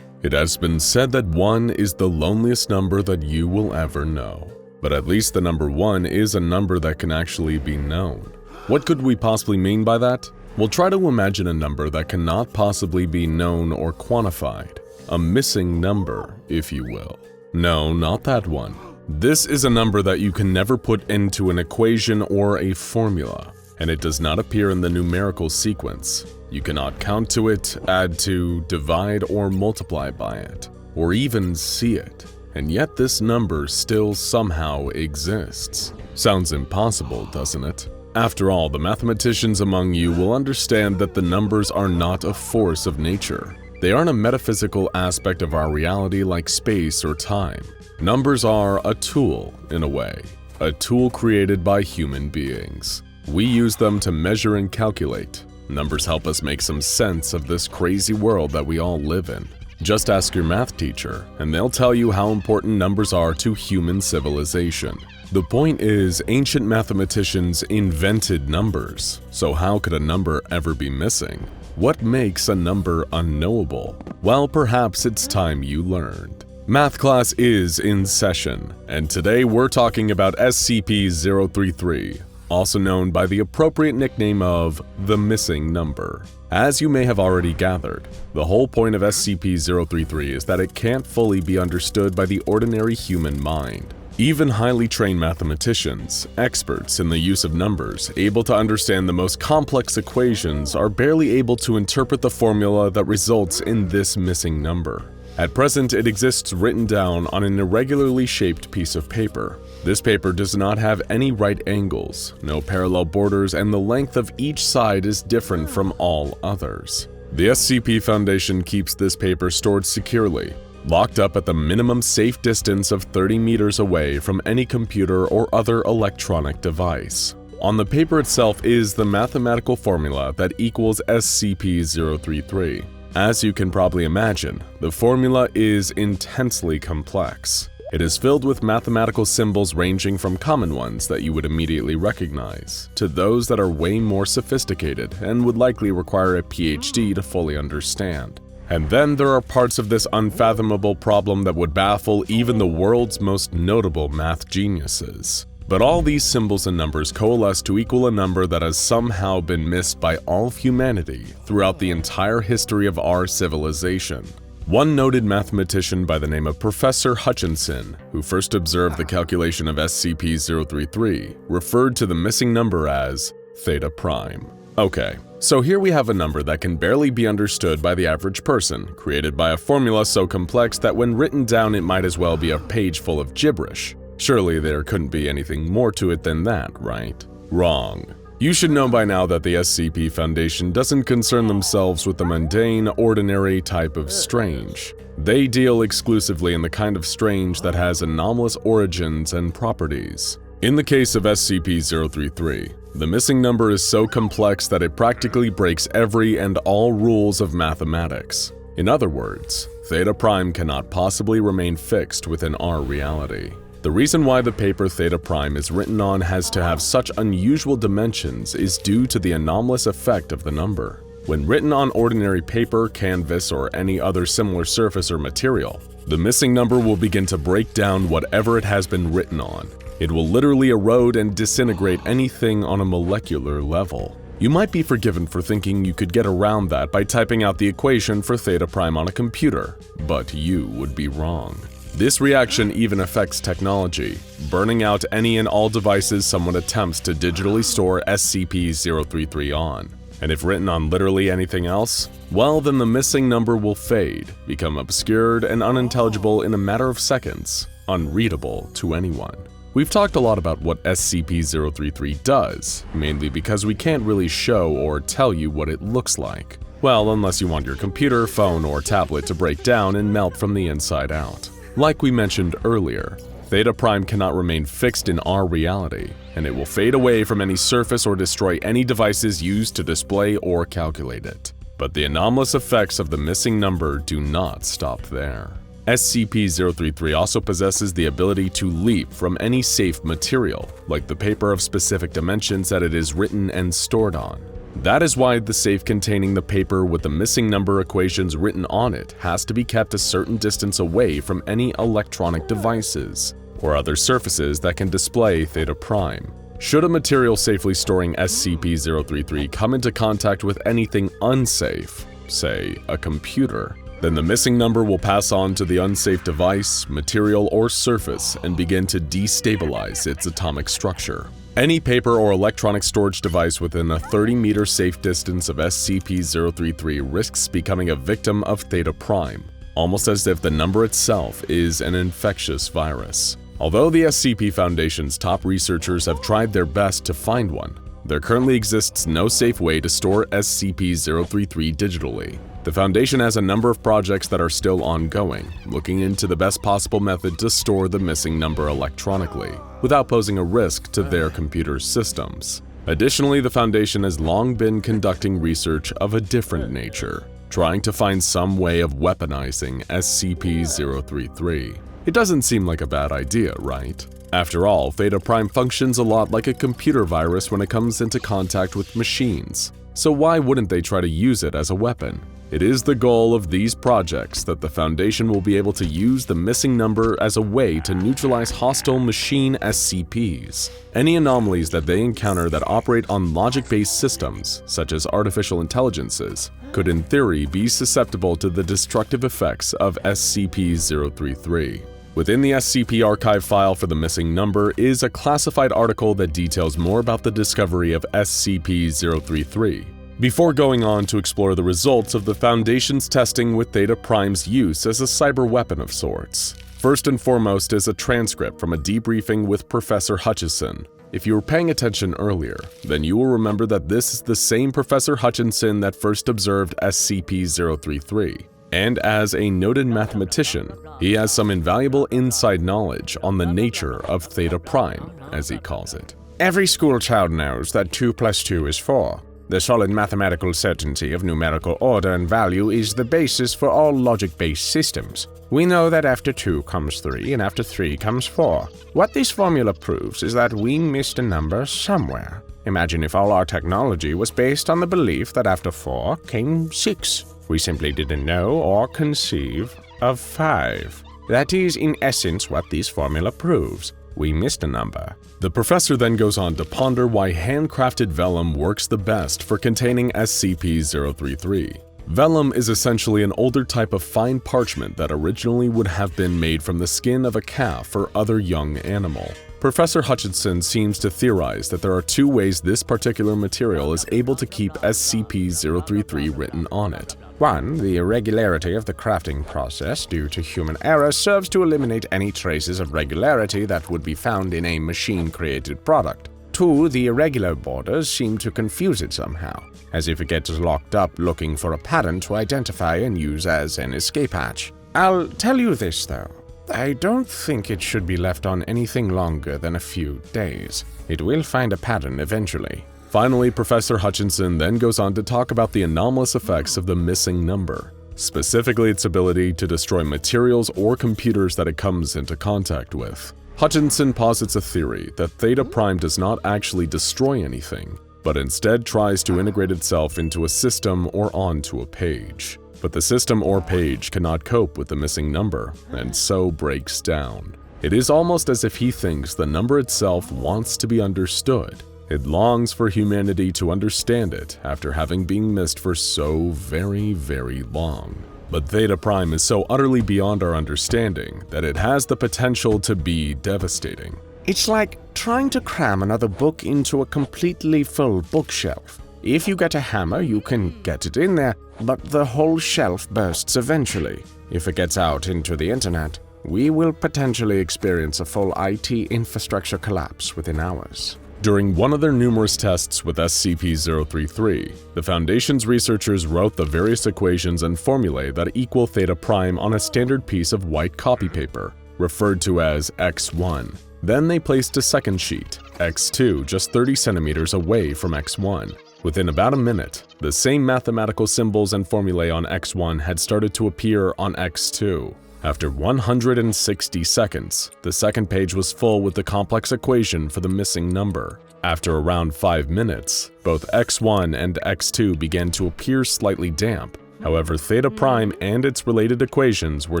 It has been said that 1 is the loneliest number that you will ever know. But at least the number 1 is a number that can actually be known. What could we possibly mean by that? We'll try to imagine a number that cannot possibly be known or quantified. A missing number, if you will. No, not that one. This is a number that you can never put into an equation or a formula, and it does not appear in the numerical sequence. You cannot count to it, add to, divide, or multiply by it, or even see it. And yet this number still somehow exists. Sounds impossible, doesn't it? After all, the mathematicians among you will understand that the numbers are not a force of nature. They aren't a metaphysical aspect of our reality like space or time. Numbers are a tool, in a way. A tool created by human beings. We use them to measure and calculate. Numbers help us make some sense of this crazy world that we all live in. Just ask your math teacher, and they'll tell you how important numbers are to human civilization. The point is, ancient mathematicians invented numbers, so how could a number ever be missing? What makes a number unknowable? Well, perhaps it's time you learned. Math class is in session, and today we're talking about SCP-033, also known by the appropriate nickname of the missing number. As you may have already gathered, the whole point of SCP-033 is that it can't fully be understood by the ordinary human mind. Even highly trained mathematicians, experts in the use of numbers, able to understand the most complex equations, are barely able to interpret the formula that results in this missing number. At present, it exists written down on an irregularly shaped piece of paper. This paper does not have any right angles, no parallel borders, and the length of each side is different from all others. The SCP Foundation keeps this paper stored securely, locked up at the minimum safe distance of 30 meters away from any computer or other electronic device. On the paper itself is the mathematical formula that equals SCP-033. As you can probably imagine, the formula is intensely complex. It is filled with mathematical symbols ranging from common ones that you would immediately recognize, to those that are way more sophisticated and would likely require a PhD to fully understand. And then there are parts of this unfathomable problem that would baffle even the world's most notable math geniuses. But all these symbols and numbers coalesce to equal a number that has somehow been missed by all of humanity throughout the entire history of our civilization. One noted mathematician by the name of Professor Hutchinson, who first observed the calculation of SCP-033, referred to the missing number as theta prime. Okay, so here we have a number that can barely be understood by the average person, created by a formula so complex that when written down it might as well be a page full of gibberish. Surely there couldn't be anything more to it than that, right? Wrong. You should know by now that the SCP Foundation doesn't concern themselves with the mundane, ordinary type of strange. They deal exclusively in the kind of strange that has anomalous origins and properties. In the case of SCP-033, the missing number is so complex that it practically breaks every and all rules of mathematics. In other words, theta prime cannot possibly remain fixed within our reality. The reason why the paper theta prime is written on has to have such unusual dimensions is due to the anomalous effect of the number. When written on ordinary paper, canvas, or any other similar surface or material, the missing number will begin to break down whatever it has been written on. It will literally erode and disintegrate anything on a molecular level. You might be forgiven for thinking you could get around that by typing out the equation for theta prime on a computer, but you would be wrong. This reaction even affects technology, burning out any and all devices someone attempts to digitally store SCP-033 on. And if written on literally anything else, well then the missing number will fade, become obscured and unintelligible in a matter of seconds, unreadable to anyone. We've talked a lot about what SCP-033 does, mainly because we can't really show or tell you what it looks like. Well, unless you want your computer, phone, or tablet to break down and melt from the inside out.
Like we mentioned earlier, Theta Prime cannot remain fixed in our reality, and it will fade away from any surface or destroy any devices used to display or calculate it. But the anomalous effects of the missing number do not stop there. SCP-033 also possesses the ability to leap from any safe material, like the paper of specific dimensions that it is written and stored on. That is why the safe containing the paper with the missing number equations written on it has to be kept a certain distance away from any electronic devices or other surfaces that can display Theta Prime. Should a material safely storing SCP-033 come into contact with anything unsafe, say a computer, then the missing number will pass on to the unsafe device, material, or surface and begin to destabilize its atomic structure. Any paper or electronic storage device within a 30-meter safe distance of SCP-033 risks becoming a victim of Theta Prime, almost as if the number itself is an infectious virus. Although the SCP Foundation's top researchers have tried their best to find one, there currently exists no safe way to store SCP-033 digitally. The Foundation has a number of projects that are still ongoing, looking into the best possible method to store the missing number electronically, without posing a risk to their computer systems. Additionally, the Foundation has long been conducting research of a different nature, trying to find some way of weaponizing SCP-033. It doesn't seem like a bad idea, right? After all, Theta Prime functions a lot like a computer virus when it comes into contact with machines. So why wouldn't they try to use it as a weapon? It is the goal of these projects that the Foundation will be able to use the missing number as a way to neutralize hostile machine SCPs. Any anomalies that they encounter that operate on logic-based systems, such as artificial intelligences, could in theory be susceptible to the destructive effects of SCP-033. Within the SCP archive file for the missing number is a classified article that details more about the discovery of SCP-033. Before going on to explore the results of the Foundation's testing with Theta Prime's use as a cyber weapon of sorts. First and foremost is a transcript from a debriefing with Professor Hutchison. If you were paying attention earlier, then you will remember that this is the same Professor Hutchinson that first observed SCP-033. And as a noted mathematician, he has some invaluable inside knowledge on the nature of Theta Prime, as he calls it.
Every schoolchild knows that 2 + 2 is 4. The solid mathematical certainty of numerical order and value is the basis for all logic-based systems. We know that after 2 comes 3 and after 3 comes 4. What this formula proves is that we missed a number somewhere. Imagine if all our technology was based on the belief that after 4 came 6. We simply didn't know or conceive of 5. That is, in essence, what this formula proves. We missed a number.
The professor then goes on to ponder why handcrafted vellum works the best for containing SCP-033. Vellum is essentially an older type of fine parchment that originally would have been made from the skin of a calf or other young animal. Professor Hutchinson seems to theorize that there are 2 ways this particular material is able to keep SCP-033 written on it.
1. The irregularity of the crafting process due to human error serves to eliminate any traces of regularity that would be found in a machine-created product. 2. The irregular borders seem to confuse it somehow, as if it gets locked up looking for a pattern to identify and use as an escape hatch. I'll tell you this though. I don't think it should be left on anything longer than a few days. It will find a pattern eventually.
Finally, Professor Hutchinson then goes on to talk about the anomalous effects of the missing number, specifically its ability to destroy materials or computers that it comes into contact with. Hutchinson posits a theory that Theta Prime does not actually destroy anything, but instead tries to integrate itself into a system or onto a page. But the system or page cannot cope with the missing number, and so breaks down. It is almost as if he thinks the number itself wants to be understood. It longs for humanity to understand it after having been missed for so very, very long. But Theta Prime is so utterly beyond our understanding that it has the potential to be devastating.
It's like trying to cram another book into a completely full bookshelf. If you get a hammer, you can get it in there, but the whole shelf bursts eventually. If it gets out into the internet, we will potentially experience a full IT infrastructure collapse within hours.
During one of their numerous tests with SCP-033, the Foundation's researchers wrote the various equations and formulae that equal theta prime on a standard piece of white copy paper, referred to as X1. Then they placed a second sheet, X2, just 30 centimeters away from X1. Within about a minute, the same mathematical symbols and formulae on X1 had started to appear on X2. After 160 seconds, the second page was full with the complex equation for the missing number. After around 5 minutes, both X1 and X2 began to appear slightly damp. However, theta prime and its related equations were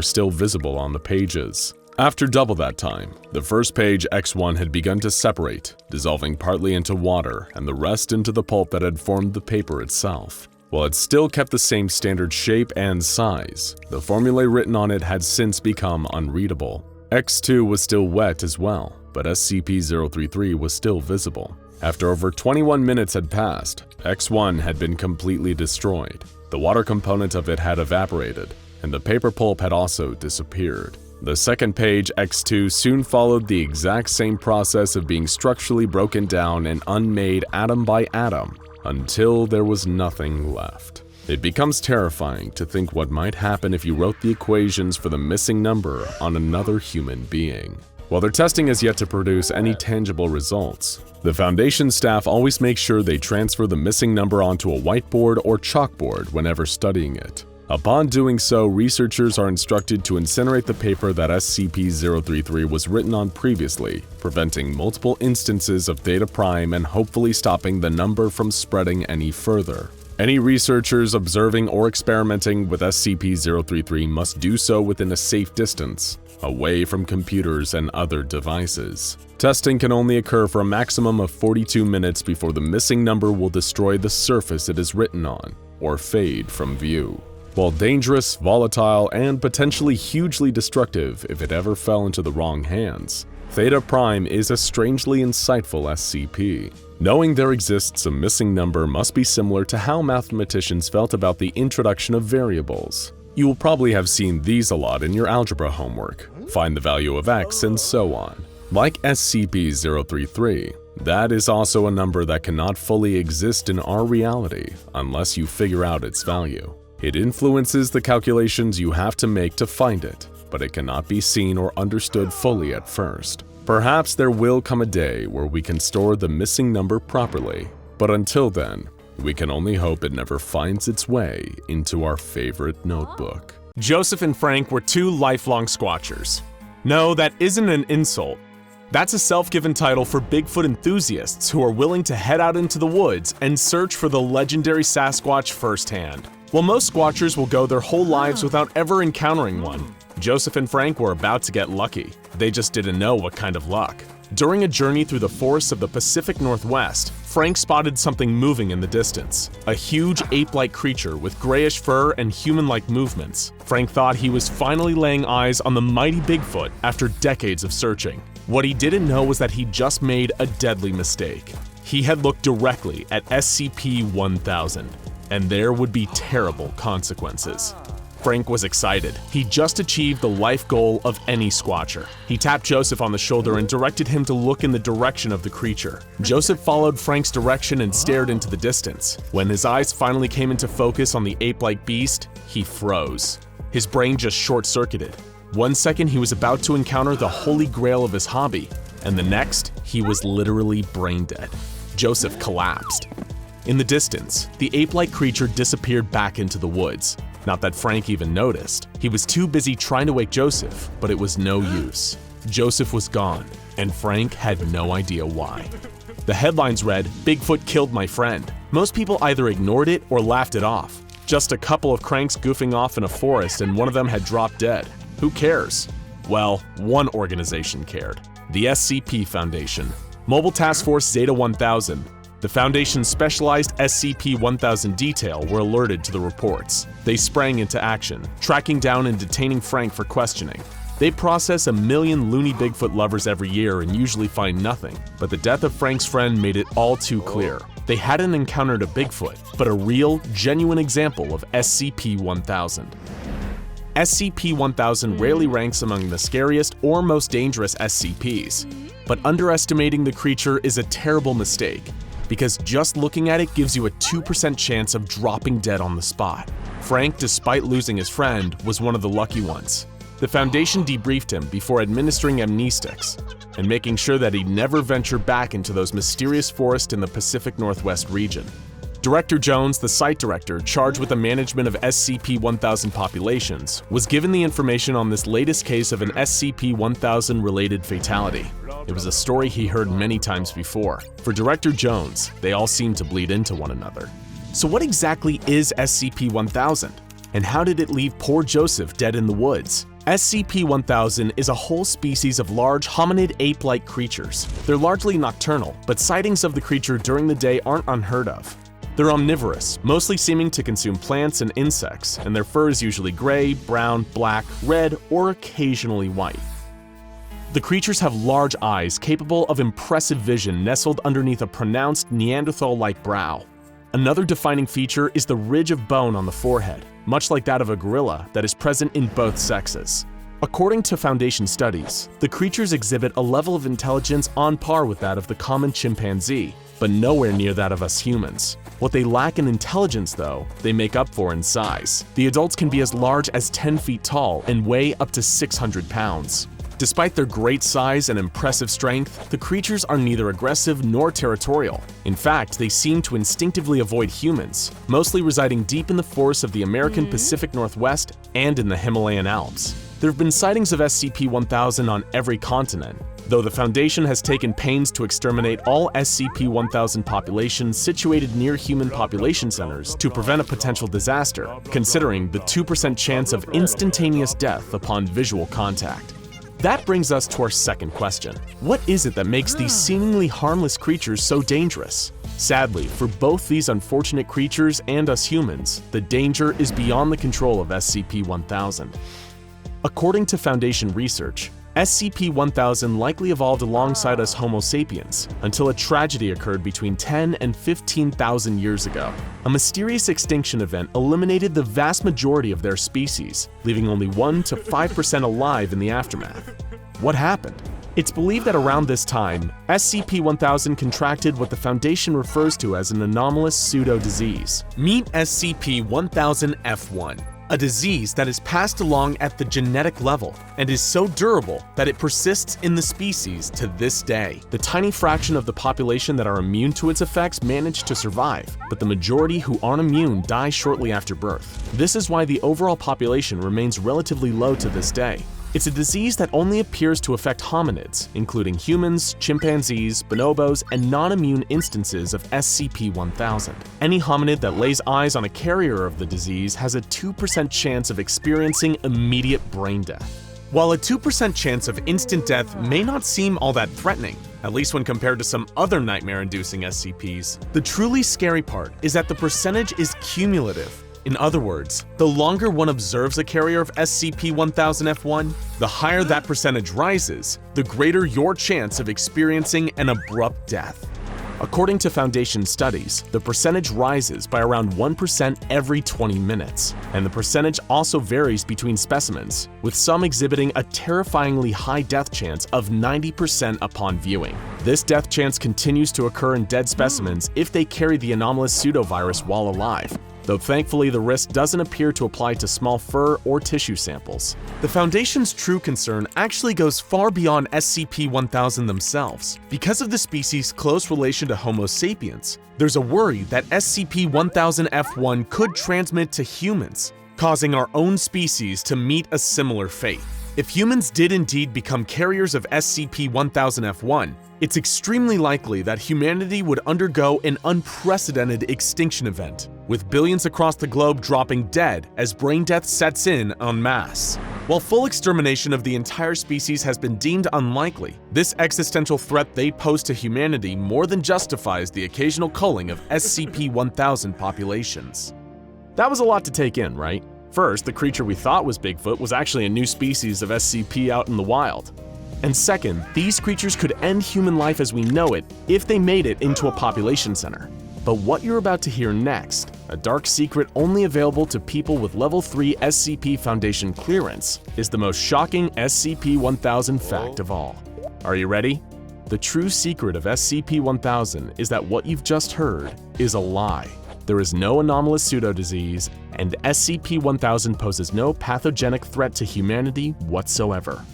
still visible on the pages. After double that time, the first page X1 had begun to separate, dissolving partly into water and the rest into the pulp that had formed the paper itself. While it still kept the same standard shape and size, the formulae written on it had since become unreadable. X2 was still wet as well, but SCP-033 was still visible. After over 21 minutes had passed, X1 had been completely destroyed. The water component of it had evaporated, and the paper pulp had also disappeared. The second page, X2, soon followed the exact same process of being structurally broken down and unmade atom by atom, until there was nothing left. It becomes terrifying to think what might happen if you wrote the equations for the missing number on another human being. While their testing has yet to produce any tangible results, the Foundation staff always make sure they transfer the missing number onto a whiteboard or chalkboard whenever studying it. Upon doing so, researchers are instructed to incinerate the paper that SCP-033 was written on previously, preventing multiple instances of theta prime and hopefully stopping the number from spreading any further. Any researchers observing or experimenting with SCP-033 must do so within a safe distance, away from computers and other devices. Testing can only occur for a maximum of 42 minutes before the missing number will destroy the surface it is written on, or fade from view. While dangerous, volatile, and potentially hugely destructive if it ever fell into the wrong hands, Theta Prime is a strangely insightful SCP. Knowing there exists a missing number must be similar to how mathematicians felt about the introduction of variables. You will probably have seen these a lot in your algebra homework. Find the value of x and so on. Like SCP-033, that is also a number that cannot fully exist in our reality unless you figure out its value. It influences the calculations you have to make to find it, but it cannot be seen or understood fully at first. Perhaps there will come a day where we can store the missing number properly, but until then, we can only hope it never finds its way into our favorite notebook.
Joseph and Frank were two lifelong squatchers. No, that isn't an insult. That's a self-given title for Bigfoot enthusiasts who are willing to head out into the woods and search for the legendary Sasquatch firsthand. While most squatchers will go their whole lives without ever encountering one, Joseph and Frank were about to get lucky. They just didn't know what kind of luck. During a journey through the forests of the Pacific Northwest, Frank spotted something moving in the distance. A huge ape-like creature with grayish fur and human-like movements. Frank thought he was finally laying eyes on the mighty Bigfoot after decades of searching. What he didn't know was that he just made a deadly mistake. He had looked directly at SCP-1000, and there would be terrible consequences. Frank was excited. He just achieved the life goal of any squatcher. He tapped Joseph on the shoulder and directed him to look in the direction of the creature. Joseph followed Frank's direction and stared into the distance. When his eyes finally came into focus on the ape-like beast, he froze. His brain just short-circuited. 1 second he was about to encounter the holy grail of his hobby, and the next, he was literally brain dead. Joseph collapsed. In the distance, the ape-like creature disappeared back into the woods. Not that Frank even noticed. He was too busy trying to wake Joseph, but it was no use. Joseph was gone, and Frank had no idea why. The headlines read, "Bigfoot killed my friend." Most people either ignored it or laughed it off. Just a couple of cranks goofing off in a forest and one of them had dropped dead. Who cares? Well, one organization cared. The SCP Foundation. Mobile Task Force Zeta 1000. The Foundation's specialized SCP-1000 detail were alerted to the reports. They sprang into action, tracking down and detaining Frank for questioning. They process 1 million loony Bigfoot lovers every year and usually find nothing, but the death of Frank's friend made it all too clear. They hadn't encountered a Bigfoot, but a real, genuine example of SCP-1000. SCP-1000 rarely ranks among the scariest or most dangerous SCPs. but underestimating the creature is a terrible mistake, because just looking at it gives you a 2% chance of dropping dead on the spot. Frank, despite losing his friend, was one of the lucky ones. The Foundation debriefed him before administering amnestics and making sure that he'd never venture back into those mysterious forests in the Pacific Northwest region. Director Jones, the site director charged with the management of SCP-1000 populations, was given the information on this latest case of an SCP-1000 related fatality. It was a story he heard many times before. For Director Jones, they all seemed to bleed into one another. So what exactly is SCP-1000? And how did it leave poor Joseph dead in the woods? SCP-1000 is a whole species of large hominid ape-like creatures. They're largely nocturnal, but sightings of the creature during the day aren't unheard of. They're omnivorous, mostly seeming to consume plants and insects, and their fur is usually gray, brown, black, red, or occasionally white. The creatures have large eyes capable of impressive vision nestled underneath a pronounced Neanderthal-like brow. Another defining feature is the ridge of bone on the forehead, much like that of a gorilla, that is present in both sexes. According to Foundation studies, the creatures exhibit a level of intelligence on par with that of the common chimpanzee, but nowhere near that of us humans. What they lack in intelligence, though, they make up for in size. The adults can be as large as 10 feet tall and weigh up to 600 pounds. Despite their great size and impressive strength, the creatures are neither aggressive nor territorial. In fact, they seem to instinctively avoid humans, mostly residing deep in the forests of the American Pacific Northwest and in the Himalayan Alps. There have been sightings of SCP-1000 on every continent, though the Foundation has taken pains to exterminate all SCP-1000 populations situated near human population centers to prevent a potential disaster, considering the 2% chance of instantaneous death upon visual contact. That brings us to our second question. What is it that makes these seemingly harmless creatures so dangerous? Sadly, for both these unfortunate creatures and us humans, the danger is beyond the control of SCP-1000. According to Foundation research, SCP-1000 likely evolved alongside us Homo sapiens until a tragedy occurred between 10 and 15,000 years ago. A mysterious extinction event eliminated the vast majority of their species, leaving only 1 to 5% alive in the aftermath. What happened? It's believed that around this time, SCP-1000 contracted what the Foundation refers to as an anomalous pseudo-disease. Meet SCP-1000-F1. A disease that is passed along at the genetic level and is so durable that it persists in the species to this day. The tiny fraction of the population that are immune to its effects manage to survive, but the majority who aren't immune die shortly after birth. This is why the overall population remains relatively low to this day. It's a disease that only appears to affect hominids, including humans, chimpanzees, bonobos, and non-immune instances of SCP-1000. Any hominid that lays eyes on a carrier of the disease has a 2% chance of experiencing immediate brain death. While a 2% chance of instant death may not seem all that threatening, at least when compared to some other nightmare-inducing SCPs, the truly scary part is that the percentage is cumulative. In other words, the longer one observes a carrier of SCP-1000-F1, the higher that percentage rises, the greater your chance of experiencing an abrupt death. According to Foundation studies, the percentage rises by around 1% every 20 minutes, and the percentage also varies between specimens, with some exhibiting a terrifyingly high death chance of 90% upon viewing. This death chance continues to occur in dead specimens if they carry the anomalous pseudovirus while alive, though thankfully the risk doesn't appear to apply to small fur or tissue samples. The Foundation's true concern actually goes far beyond SCP-1000 themselves. Because of the species' close relation to Homo sapiens, there's a worry that SCP-1000-F1 could transmit to humans, causing our own species to meet a similar fate. If humans did indeed become carriers of SCP-1000-F1, it's extremely likely that humanity would undergo an unprecedented extinction event, with billions across the globe dropping dead as brain death sets in en masse. While full extermination of the entire species has been deemed unlikely, this existential threat they pose to humanity more than justifies the occasional culling of SCP-1000 populations. That was a lot to take in, right? First, the creature we thought was Bigfoot was actually a new species of SCP out in the wild. And second, these creatures could end human life as we know it if they made it into a population center. But what you're about to hear next, a dark secret only available to people with Level 3 SCP Foundation clearance, is the most shocking SCP-1000 fact of all. Are you ready?
The true secret of SCP-1000 is that what you've just heard is a lie. There is no anomalous pseudodisease, and SCP-1000 poses no pathogenic threat to humanity whatsoever.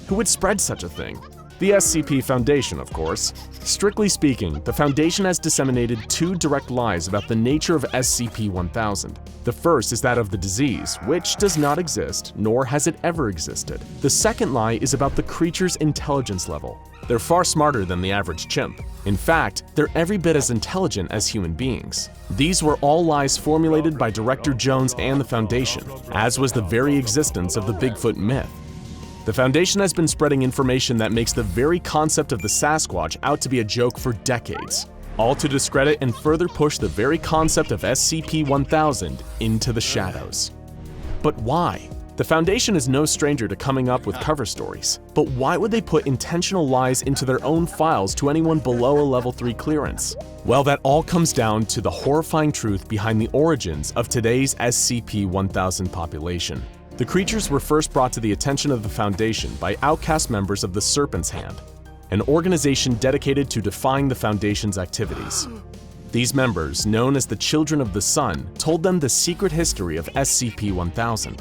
Who would spread such a thing? The SCP Foundation, of course. Strictly speaking, the Foundation has disseminated two direct lies about the nature of SCP-1000. The first is that of the disease, which does not exist, nor has it ever existed. The second lie is about the creature's intelligence level. They're far smarter than the average chimp. In fact, they're every bit as intelligent as human beings. These were all lies formulated by Director Jones and the Foundation, as was the very existence of the Bigfoot myth. The Foundation has been spreading information that makes the very concept of the Sasquatch out to be a joke for decades, all to discredit and further push the very concept of SCP-1000 into the shadows. But why? The Foundation is no stranger to coming up with cover stories, but why would they put intentional lies into their own files to anyone below a level 3 clearance? Well, that all comes down to the horrifying truth behind the origins of today's SCP-1000 population. The creatures were first brought to the attention of the Foundation by outcast members of the Serpent's Hand, an organization dedicated to defying the Foundation's activities. These members, known as the Children of the Sun, told them the secret history of SCP-1000.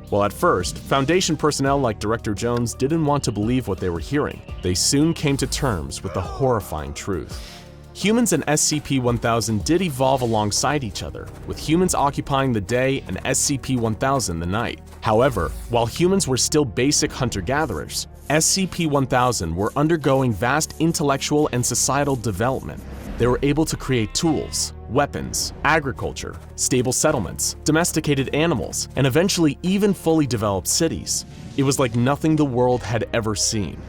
While at first, Foundation personnel like Director Jones didn't want to believe what they were hearing, they soon came to terms with the horrifying truth. Humans and SCP-1000 did evolve alongside each other, with humans occupying the day and SCP-1000 the night. However, while humans were still basic hunter-gatherers, SCP-1000 were undergoing vast intellectual and societal development. They were able to create tools, weapons, agriculture, stable settlements, domesticated animals, and eventually even fully developed cities. It was like nothing the world had ever seen,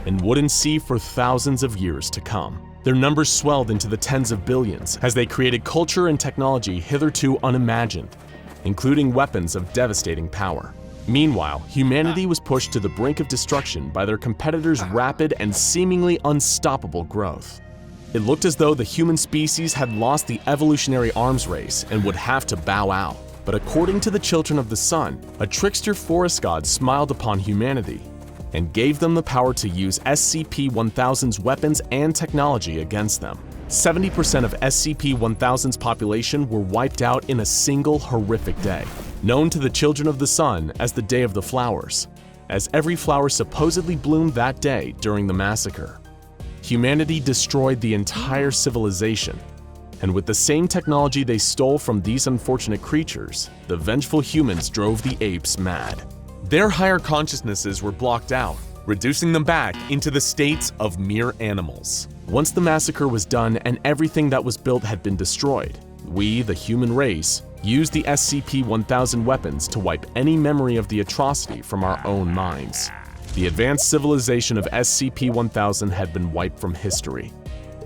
and wouldn't see for thousands of years to come. Their numbers swelled into the tens of billions as they created culture and technology hitherto unimagined, including weapons of devastating power. Meanwhile, humanity was pushed to the brink of destruction by their competitors' rapid and seemingly unstoppable growth. It looked as though the human species had lost the evolutionary arms race and would have to bow out. But according to the Children of the Sun, a trickster forest god smiled upon humanity and gave them the power to use SCP-1000's weapons and technology against them. 70% of SCP-1000's population were wiped out in a single horrific day, known to the Children of the Sun as the Day of the Flowers, as every flower supposedly bloomed that day during the massacre. Humanity destroyed the entire civilization, and with the same technology they stole from these unfortunate creatures, the vengeful humans drove the apes mad. Their higher consciousnesses were blocked out, reducing them back into the states of mere animals. Once the massacre was done and everything that was built had been destroyed, we, the human race, used the SCP-1000 weapons to wipe any memory of the atrocity from our own minds. The advanced civilization of SCP-1000 had been wiped from history.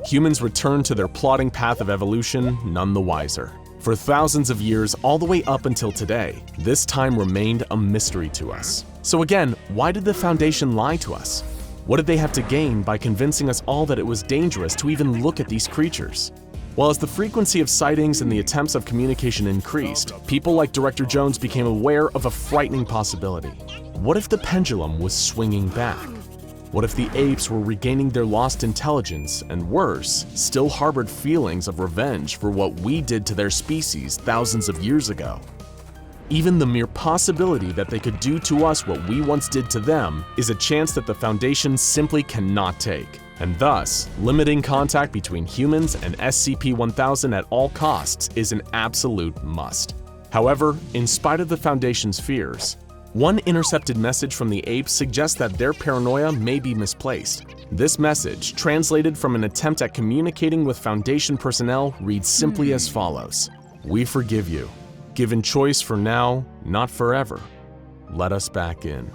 Humans returned to their plodding path of evolution, none the wiser. For thousands of years, all the way up until today, this time remained a mystery to us. So again, why did the Foundation lie to us? What did they have to gain by convincing us all that it was dangerous to even look at these creatures? Well, as the frequency of sightings and the attempts of communication increased, people like Director Jones became aware of a frightening possibility. What if the pendulum was swinging back? What if the apes were regaining their lost intelligence and worse, still harbored feelings of revenge for what we did to their species thousands of years ago? Even the mere possibility that they could do to us what we once did to them is a chance that the Foundation simply cannot take, and thus, limiting contact between humans and SCP-1000 at all costs is an absolute must. However, in spite of the Foundation's fears, one intercepted message from the apes suggests that their paranoia may be misplaced. This message, translated from an attempt at communicating with Foundation personnel, reads simply as follows: "We forgive you. Given choice for now, not forever. Let us back in."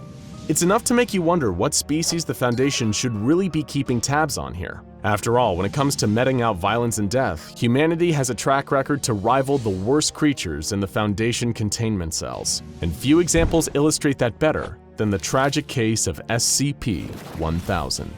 It's enough to make you wonder what species the Foundation should really be keeping tabs on here. After all, when it comes to meting out violence and death, humanity has a track record to rival the worst creatures in the Foundation containment cells, and few examples illustrate that better than the tragic case of SCP-1000.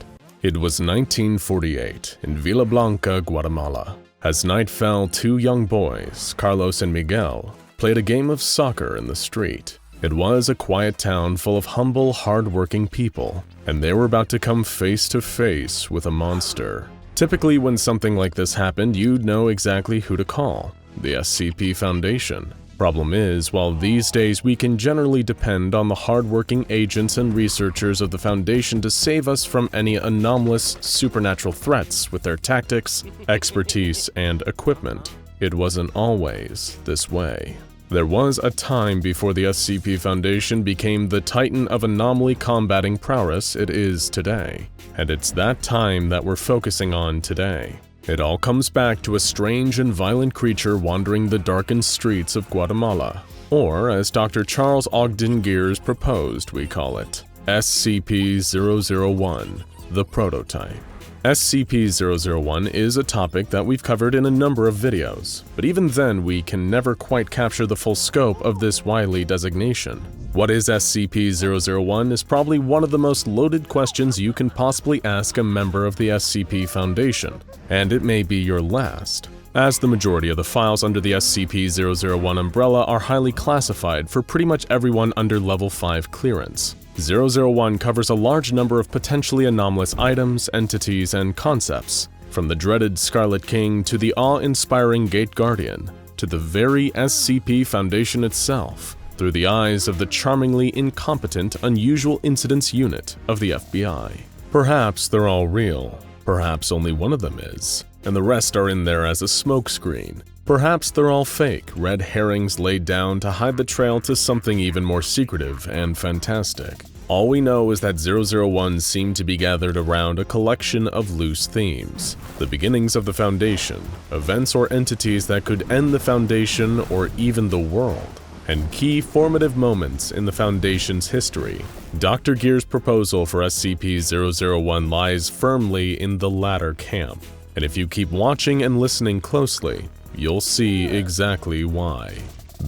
It was 1948 in Villa Blanca, Guatemala. As night fell, two young boys, Carlos and Miguel, played a game of soccer in the street. It was a quiet town full of humble, hard-working people.
and they were about to come face to face with a monster. Typically, when something like this happened, you'd know exactly who to call: the SCP Foundation. Problem is, while these days we can generally depend on the hardworking agents and researchers of the Foundation to save us from any anomalous supernatural threats with their tactics, expertise, and equipment, it wasn't always this way. There was a time before the SCP Foundation became the titan of anomaly combating prowess it is today, and it's that time that we're focusing on today. It all comes back to a strange and violent creature wandering the darkened streets of Guatemala, or as Dr. Charles Ogden Gears proposed we call it, SCP-001, the prototype. SCP-001 is a topic that we've covered in a number of videos, but even then we can never quite capture the full scope of this wily designation. What is SCP-001 is probably one of the most loaded questions you can possibly ask a member of the SCP Foundation, and it may be your last, as the majority of the files under the SCP-001 umbrella are highly classified for pretty much everyone under Level 5 clearance. 001 covers a large number of potentially anomalous items, entities, and concepts, from the dreaded Scarlet King to the awe-inspiring Gate Guardian, to the very SCP Foundation itself, through the eyes of the charmingly incompetent Unusual Incidents Unit of the FBI. Perhaps they're all real, perhaps only one of them is, and the rest are in there as a smokescreen. Perhaps they're all fake, red herrings laid down to hide the trail to something even more secretive and fantastic. All we know is that 001 seemed to be gathered around a collection of loose themes: the beginnings of the Foundation, events or entities that could end the Foundation or even the world, and key formative moments in the Foundation's history. Dr. Gear's proposal for SCP-001 lies firmly in the latter camp, and if you keep watching and listening closely, you'll see exactly why.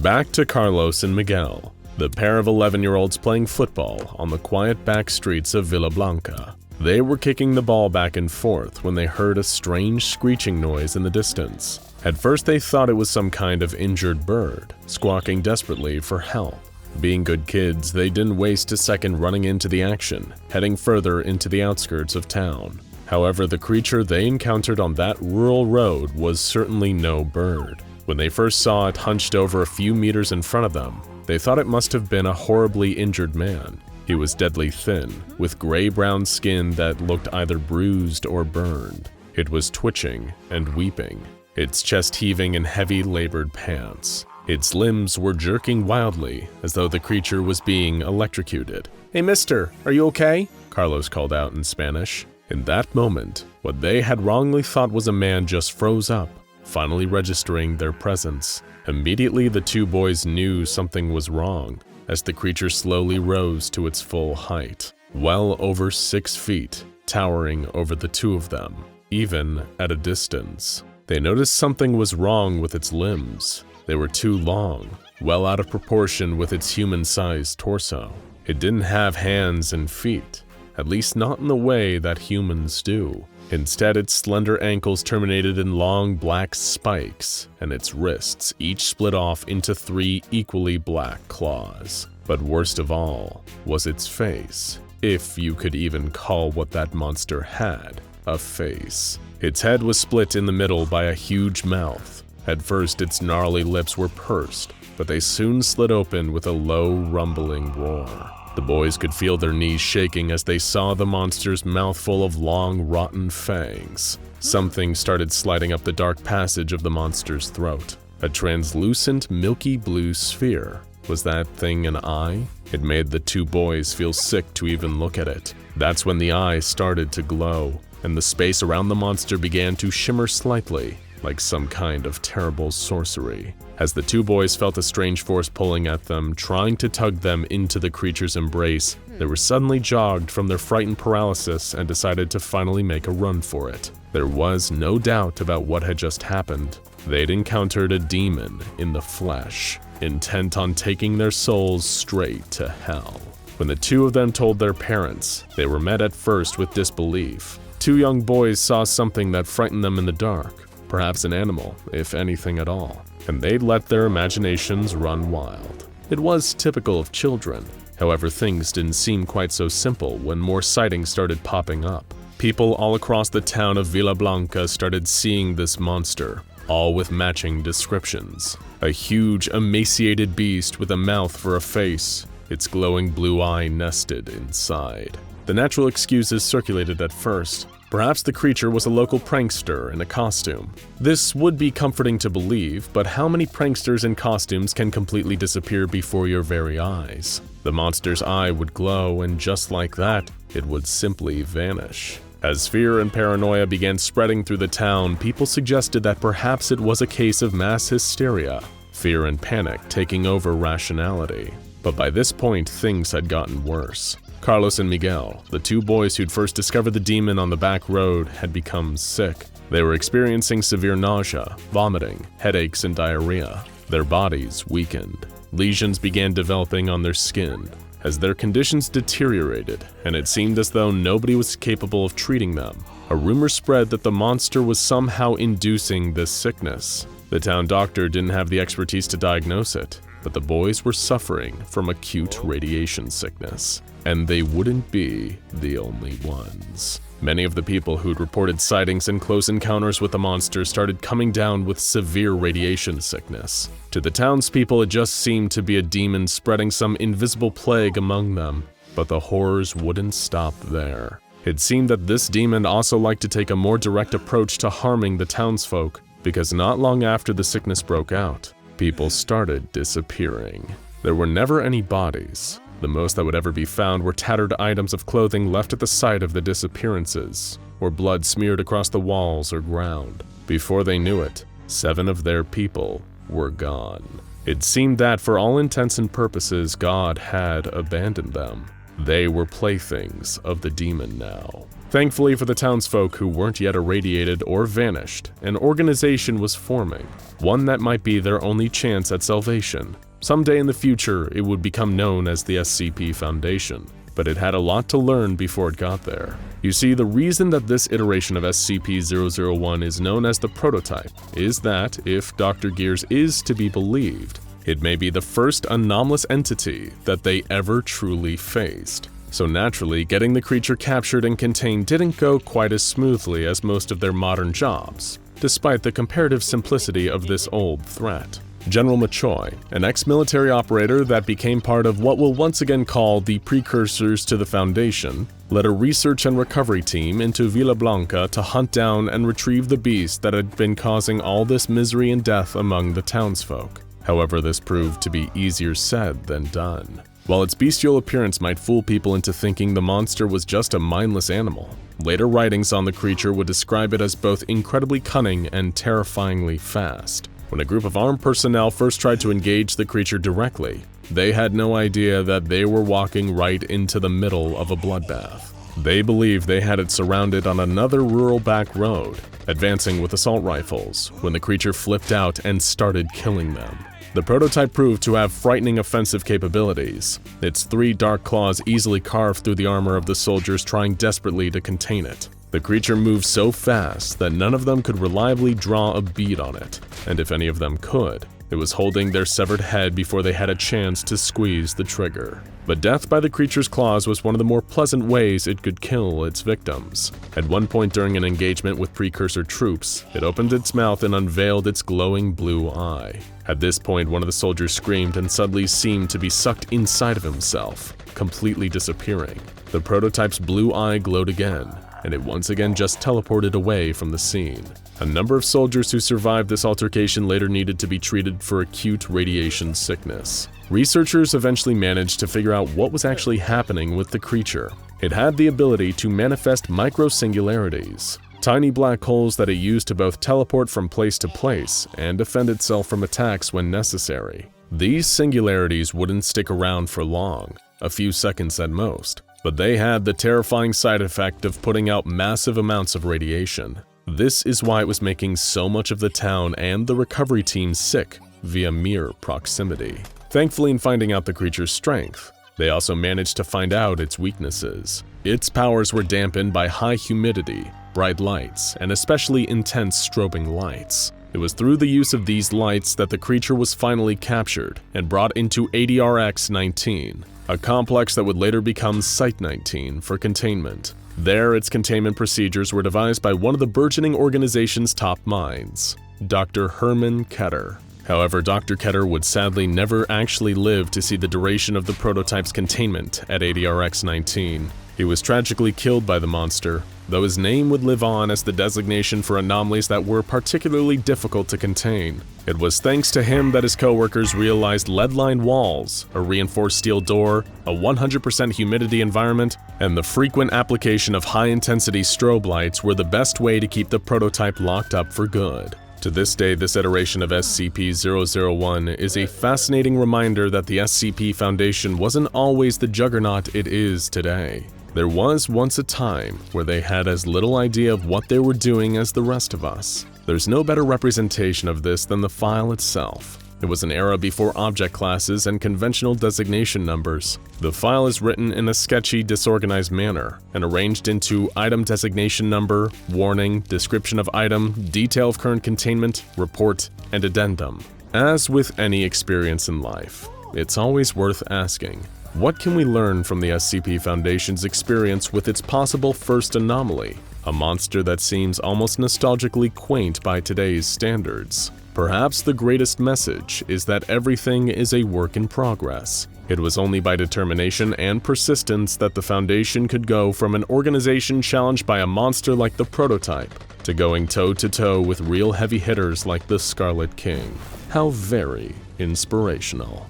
Back to Carlos and Miguel, the pair of 11-year-olds playing football on the quiet back streets of Villa Blanca. They were kicking the ball back and forth when they heard a strange screeching noise in the distance. At first they thought it was some kind of injured bird, squawking desperately for help. Being good kids, they didn't waste a second running into the action, heading further into the outskirts of town. However, the creature they encountered on that rural road was certainly no bird. When they first saw it hunched over a few meters in front of them, they thought it must have been a horribly injured man. He was deadly thin, with gray-brown skin that looked either bruised or burned. It was twitching and weeping, its chest heaving in heavy labored pants. Its limbs were jerking wildly, as though the creature was being electrocuted. "Hey mister, are you okay?" Carlos called out in Spanish. In that moment, what they had wrongly thought was a man just froze up, finally registering their presence. Immediately, the two boys knew something was wrong, as the creature slowly rose to its full height, well over 6 feet, towering over the two of them, even at a distance. They noticed something was wrong with its limbs. They were too long, well out of proportion with its human-sized torso. It didn't have hands and feet, at least not in the way that humans do. Instead, its slender ankles terminated in long black spikes, and its wrists each split off into 3 equally black claws. But worst of all was its face, if you could even call what that monster had a face. Its head was split in the middle by a huge mouth. At first, its gnarly lips were pursed, but they soon slid open with a low, rumbling roar. The boys could feel their knees shaking as they saw the monster's mouthful of long, rotten fangs. Something started sliding up the dark passage of the monster's throat. A translucent, milky blue sphere. Was that thing an eye? It made the two boys feel sick to even look at it. That's when the eye started to glow, and the space around the monster began to shimmer slightly, like some kind of terrible sorcery. As the two boys felt a strange force pulling at them, trying to tug them into the creature's embrace, they were suddenly jogged from their frightened paralysis and decided to finally make a run for it. There was no doubt about what had just happened. They'd encountered a demon in the flesh, intent on taking their souls straight to hell. When the two of them told their parents, they were met at first with disbelief. Two young boys saw something that frightened them in the dark, perhaps an animal, if anything at all, and they'd let their imaginations run wild. It was typical of children, However, things didn't seem quite so simple when more sightings started popping up. People all across the town of Villa Blanca started seeing this monster, all with matching descriptions. A huge, emaciated beast with a mouth for a face, its glowing blue eye nested inside. The natural excuses circulated at first. Perhaps the creature was a local prankster in a costume. This would be comforting to believe, but how many pranksters in costumes can completely disappear before your very eyes? The monster's eye would glow, and just like that, it would simply vanish. As fear and paranoia began spreading through the town, people suggested that perhaps it was a case of mass hysteria, fear and panic taking over rationality. But by this point, things had gotten worse. Carlos and Miguel, the two boys who'd first discovered the demon on the back road, had become sick. They were experiencing severe nausea, vomiting, headaches, and diarrhea. Their bodies weakened. Lesions began developing on their skin. As their conditions deteriorated, and it seemed as though nobody was capable of treating them, a rumor spread that the monster was somehow inducing this sickness. The town doctor didn't have the expertise to diagnose it, but the boys were suffering from acute radiation sickness, and they wouldn't be the only ones. Many of the people who'd reported sightings and close encounters with the monster started coming down with severe radiation sickness. To the townspeople, it just seemed to be a demon spreading some invisible plague among them, but the horrors wouldn't stop there. It seemed that this demon also liked to take a more direct approach to harming the townsfolk, because not long after the sickness broke out, people started disappearing. There were never any bodies. The most that would ever be found were tattered items of clothing left at the site of the disappearances, or blood smeared across the walls or ground. Before they knew it, 7 of their people were gone. It seemed that, for all intents and purposes, God had abandoned them. They were playthings of the demon now. Thankfully for the townsfolk who weren't yet irradiated or vanished, an organization was forming, one that might be their only chance at salvation. Someday in the future, it would become known as the SCP Foundation, but it had a lot to learn before it got there. You see, the reason that this iteration of SCP-001 is known as the prototype is that, if Dr. Gears is to be believed, it may be the first anomalous entity that they ever truly faced. So naturally, getting the creature captured and contained didn't go quite as smoothly as most of their modern jobs, despite the comparative simplicity of this old threat. General Machoy, an ex-military operator that became part of what we'll once again call the precursors to the Foundation, led a research and recovery team into Villa Blanca to hunt down and retrieve the beast that had been causing all this misery and death among the townsfolk. However, this proved to be easier said than done. While its bestial appearance might fool people into thinking the monster was just a mindless animal, later writings on the creature would describe it as both incredibly cunning and terrifyingly fast. When a group of armed personnel first tried to engage the creature directly, they had no idea that they were walking right into the middle of a bloodbath. They believed they had it surrounded on another rural back road, advancing with assault rifles, when the creature flipped out and started killing them. The prototype proved to have frightening offensive capabilities. Its 3 dark claws easily carved through the armor of the soldiers trying desperately to contain it. The creature moved so fast that none of them could reliably draw a bead on it, and if any of them could, it was holding their severed head before they had a chance to squeeze the trigger. But death by the creature's claws was one of the more pleasant ways it could kill its victims. At one point during an engagement with precursor troops, it opened its mouth and unveiled its glowing blue eye. At this point, one of the soldiers screamed and suddenly seemed to be sucked inside of himself, completely disappearing. The prototype's blue eye glowed again, and it once again just teleported away from the scene. A number of soldiers who survived this altercation later needed to be treated for acute radiation sickness. Researchers eventually managed to figure out what was actually happening with the creature. It had the ability to manifest micro-singularities, tiny black holes that it used to both teleport from place to place and defend itself from attacks when necessary. These singularities wouldn't stick around for long, a few seconds at most, but they had the terrifying side effect of putting out massive amounts of radiation. This is why it was making so much of the town and the recovery team sick via mere proximity. Thankfully, in finding out the creature's strength, they also managed to find out its weaknesses. Its powers were dampened by high humidity, bright lights, and especially intense strobing lights. It was through the use of these lights that the creature was finally captured and brought into ADRX-19. a complex that would later become Site-19 for Containment. There, its containment procedures were devised by one of the burgeoning organization's top minds, Dr. Herman Ketter. However, Dr. Ketter would sadly never actually live to see the duration of the prototype's containment at ADRX-19. He was tragically killed by the monster, though his name would live on as the designation for anomalies that were particularly difficult to contain. It was thanks to him that his coworkers realized lead-lined walls, a reinforced steel door, a 100% humidity environment, and the frequent application of high-intensity strobe lights were the best way to keep the prototype locked up for good. To this day, this iteration of SCP-001 is a fascinating reminder that the SCP Foundation wasn't always the juggernaut it is today. There was once a time where they had as little idea of what they were doing as the rest of us. There's no better representation of this than the file itself. It was an era before object classes and conventional designation numbers. The file is written in a sketchy, disorganized manner and arranged into item designation number, warning, description of item, detail of current containment, report, and addendum. As with any experience in life, it's always worth asking, what can we learn from the SCP Foundation's experience with its possible first anomaly, a monster that seems almost nostalgically quaint by today's standards? Perhaps the greatest message is that everything is a work in progress. It was only by determination and persistence that the Foundation could go from an organization challenged by a monster like the prototype to going toe-to-toe with real heavy hitters like the Scarlet King. How very inspirational.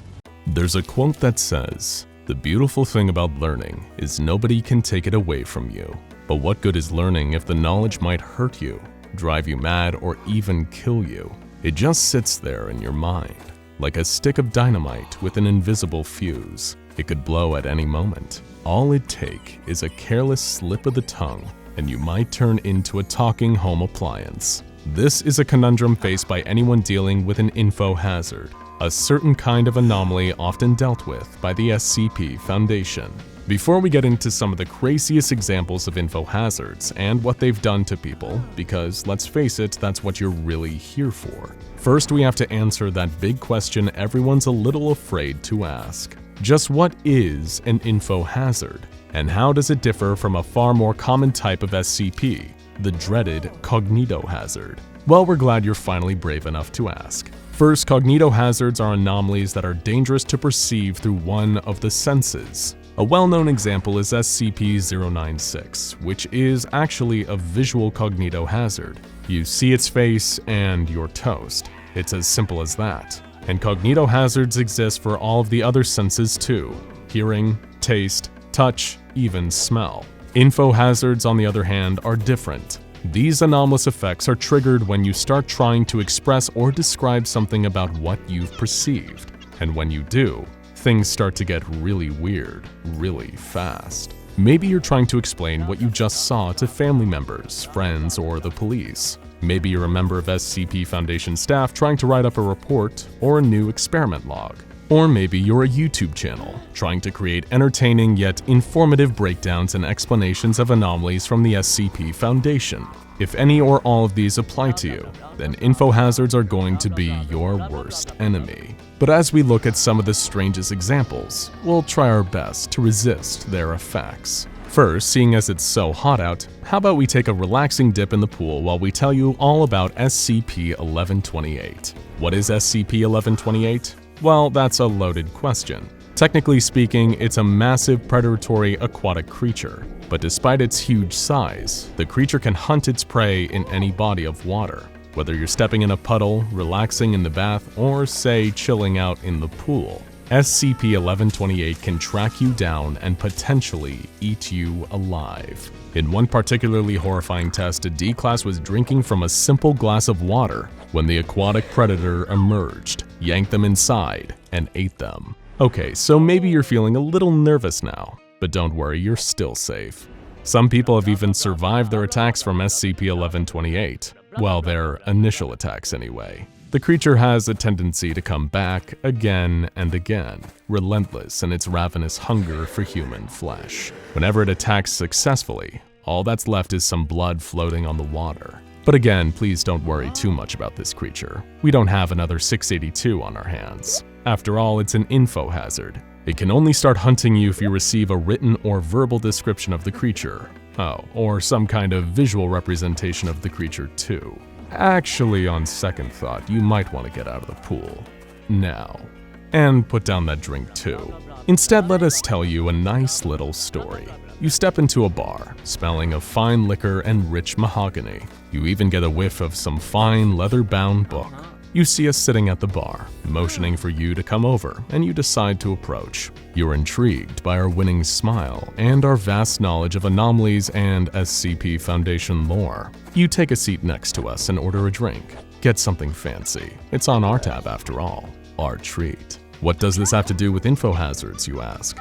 There's a quote that says, "The beautiful thing about learning is nobody can take it away from you. But what good is learning if the knowledge might hurt you, drive you mad, or even kill you? It just sits there in your mind, like a stick of dynamite with an invisible fuse. It could blow at any moment. All it takes is a careless slip of the tongue, and you might turn into a talking home appliance." This is a conundrum faced by anyone dealing with an Infohazard, a certain kind of anomaly often dealt with by the SCP Foundation. Before we get into some of the craziest examples of Infohazards and what they've done to people, because let's face it, that's what you're really here for. First, we have to answer that big question everyone's a little afraid to ask. Just what is an Infohazard? And how does it differ from a far more common type of SCP, the dreaded Cognitohazard? Well, we're glad you're finally brave enough to ask. First, Cognitohazards are anomalies that are dangerous to perceive through one of the senses. A well-known example is SCP-096, which is actually a visual cognitohazard. You see its face and you're toast. It's as simple as that. And cognitohazards exist for all of the other senses too: hearing, taste, touch, even smell. Infohazards, on the other hand, are different. These anomalous effects are triggered when you start trying to express or describe something about what you've perceived. And when you do, things start to get really weird, really fast. Maybe you're trying to explain what you just saw to family members, friends, or the police. Maybe you're a member of SCP Foundation staff trying to write up a report or a new experiment log. Or maybe you're a YouTube channel trying to create entertaining yet informative breakdowns and explanations of anomalies from the SCP Foundation. If any or all of these apply to you, then Infohazards are going to be your worst enemy. But as we look at some of the strangest examples, we'll try our best to resist their effects. First, seeing as it's so hot out, how about we take a relaxing dip in the pool while we tell you all about SCP-1128. What is SCP-1128? Well, that's a loaded question. Technically speaking, it's a massive predatory aquatic creature, but despite its huge size, the creature can hunt its prey in any body of water. Whether you're stepping in a puddle, relaxing in the bath, or say chilling out in the pool, SCP-1128 can track you down and potentially eat you alive. In one particularly horrifying test, a D-Class was drinking from a simple glass of water when the aquatic predator emerged, yanked them inside, and ate them. Okay, so maybe you're feeling a little nervous now, but don't worry, you're still safe. Some people have even survived their attacks from SCP-1128. Well, their initial attacks anyway. The creature has a tendency to come back again and again, relentless in its ravenous hunger for human flesh. Whenever it attacks successfully, all that's left is some blood floating on the water. But again, please don't worry too much about this creature. We don't have another 682 on our hands. After all, it's an Infohazard. It can only start hunting you if you receive a written or verbal description of the creature. Oh, or some kind of visual representation of the creature too. Actually, on second thought, you might want to get out of the pool now. And put down that drink too. Instead, let us tell you a nice little story. You step into a bar, smelling of fine liquor and rich mahogany. You even get a whiff of some fine leather-bound book. You see us sitting at the bar, motioning for you to come over, and you decide to approach. You're intrigued by our winning smile and our vast knowledge of anomalies and SCP Foundation lore. You take a seat next to us and order a drink. Get something fancy. It's on our tab after all. Our treat. What does this have to do with Infohazards, you ask?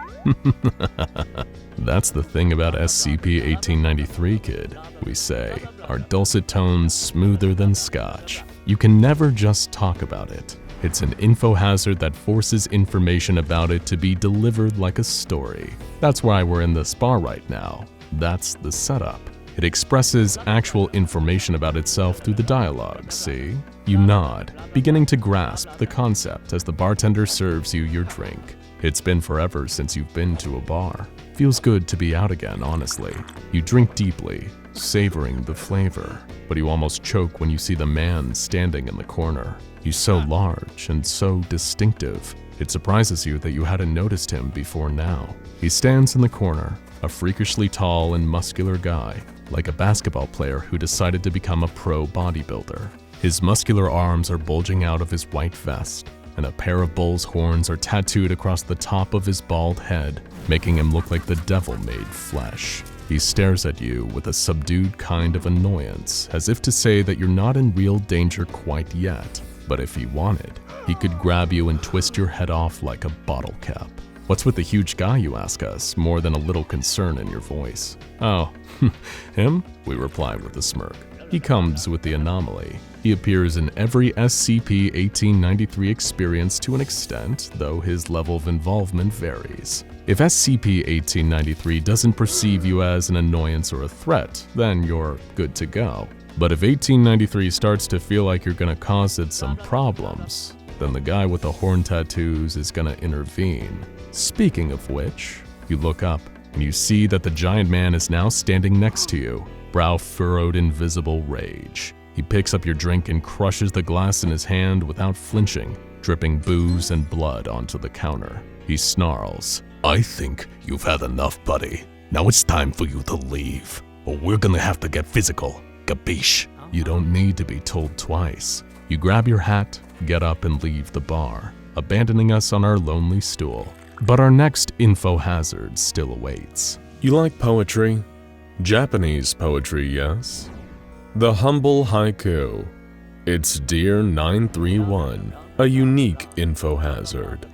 That's the thing about SCP-1893, kid. We say, our dulcet tones smoother than scotch. You can never just talk about it. It's an infohazard that forces information about it to be delivered like a story. That's why we're in this bar right now. That's the setup. It expresses actual information about itself through the dialogue, see? You nod, beginning to grasp the concept as the bartender serves you your drink. It's been forever since you've been to a bar. Feels good to be out again, honestly. You drink deeply, savoring the flavor, but you almost choke when you see the man standing in the corner. He's so large and so distinctive. It surprises you that you hadn't noticed him before now. He stands in the corner, a freakishly tall and muscular guy, like a basketball player who decided to become a pro bodybuilder. His muscular arms are bulging out of his white vest, and a pair of bull's horns are tattooed across the top of his bald head, making him look like the devil made flesh. He stares at you with a subdued kind of annoyance, as if to say that you're not in real danger quite yet. But if he wanted, he could grab you and twist your head off like a bottle cap. What's with the huge guy, you ask us, more than a little concern in your voice? Oh, him? We reply with a smirk. He comes with the anomaly. He appears in every SCP-1893 experience to an extent, though his level of involvement varies. If SCP-1893 doesn't perceive you as an annoyance or a threat, then you're good to go. But if 1893 starts to feel like you're gonna cause it some problems, then the guy with the horn tattoos is gonna intervene. Speaking of which, you look up and you see that the giant man is now standing next to you, brow furrowed in visible rage. He picks up your drink and crushes the glass in his hand without flinching, dripping booze and blood onto the counter. He snarls, "I think you've had enough, buddy. Now it's time for you to leave, or we're gonna have to get physical. Capiche?" You don't need to be told twice. You grab your hat, get up and leave the bar, abandoning us on our lonely stool. But our next infohazard still awaits.
You like poetry? Japanese poetry, yes? The humble haiku. It's Dear 931, a unique infohazard.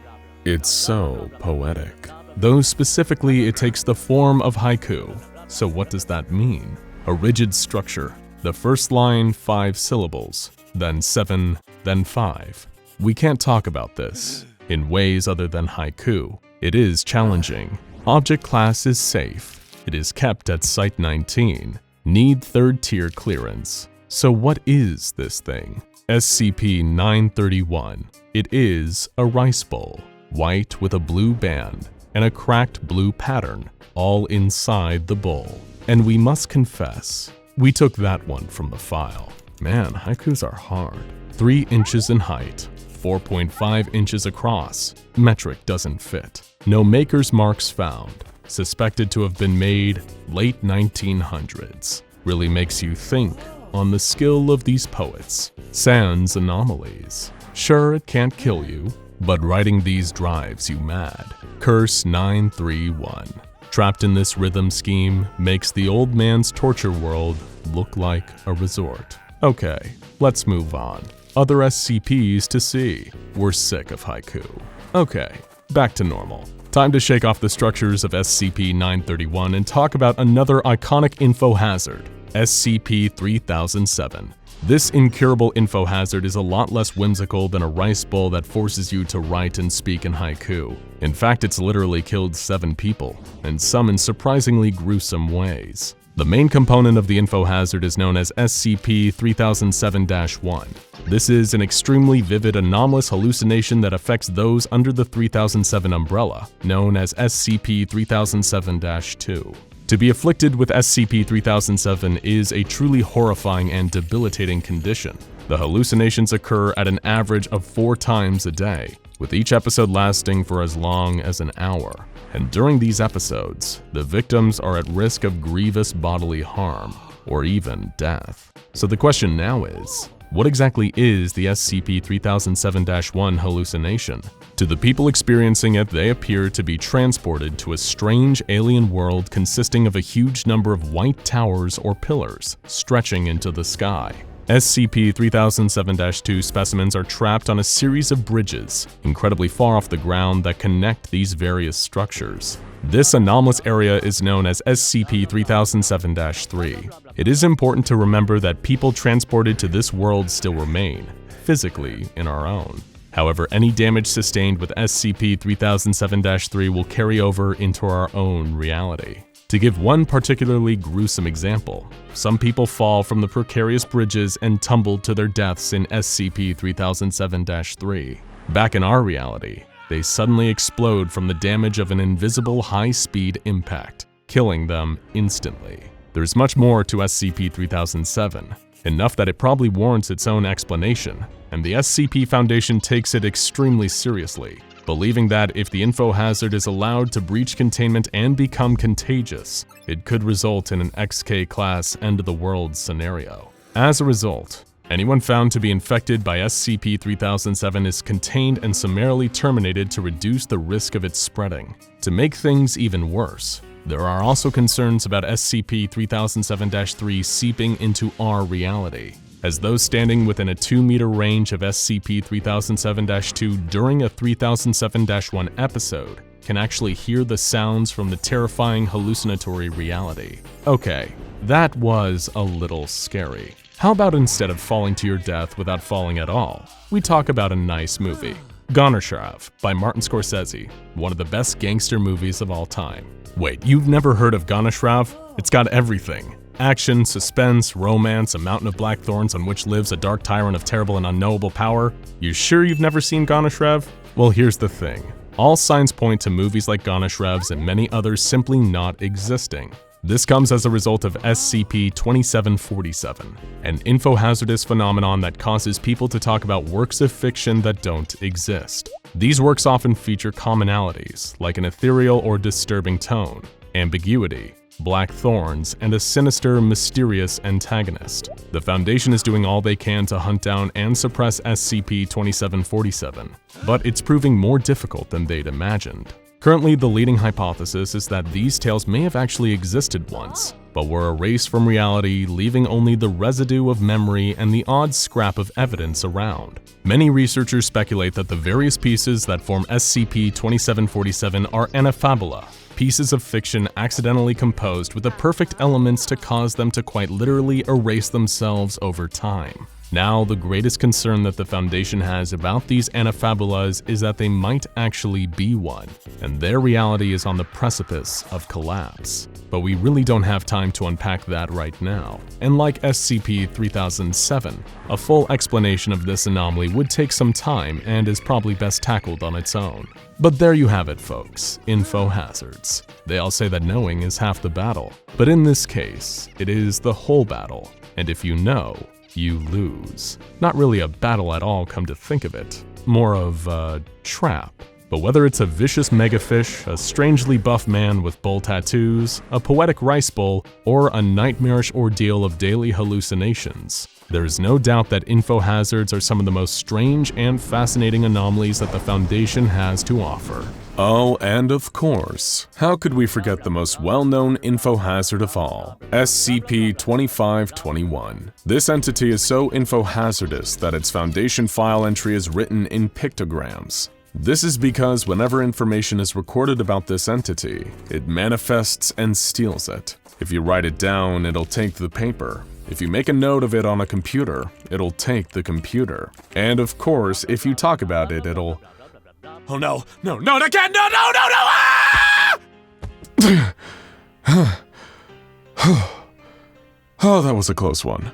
It's so poetic.
Though specifically it takes the form of haiku. So what does that mean? A rigid structure. The first line 5 syllables, then 7, then 5. We can't talk about this in ways other than haiku. It is challenging. Object class is safe. It is kept at Site 19. Need 3rd tier clearance. So what is this thing? SCP-931. It is a rice bowl, white with a blue band and a cracked blue pattern, all inside the bowl. And we must confess, we took that one from the file. Man, haikus are hard. 3 inches in height, 4.5 inches across. Metric doesn't fit. No maker's marks found. Suspected to have been made late 1900s. Really makes you think on the skill of these poets. Sans anomalies. Sure, it can't kill you, but writing these drives you mad. Curse 931. Trapped in this rhythm scheme makes the old man's torture world look like a resort. Okay, let's move on. Other SCPs to see. We're sick of haiku. Okay, back to normal. Time to shake off the structures of SCP-931 and talk about another iconic infohazard, SCP-3007. This incurable infohazard is a lot less whimsical than a rice bowl that forces you to write and speak in haiku. In fact, it's literally killed 7 people, and some in surprisingly gruesome ways. The main component of the Infohazard is known as SCP-3007-1. This is an extremely vivid anomalous hallucination that affects those under the 3007 umbrella, known as SCP-3007-2. To be afflicted with SCP-3007 is a truly horrifying and debilitating condition. The hallucinations occur at an average of 4 times a day, with each episode lasting for as long as an hour. And during these episodes, the victims are at risk of grievous bodily harm, or even death. So the question now is, what exactly is the SCP-3007-1 hallucination? To the people experiencing it, they appear to be transported to a strange alien world consisting of a huge number of white towers or pillars stretching into the sky. SCP-3007-2 specimens are trapped on a series of bridges, incredibly far off the ground, that connect these various structures. This anomalous area is known as SCP-3007-3. It is important to remember that people transported to this world still remain, physically, in our own. However, any damage sustained with SCP-3007-3 will carry over into our own reality. To give one particularly gruesome example, some people fall from the precarious bridges and tumble to their deaths in SCP-3007-3. Back in our reality, they suddenly explode from the damage of an invisible high-speed impact, killing them instantly. There's much more to SCP-3007, enough that it probably warrants its own explanation, and the SCP Foundation takes it extremely seriously, believing that if the Infohazard is allowed to breach containment and become contagious, it could result in an XK-class end-of-the-world scenario. As a result, anyone found to be infected by SCP-3007 is contained and summarily terminated to reduce the risk of its spreading. To make things even worse, there are also concerns about SCP-3007-3 seeping into our reality, as those standing within a 2-meter range of SCP-3007-2 during a 3007-1 episode can actually hear the sounds from the terrifying hallucinatory reality. Okay, that was a little scary. How about instead of falling to your death without falling at all, we talk about a nice movie. Gonershrav by Martin Scorsese, one of the best gangster movies of all time. Wait, you've never heard of Gonershrav? It's got everything. Action, suspense, romance, a mountain of black thorns on which lives a dark tyrant of terrible and unknowable power. You sure you've never seen Gonershrav? Well, here's the thing. All signs point to movies like Gonershrav's and many others simply not existing. This comes as a result of SCP-2747, an Infohazardous phenomenon that causes people to talk about works of fiction that don't exist. These works often feature commonalities, like an ethereal or disturbing tone, ambiguity, black thorns, and a sinister, mysterious antagonist. The Foundation is doing all they can to hunt down and suppress SCP-2747, but it's proving more difficult than they'd imagined. Currently, the leading hypothesis is that these tales may have actually existed once, but were erased from reality, leaving only the residue of memory and the odd scrap of evidence around. Many researchers speculate that the various pieces that form SCP-2747 are anafabula, pieces of fiction accidentally composed with the perfect elements to cause them to quite literally erase themselves over time. Now, the greatest concern that the Foundation has about these anafabulas is that they might actually be one, and their reality is on the precipice of collapse. But we really don't have time to unpack that right now, and like SCP-3007, a full explanation of this anomaly would take some time and is probably best tackled on its own. But there you have it, folks, Infohazards. They all say that knowing is half the battle, but in this case, it is the whole battle, and if you know, you lose. Not really a battle at all, come to think of it. More of a trap. But whether it's a vicious megafish, a strangely buff man with bull tattoos, a poetic rice bowl, or a nightmarish ordeal of daily hallucinations, there is no doubt that Infohazards are some of the most strange and fascinating anomalies that the Foundation has to offer.
Oh, and of course, how could we forget the most well-known Infohazard of all, SCP-2521. This entity is so infohazardous that its Foundation file entry is written in pictograms. This is because whenever information is recorded about this entity, it manifests and steals it. If you write it down, it'll take the paper. If you make a note of it on a computer, it'll take the computer. And of course, if you talk about it, it'll... Oh no, no, no, again, no, no, no, no! Ah!
Oh, that was a close one.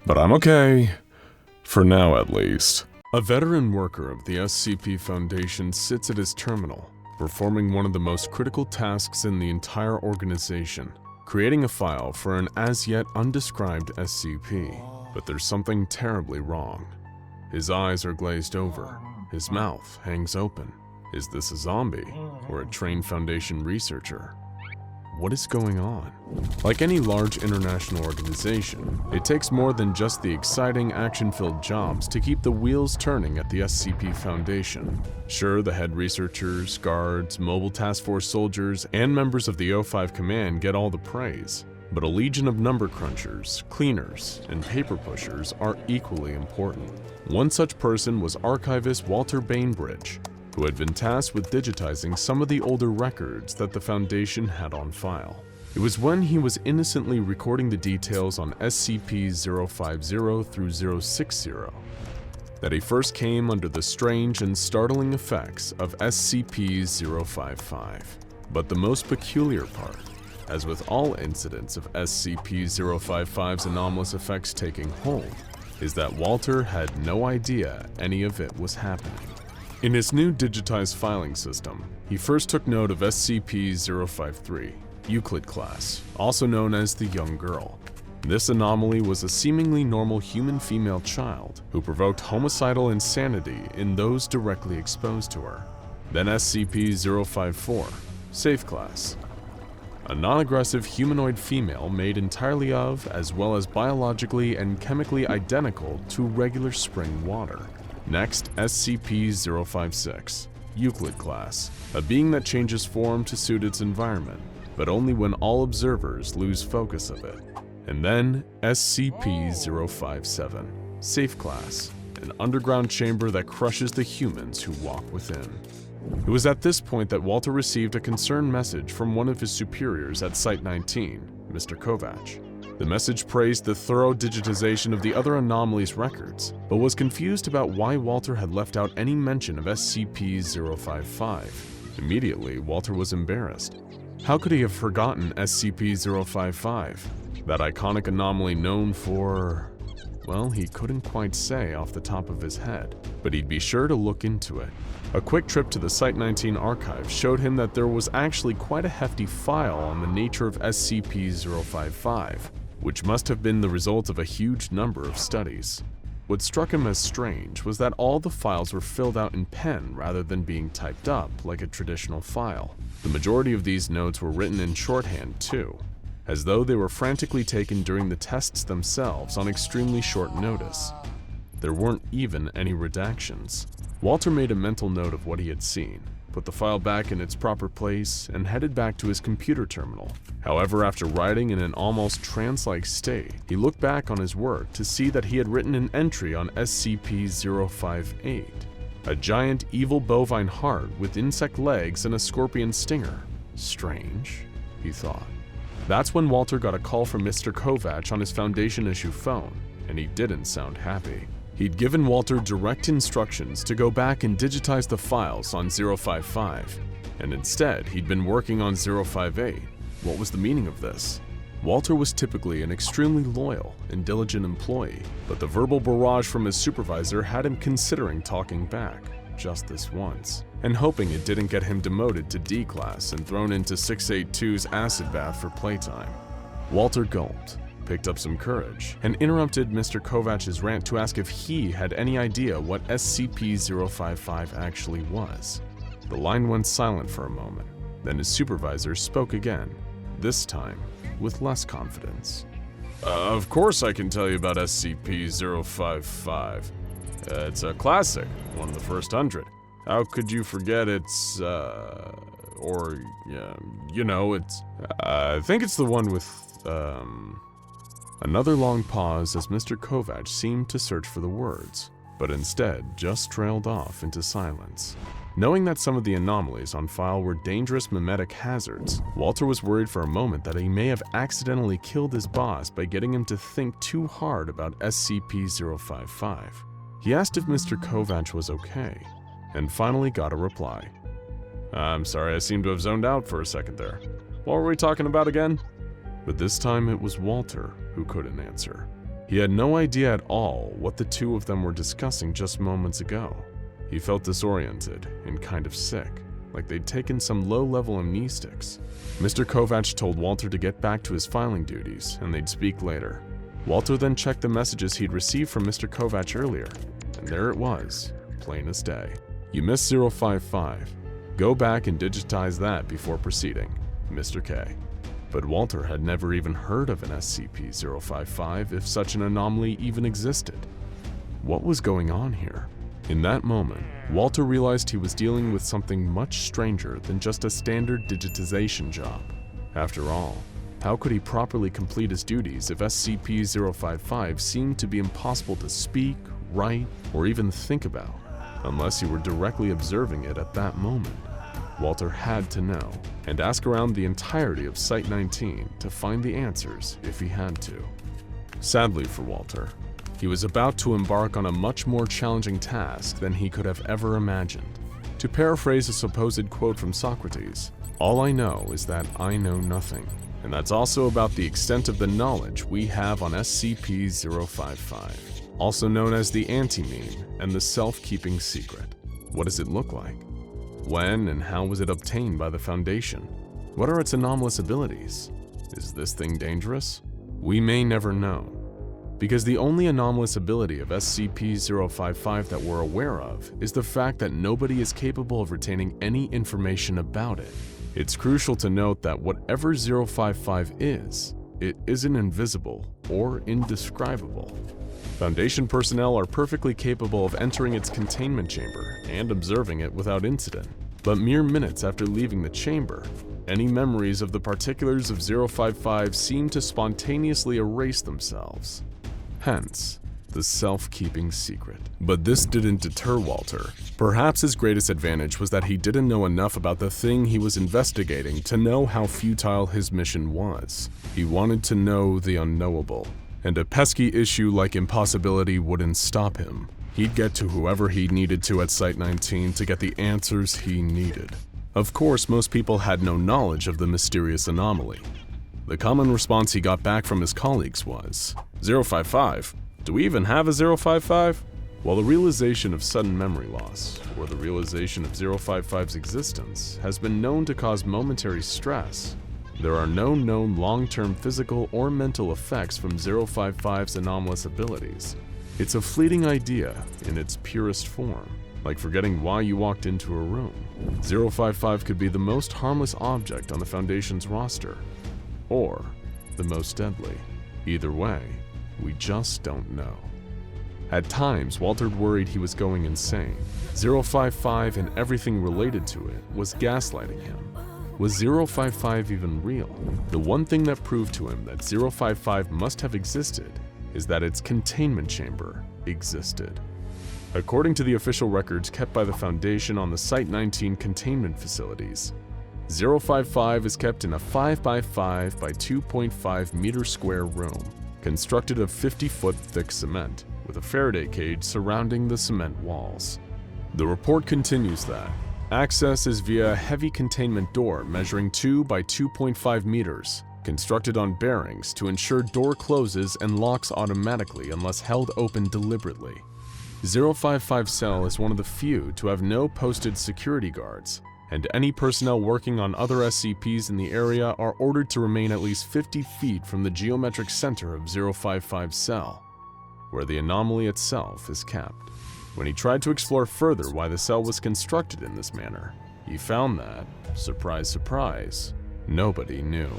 But I'm okay. For now, at least. A veteran worker of the SCP Foundation sits at his terminal, performing one of the most critical tasks in the entire organization, creating a file for an as-yet undescribed SCP. But there's something terribly wrong. His eyes are glazed over. His mouth hangs open. Is this a zombie or a trained Foundation researcher? What is going on? Like any large international organization, it takes more than just the exciting, action-filled jobs to keep the wheels turning at the SCP Foundation. Sure, the head researchers, guards, mobile task force soldiers, and members of the O5 Command get all the praise, but a legion of number crunchers, cleaners, and paper pushers are equally important. One such person was archivist Walter Bainbridge, who had been tasked with digitizing some of the older records that the Foundation had on file. It was when he was innocently recording the details on SCP-050 through 060 that he first came under the strange and startling effects of SCP-055. But the most peculiar part, as with all incidents of SCP-055's anomalous effects taking hold, is that Walter had no idea any of it was happening. In his new digitized filing system, he first took note of SCP-053, Euclid class, also known as the Young Girl. This anomaly was a seemingly normal human female child who provoked homicidal insanity in those directly exposed to her. Then SCP-054, Safe class, a non-aggressive humanoid female made entirely of, as well as biologically and chemically identical to regular spring water. Next, SCP-056, Euclid class, a being that changes form to suit its environment, but only when all observers lose focus of it. And then SCP-057, Safe class, an underground chamber that crushes the humans who walk within. It was at this point that Walter received a concerned message from one of his superiors at Site-19, Mr. Kovac. The message praised the thorough digitization of the other anomalies' records, but was confused about why Walter had left out any mention of SCP-055. Immediately, Walter was embarrassed. How could he have forgotten SCP-055? That iconic anomaly known for... well, he couldn't quite say off the top of his head, but he'd be sure to look into it. A quick trip to the Site-19 archive showed him that there was actually quite a hefty file on the nature of SCP-055, which must have been the result of a huge number of studies. What struck him as strange was that all the files were filled out in pen rather than being typed up like a traditional file. The majority of these notes were written in shorthand too, as though they were frantically taken during the tests themselves on extremely short notice. There weren't even any redactions. Walter made a mental note of what he had seen, put the file back in its proper place, and headed back to his computer terminal. However, after writing in an almost trance-like state, he looked back on his work to see that he had written an entry on SCP-058, a giant evil bovine heart with insect legs and a scorpion stinger. Strange, he thought. That's when Walter got a call from Mr. Kovac on his Foundation-issue phone, and he didn't sound happy. He'd given Walter direct instructions to go back and digitize the files on 055, and instead he'd been working on 058. What was the meaning of this? Walter was typically an extremely loyal and diligent employee, but the verbal barrage from his supervisor had him considering talking back, just this once, and hoping it didn't get him demoted to D class and thrown into 682's acid bath for playtime. Walter gulped, picked up some courage, and interrupted Mr. Kovac's rant to ask if he had any idea what SCP-055 actually was. The line went silent for a moment, then his supervisor spoke again, this time with less confidence. Of course I can tell you about SCP-055. It's a classic, one of the first 100. How could you forget it's, it's... I think it's the one with, Another long pause as Mr. Kovac seemed to search for the words, but instead just trailed off into silence. Knowing that some of the anomalies on file were dangerous mimetic hazards, Walter was worried for a moment that he may have accidentally killed his boss by getting him to think too hard about SCP-055. He asked if Mr. Kovac was okay, and finally got a reply. I'm sorry, I seem to have zoned out for a second there. What were we talking about again?
But this time it was Walter who couldn't answer. He had no idea at all what the two of them were discussing just moments ago. He felt disoriented and kind of sick, like they'd taken some low-level amnestics. Mr. Kovac told Walter to get back to his filing duties and they'd speak later. Walter then checked the messages he'd received from Mr. Kovac earlier, and there it was, plain as day. You missed 055. Go back and digitize that before proceeding, Mr. K. But Walter had never even heard of an SCP-055 if such an anomaly even existed. What was going on here? In that moment, Walter realized he was dealing with something much stranger than just a standard digitization job. After all, how could he properly complete his duties if SCP-055 seemed to be impossible to speak, write, or even think about, unless he were directly observing it at that moment? Walter had to know, and ask around the entirety of Site-19 to find the answers if he had to. Sadly for Walter, he was about to embark on a much more challenging task than he could have ever imagined. To paraphrase a supposed quote from Socrates, "All I know is that I know nothing." And that's also about the extent of the knowledge we have on SCP-055, also known as the anti-meme and the self-keeping secret. What does it look like? When and how was it obtained by the Foundation? What are its anomalous abilities? Is this thing dangerous? We may never know, because the only anomalous ability of SCP-055 that we're aware of is the fact that nobody is capable of retaining any information about it. It's crucial to note that whatever 055 is, it isn't invisible or indescribable. Foundation personnel are perfectly capable of entering its containment chamber and observing it without incident, but mere minutes after leaving the chamber, any memories of the particulars of 055 seem to spontaneously erase themselves. Hence, the self-keeping secret. But this didn't deter Walter. Perhaps his greatest advantage was that he didn't know enough about the thing he was investigating to know how futile his mission was. He wanted to know the unknowable, and a pesky issue like impossibility wouldn't stop him. He'd get to whoever he needed to at Site-19 to get the answers he needed. Of course, most people had no knowledge of the mysterious anomaly. The common response he got back from his colleagues was, 055? Do we even have a 055? While the realization of sudden memory loss, or the realization of 055's existence, has been known to cause momentary stress, there are no known long-term physical or mental effects from 055's anomalous abilities. It's a fleeting idea in its purest form, like forgetting why you walked into a room. 055 could be the most harmless object on the Foundation's roster, or the most deadly. Either way, we just don't know. At times, Walter worried he was going insane. 055 and everything related to it was gaslighting him. Was 055 even real? The one thing that proved to him that 055 must have existed is that its containment chamber existed. According to the official records kept by the Foundation on the Site-19 containment facilities, 055 is kept in a 5x5 by 2.5 meter square room, constructed of 50-foot thick cement, with a Faraday cage surrounding the cement walls. The report continues that access is via a heavy containment door measuring 2 by 2.5 meters, constructed on bearings to ensure door closes and locks automatically unless held open deliberately. 055 cell is one of the few to have no posted security guards, and any personnel working on other SCPs in the area are ordered to remain at least 50 feet from the geometric center of 055 cell, where the anomaly itself is kept. When he tried to explore further why the cell was constructed in this manner, he found that, surprise surprise, nobody knew.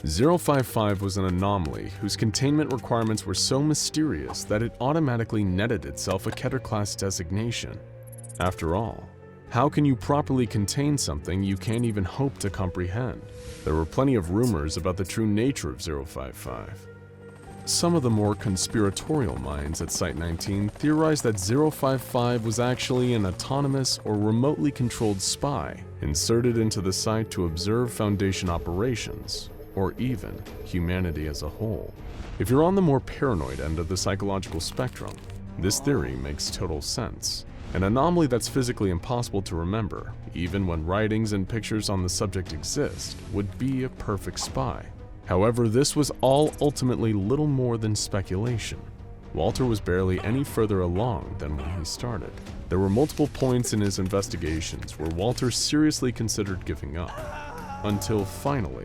055 was an anomaly whose containment requirements were so mysterious that it automatically netted itself a Keter class designation. After all, how can you properly contain something you can't even hope to comprehend? There were plenty of rumors about the true nature of 055. Some of the more conspiratorial minds at Site-19 theorized that 055 was actually an autonomous or remotely controlled spy inserted into the site to observe Foundation operations, or even humanity as a whole. If you're on the more paranoid end of the psychological spectrum, this theory makes total sense. An anomaly that's physically impossible to remember, even when writings and pictures on the subject exist, would be a perfect spy. However, this was all ultimately little more than speculation. Walter was barely any further along than when he started. There were multiple points in his investigations where Walter seriously considered giving up, until finally,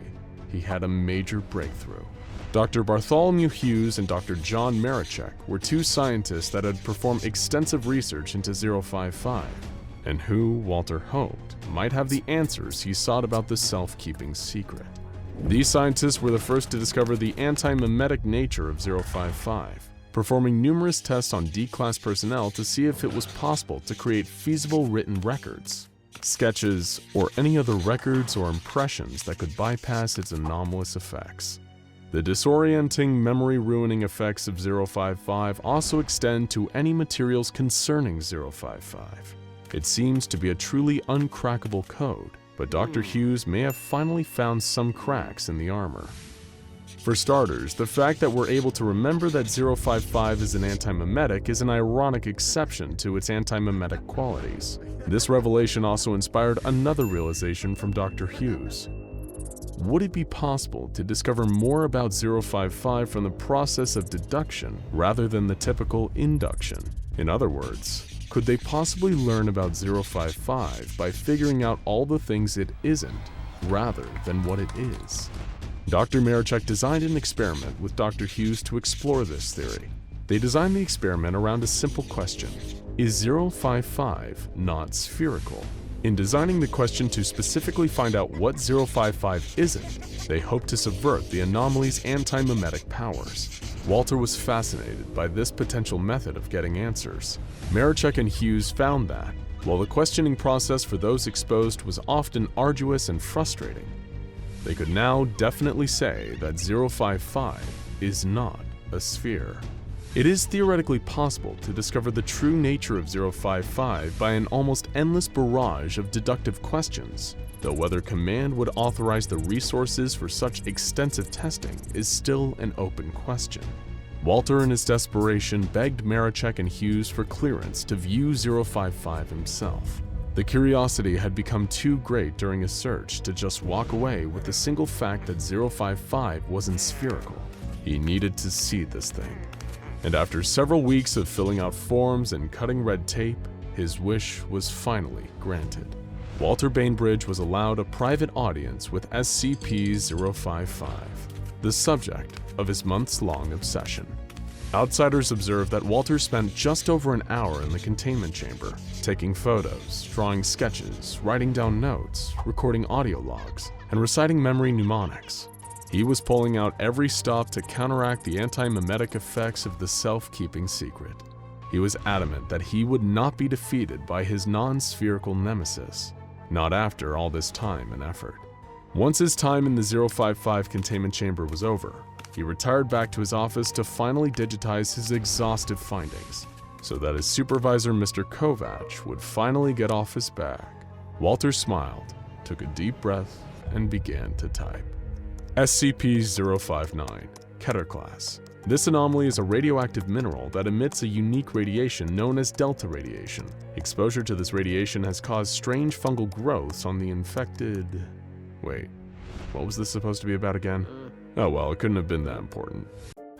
he had a major breakthrough. Dr. Bartholomew Hughes and Dr. John Marichek were two scientists that had performed extensive research into 055, and who, Walter hoped, might have the answers he sought about the self-keeping secret. These scientists were the first to discover the anti-memetic nature of 055, performing numerous tests on D-Class personnel to see if it was possible to create feasible written records, sketches, or any other records or impressions that could bypass its anomalous effects. The disorienting, memory-ruining effects of 055 also extend to any materials concerning 055. It seems to be a truly uncrackable code, but Dr. Hughes may have finally found some cracks in the armor. For starters, the fact that we're able to remember that 055 is an anti-memetic is an ironic exception to its anti-memetic qualities. This revelation also inspired another realization from Dr. Hughes. Would it be possible to discover more about 055 from the process of deduction rather than the typical induction? In other words, could they possibly learn about 055 by figuring out all the things it isn't, rather than what it is? Dr. Marichek designed an experiment with Dr. Hughes to explore this theory. They designed the experiment around a simple question: is 055 not spherical? In designing the question to specifically find out what 055 isn't, they hoped to subvert the anomaly's anti-memetic powers. Walter was fascinated by this potential method of getting answers. Marichek and Hughes found that, while the questioning process for those exposed was often arduous and frustrating, they could now definitely say that 055 is not a sphere. It is theoretically possible to discover the true nature of 055 by an almost endless barrage of deductive questions, though whether Command would authorize the resources for such extensive testing is still an open question. Walter, in his desperation, begged Marichek and Hughes for clearance to view 055 himself. The curiosity had become too great during his search to just walk away with the single fact that 055 wasn't spherical. He needed to see this thing. And after several weeks of filling out forms and cutting red tape, his wish was finally granted. Walter Bainbridge was allowed a private audience with SCP-055, the subject of his months-long obsession. Outsiders observed that Walter spent just over an hour in the containment chamber, taking photos, drawing sketches, writing down notes, recording audio logs, and reciting memory mnemonics. He was pulling out every stop to counteract the anti-memetic effects of the self-keeping secret. He was adamant that he would not be defeated by his non-spherical nemesis, not after all this time and effort. Once his time in the 055 containment chamber was over, he retired back to his office to finally digitize his exhaustive findings, so that his supervisor, Mr. Kovach, would finally get off his back. Walter smiled, took a deep breath, and began to type. SCP-059, Keter Class. This anomaly is a radioactive mineral that emits a unique radiation known as delta radiation. Exposure to this radiation has caused strange fungal growths on the infected... Wait, what was this supposed to be about again? Oh well, it couldn't have been that important.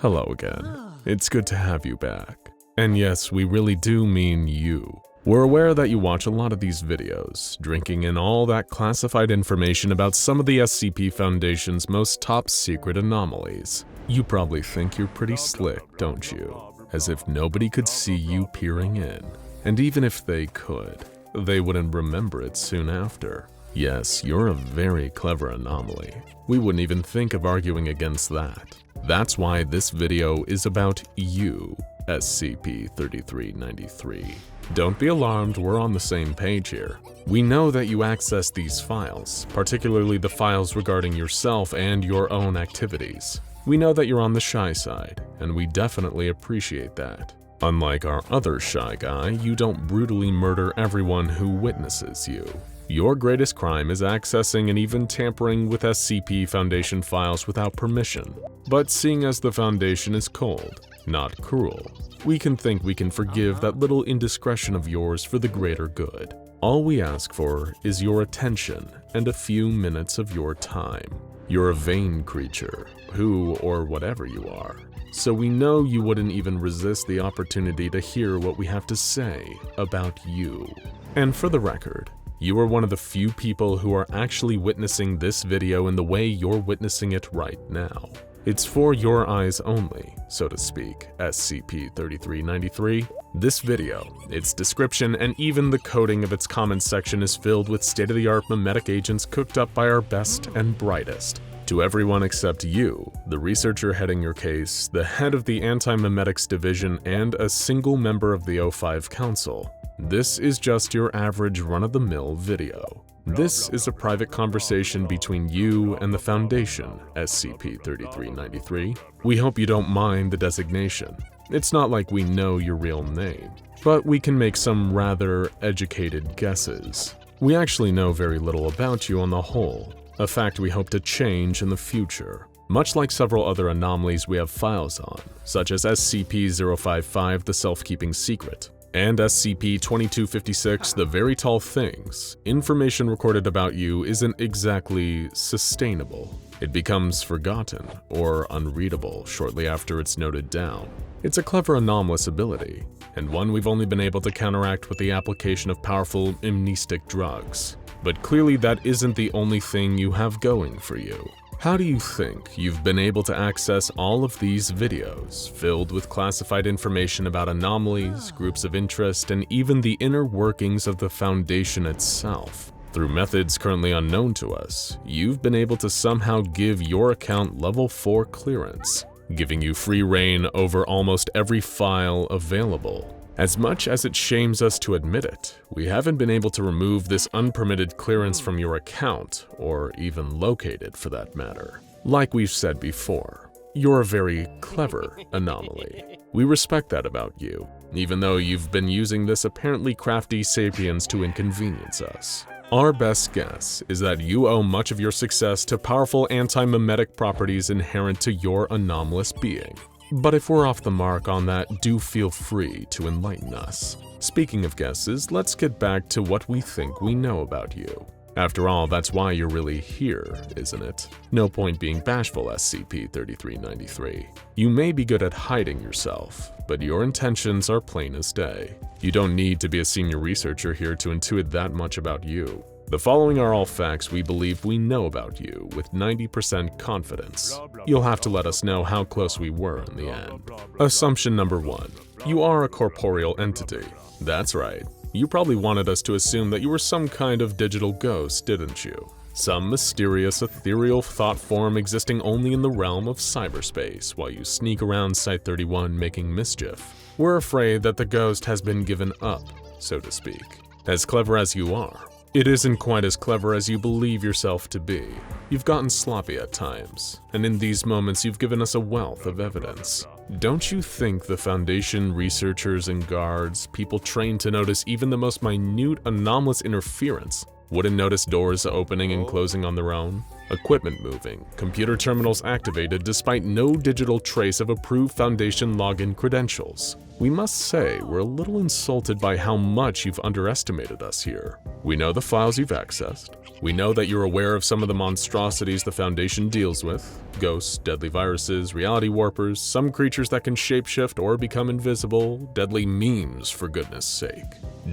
Hello again. It's good to have you back. And yes, we really do mean you. We're aware that you watch a lot of these videos, drinking in all that classified information about some of the SCP Foundation's most top-secret anomalies. You probably think you're pretty slick, don't you? As if nobody could see you peering in. And even if they could, they wouldn't remember it soon after. Yes, you're a very clever anomaly. We wouldn't even think of arguing against that. That's why this video is about you, SCP-3393. Don't be alarmed, we're on the same page here. We know that you access these files, particularly the files regarding yourself and your own activities. We know that you're on the shy side, and we definitely appreciate that. Unlike our other shy guy, you don't brutally murder everyone who witnesses you. Your greatest crime is accessing and even tampering with SCP Foundation files without permission. But seeing as the Foundation is cold, not cruel, we can think we can forgive that little indiscretion of yours for the greater good. All we ask for is your attention and a few minutes of your time. You're a vain creature, who or whatever you are. So we know you wouldn't even resist the opportunity to hear what we have to say about you. And for the record, you are one of the few people who are actually witnessing this video in the way you're witnessing it right now. It's for your eyes only, so to speak, SCP-3393. This video, its description, and even the coding of its comments section is filled with state-of-the-art memetic agents cooked up by our best and brightest. To everyone except you, the researcher heading your case, the head of the Anti-Memetics Division, and a single member of the O5 Council, this is just your average run-of-the-mill video. This is a private conversation between you and the Foundation, SCP-3393. We hope you don't mind the designation. It's not like we know your real name, but we can make some rather educated guesses. We actually know very little about you on the whole, a fact we hope to change in the future. Much like several other anomalies we have files on, such as SCP-055, the Self-Keeping Secret, and SCP-2256, the Very Tall Things, information recorded about you isn't exactly sustainable. It becomes forgotten or unreadable shortly after it's noted down. It's a clever anomalous ability, and one we've only been able to counteract with the application of powerful amnestic drugs. But clearly that isn't the only thing you have going for you. How do you think you've been able to access all of these videos, filled with classified information about anomalies, groups of interest, and even the inner workings of the Foundation itself? Through methods currently unknown to us, you've been able to somehow give your account level 4 clearance, giving you free reign over almost every file available. As much as it shames us to admit it, we haven't been able to remove this unpermitted clearance from your account, or even locate it for that matter. Like we've said before, you're a very clever anomaly. We respect that about you, even though you've been using this apparently crafty sapiens to inconvenience us. Our best guess is that you owe much of your success to powerful anti-memetic properties inherent to your anomalous being. But if we're off the mark on that, do feel free to enlighten us. Speaking of guesses, let's get back to what we think we know about you. After all, that's why you're really here, isn't it? No point being bashful, SCP-3393. You may be good at hiding yourself, but your intentions are plain as day. You don't need to be a senior researcher here to intuit that much about you. The following are all facts we believe we know about you with 90% confidence. You'll have to let us know how close we were in the end. Assumption number 1. You are a corporeal entity. That's right. You probably wanted us to assume that you were some kind of digital ghost, didn't you? Some mysterious, ethereal thought form existing only in the realm of cyberspace while you sneak around Site-31 making mischief. We're afraid that the ghost has been given up, so to speak. As clever as you are, it isn't quite as clever as you believe yourself to be. You've gotten sloppy at times, and in these moments you've given us a wealth of evidence. Don't you think the Foundation researchers and guards, people trained to notice even the most minute anomalous interference, wouldn't notice doors opening and closing on their own? Equipment moving, computer terminals activated despite no digital trace of approved Foundation login credentials. We must say we're a little insulted by how much you've underestimated us here. We know the files you've accessed. We know that you're aware of some of the monstrosities the Foundation deals with: ghosts, deadly viruses, reality warpers, some creatures that can shapeshift or become invisible, deadly memes for goodness sake.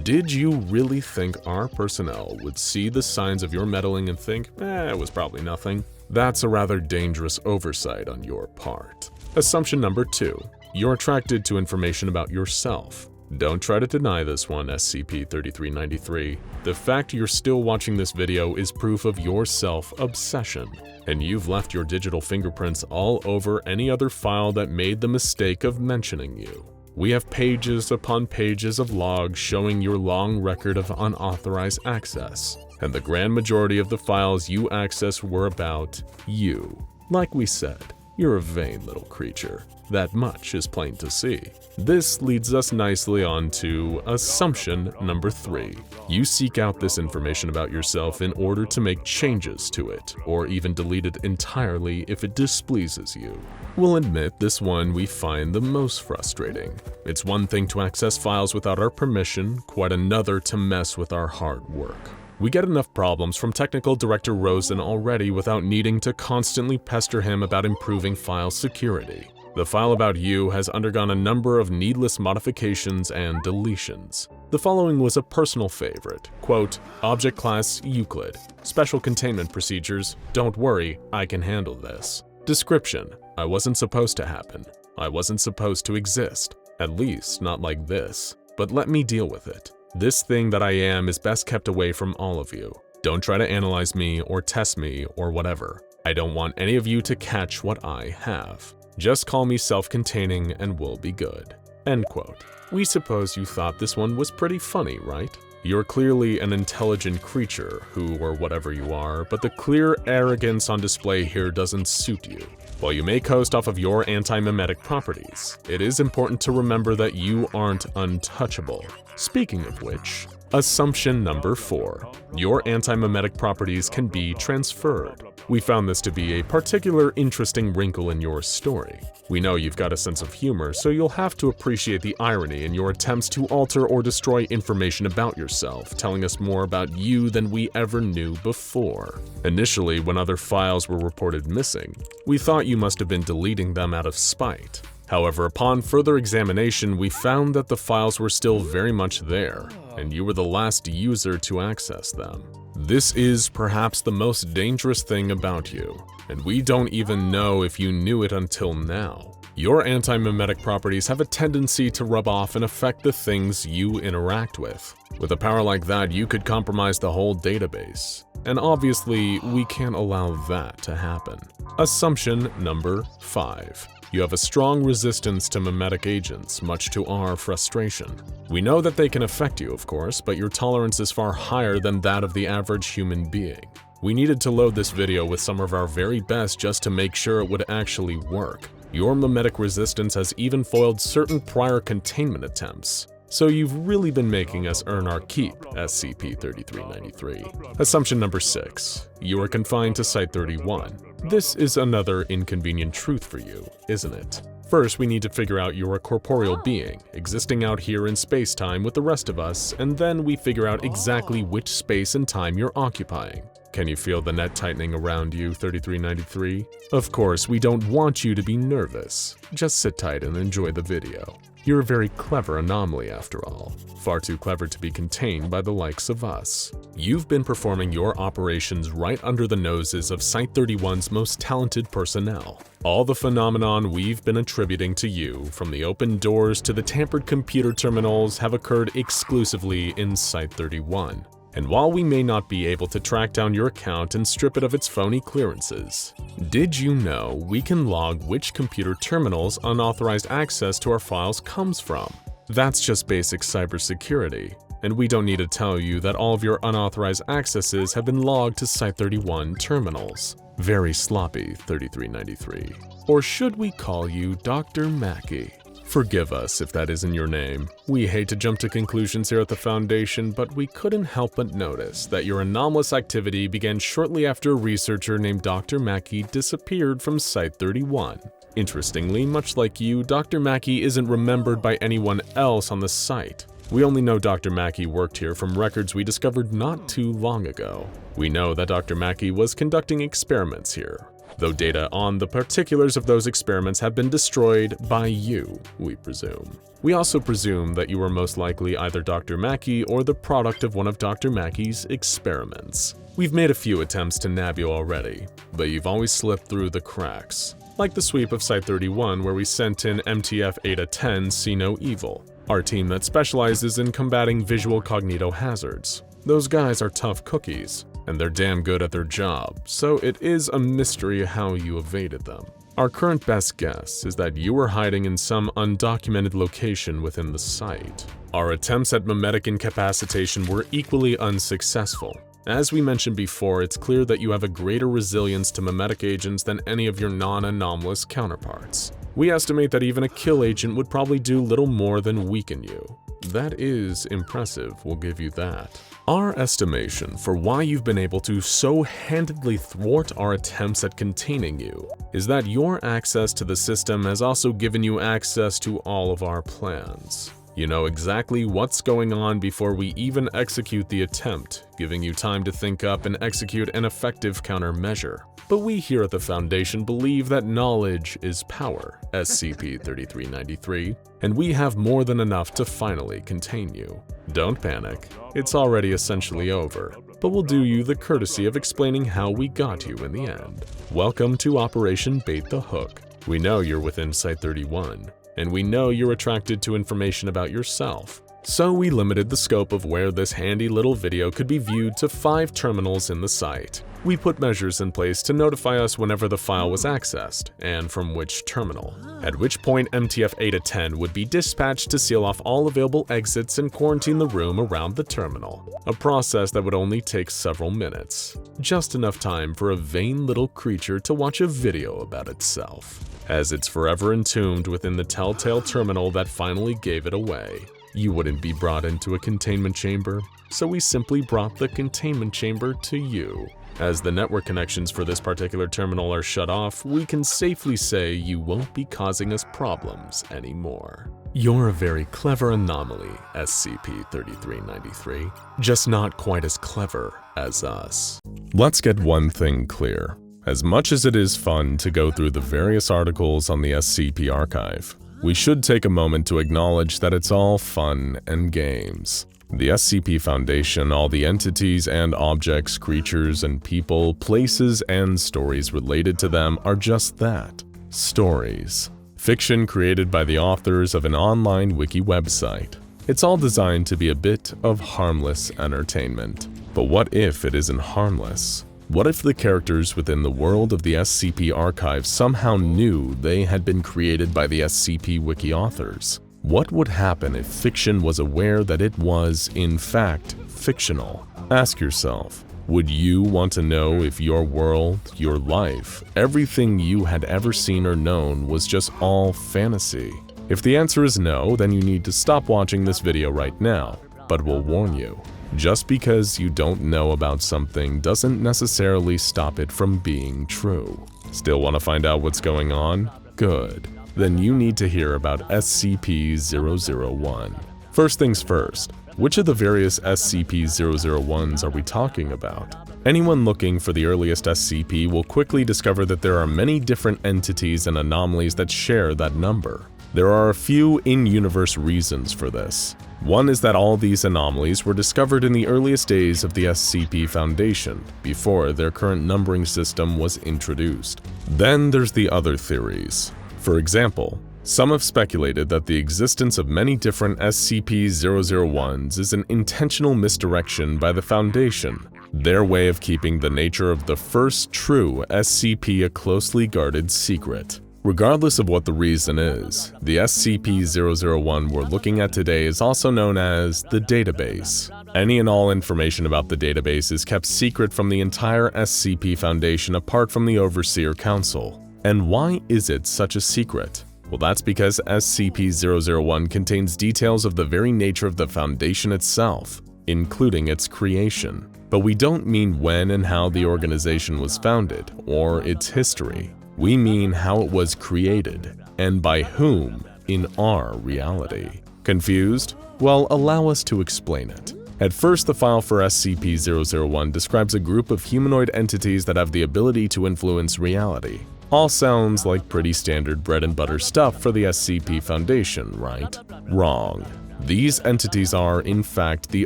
Did you really think our personnel would see the signs of your meddling and think, it was probably nothing? That's a rather dangerous oversight on your part. Assumption number 2. You're attracted to information about yourself. Don't try to deny this one, SCP-3393. The fact you're still watching this video is proof of your self-obsession, and you've left your digital fingerprints all over any other file that made the mistake of mentioning you. We have pages upon pages of logs showing your long record of unauthorized access, and the grand majority of the files you accessed were about you. Like we said, you're a vain little creature. That much is plain to see. This leads us nicely on to assumption number 3. You seek out this information about yourself in order to make changes to it, or even delete it entirely if it displeases you. We'll admit this one we find the most frustrating. It's one thing to access files without our permission, quite another to mess with our hard work. We get enough problems from Technical Director Rosen already without needing to constantly pester him about improving file security. The file about you has undergone a number of needless modifications and deletions. The following was a personal favorite. Quote, Object Class Euclid. Special Containment Procedures. Don't worry, I can handle this. Description. I wasn't supposed to happen. I wasn't supposed to exist. At least, not like this. But let me deal with it. This thing that I am is best kept away from all of you. Don't try to analyze me or test me or whatever. I don't want any of you to catch what I have. Just call me self-containing and we'll be good. End quote. We suppose you thought this one was pretty funny, right? You're clearly an intelligent creature, who or whatever you are, but the clear arrogance on display here doesn't suit you. While you may coast off of your anti-memetic properties, it is important to remember that you aren't untouchable. Speaking of which, assumption number 4. Your anti-memetic properties can be transferred. We found this to be a particular interesting wrinkle in your story. We know you've got a sense of humor, so you'll have to appreciate the irony in your attempts to alter or destroy information about yourself, telling us more about you than we ever knew before. Initially, when other files were reported missing, we thought you must have been deleting them out of spite. However, upon further examination, we found that the files were still very much there, and you were the last user to access them. This is perhaps the most dangerous thing about you, and we don't even know if you knew it until now. Your anti-memetic properties have a tendency to rub off and affect the things you interact with. With a power like that, you could compromise the whole database. And obviously, we can't allow that to happen. Assumption number 5. You have a strong resistance to memetic agents, much to our frustration. We know that they can affect you, of course, but your tolerance is far higher than that of the average human being. We needed to load this video with some of our very best just to make sure it would actually work. Your memetic resistance has even foiled certain prior containment attempts. So you've really been making us earn our keep, SCP-3393. Assumption number 6. You are confined to Site-31. This is another inconvenient truth for you, isn't it? First, we need to figure out you're a corporeal being, existing out here in space-time with the rest of us, and then we figure out exactly which space and time you're occupying. Can you feel the net tightening around you, 3393? Of course, we don't want you to be nervous. Just sit tight and enjoy the video. You're a very clever anomaly after all. Far too clever to be contained by the likes of us. You've been performing your operations right under the noses of Site-31's most talented personnel. All the phenomenon we've been attributing to you, from the open doors to the tampered computer terminals, have occurred exclusively in Site-31. And while we may not be able to track down your account and strip it of its phony clearances, did you know we can log which computer terminals unauthorized access to our files comes from? That's just basic cybersecurity, and we don't need to tell you that all of your unauthorized accesses have been logged to Site-31 terminals. Very sloppy, 3393. Or should we call you Dr. Mackey? Forgive us if that isn't your name. We hate to jump to conclusions here at the Foundation, but we couldn't help but notice that your anomalous activity began shortly after a researcher named Dr. Mackey disappeared from Site-31. Interestingly, much like you, Dr. Mackey isn't remembered by anyone else on the site. We only know Dr. Mackey worked here from records we discovered not too long ago. We know that Dr. Mackey was conducting experiments here, though data on the particulars of those experiments have been destroyed by you, we presume. We also presume that you were most likely either Dr. Mackey or the product of one of Dr. Mackey's experiments. We've made a few attempts to nab you already, but you've always slipped through the cracks. Like the sweep of Site-31 where we sent in MTF Eta-10 See No Evil, our team that specializes in combating visual cognitohazards. Those guys are tough cookies, and they're damn good at their job, so it is a mystery how you evaded them. Our current best guess is that you were hiding in some undocumented location within the site. Our attempts at memetic incapacitation were equally unsuccessful. As we mentioned before, it's clear that you have a greater resilience to memetic agents than any of your non-anomalous counterparts. We estimate that even a kill agent would probably do little more than weaken you. That is impressive, we'll give you that. Our estimation for why you've been able to so handedly thwart our attempts at containing you is that your access to the system has also given you access to all of our plans. You know exactly what's going on before we even execute the attempt, giving you time to think up and execute an effective countermeasure. But we here at the Foundation believe that knowledge is power, SCP-3393, and we have more than enough to finally contain you. Don't panic, it's already essentially over, but we'll do you the courtesy of explaining how we got you in the end. Welcome to Operation Bait the Hook. We know you're within Site-31, and we know you're attracted to information about yourself. So we limited the scope of where this handy little video could be viewed to 5 terminals in the site. We put measures in place to notify us whenever the file was accessed, and from which terminal, at which point MTF-810 would be dispatched to seal off all available exits and quarantine the room around the terminal, a process that would only take several minutes. Just enough time for a vain little creature to watch a video about itself, as it's forever entombed within the telltale terminal that finally gave it away. You wouldn't be brought into a containment chamber, so we simply brought the containment chamber to you. As the network connections for this particular terminal are shut off, we can safely say you won't be causing us problems anymore. You're a very clever anomaly, SCP-3393, just not quite as clever as us.
Let's get one thing clear. As much as it is fun to go through the various articles on the SCP archive, we should take a moment to acknowledge that it's all fun and games. The SCP Foundation, all the entities and objects, creatures and people, places and stories related to them are just that, stories. Fiction created by the authors of an online wiki website. It's all designed to be a bit of harmless entertainment. But what if it isn't harmless? What if the characters within the world of the SCP archive somehow knew they had been created by the SCP wiki authors? What would happen if fiction was aware that it was, in fact, fictional? Ask yourself, would you want to know if your world, your life, everything you had ever seen or known was just all fantasy? If the answer is no, then you need to stop watching this video right now, but we'll warn you. Just because you don't know about something doesn't necessarily stop it from being true. Still want to find out what's going on? Good. Then you need to hear about SCP-001. First things first, which of the various SCP-001s are we talking about? Anyone looking for the earliest SCP will quickly discover that there are many different entities and anomalies that share that number. There are a few in-universe reasons for this. One is that all these anomalies were discovered in the earliest days of the SCP Foundation, before their current numbering system was introduced. Then there's the other theories. For example, some have speculated that the existence of many different SCP-001s is an intentional misdirection by the Foundation, their way of keeping the nature of the first true SCP a closely guarded secret. Regardless of what the reason is, the SCP-001 we're looking at today is also known as the database. Any and all information about the database is kept secret from the entire SCP Foundation apart from the Overseer Council. And why is it such a secret? Well, that's because SCP-001 contains details of the very nature of the Foundation itself, including its creation. But we don't mean when and how the organization was founded, or its history. We mean how it was created, and by whom in our reality. Confused? Well, allow us to explain it. At first, the file for SCP-001 describes a group of humanoid entities that have the ability to influence reality. All sounds like pretty standard bread and butter stuff for the SCP Foundation, right? Wrong. These entities are, in fact, the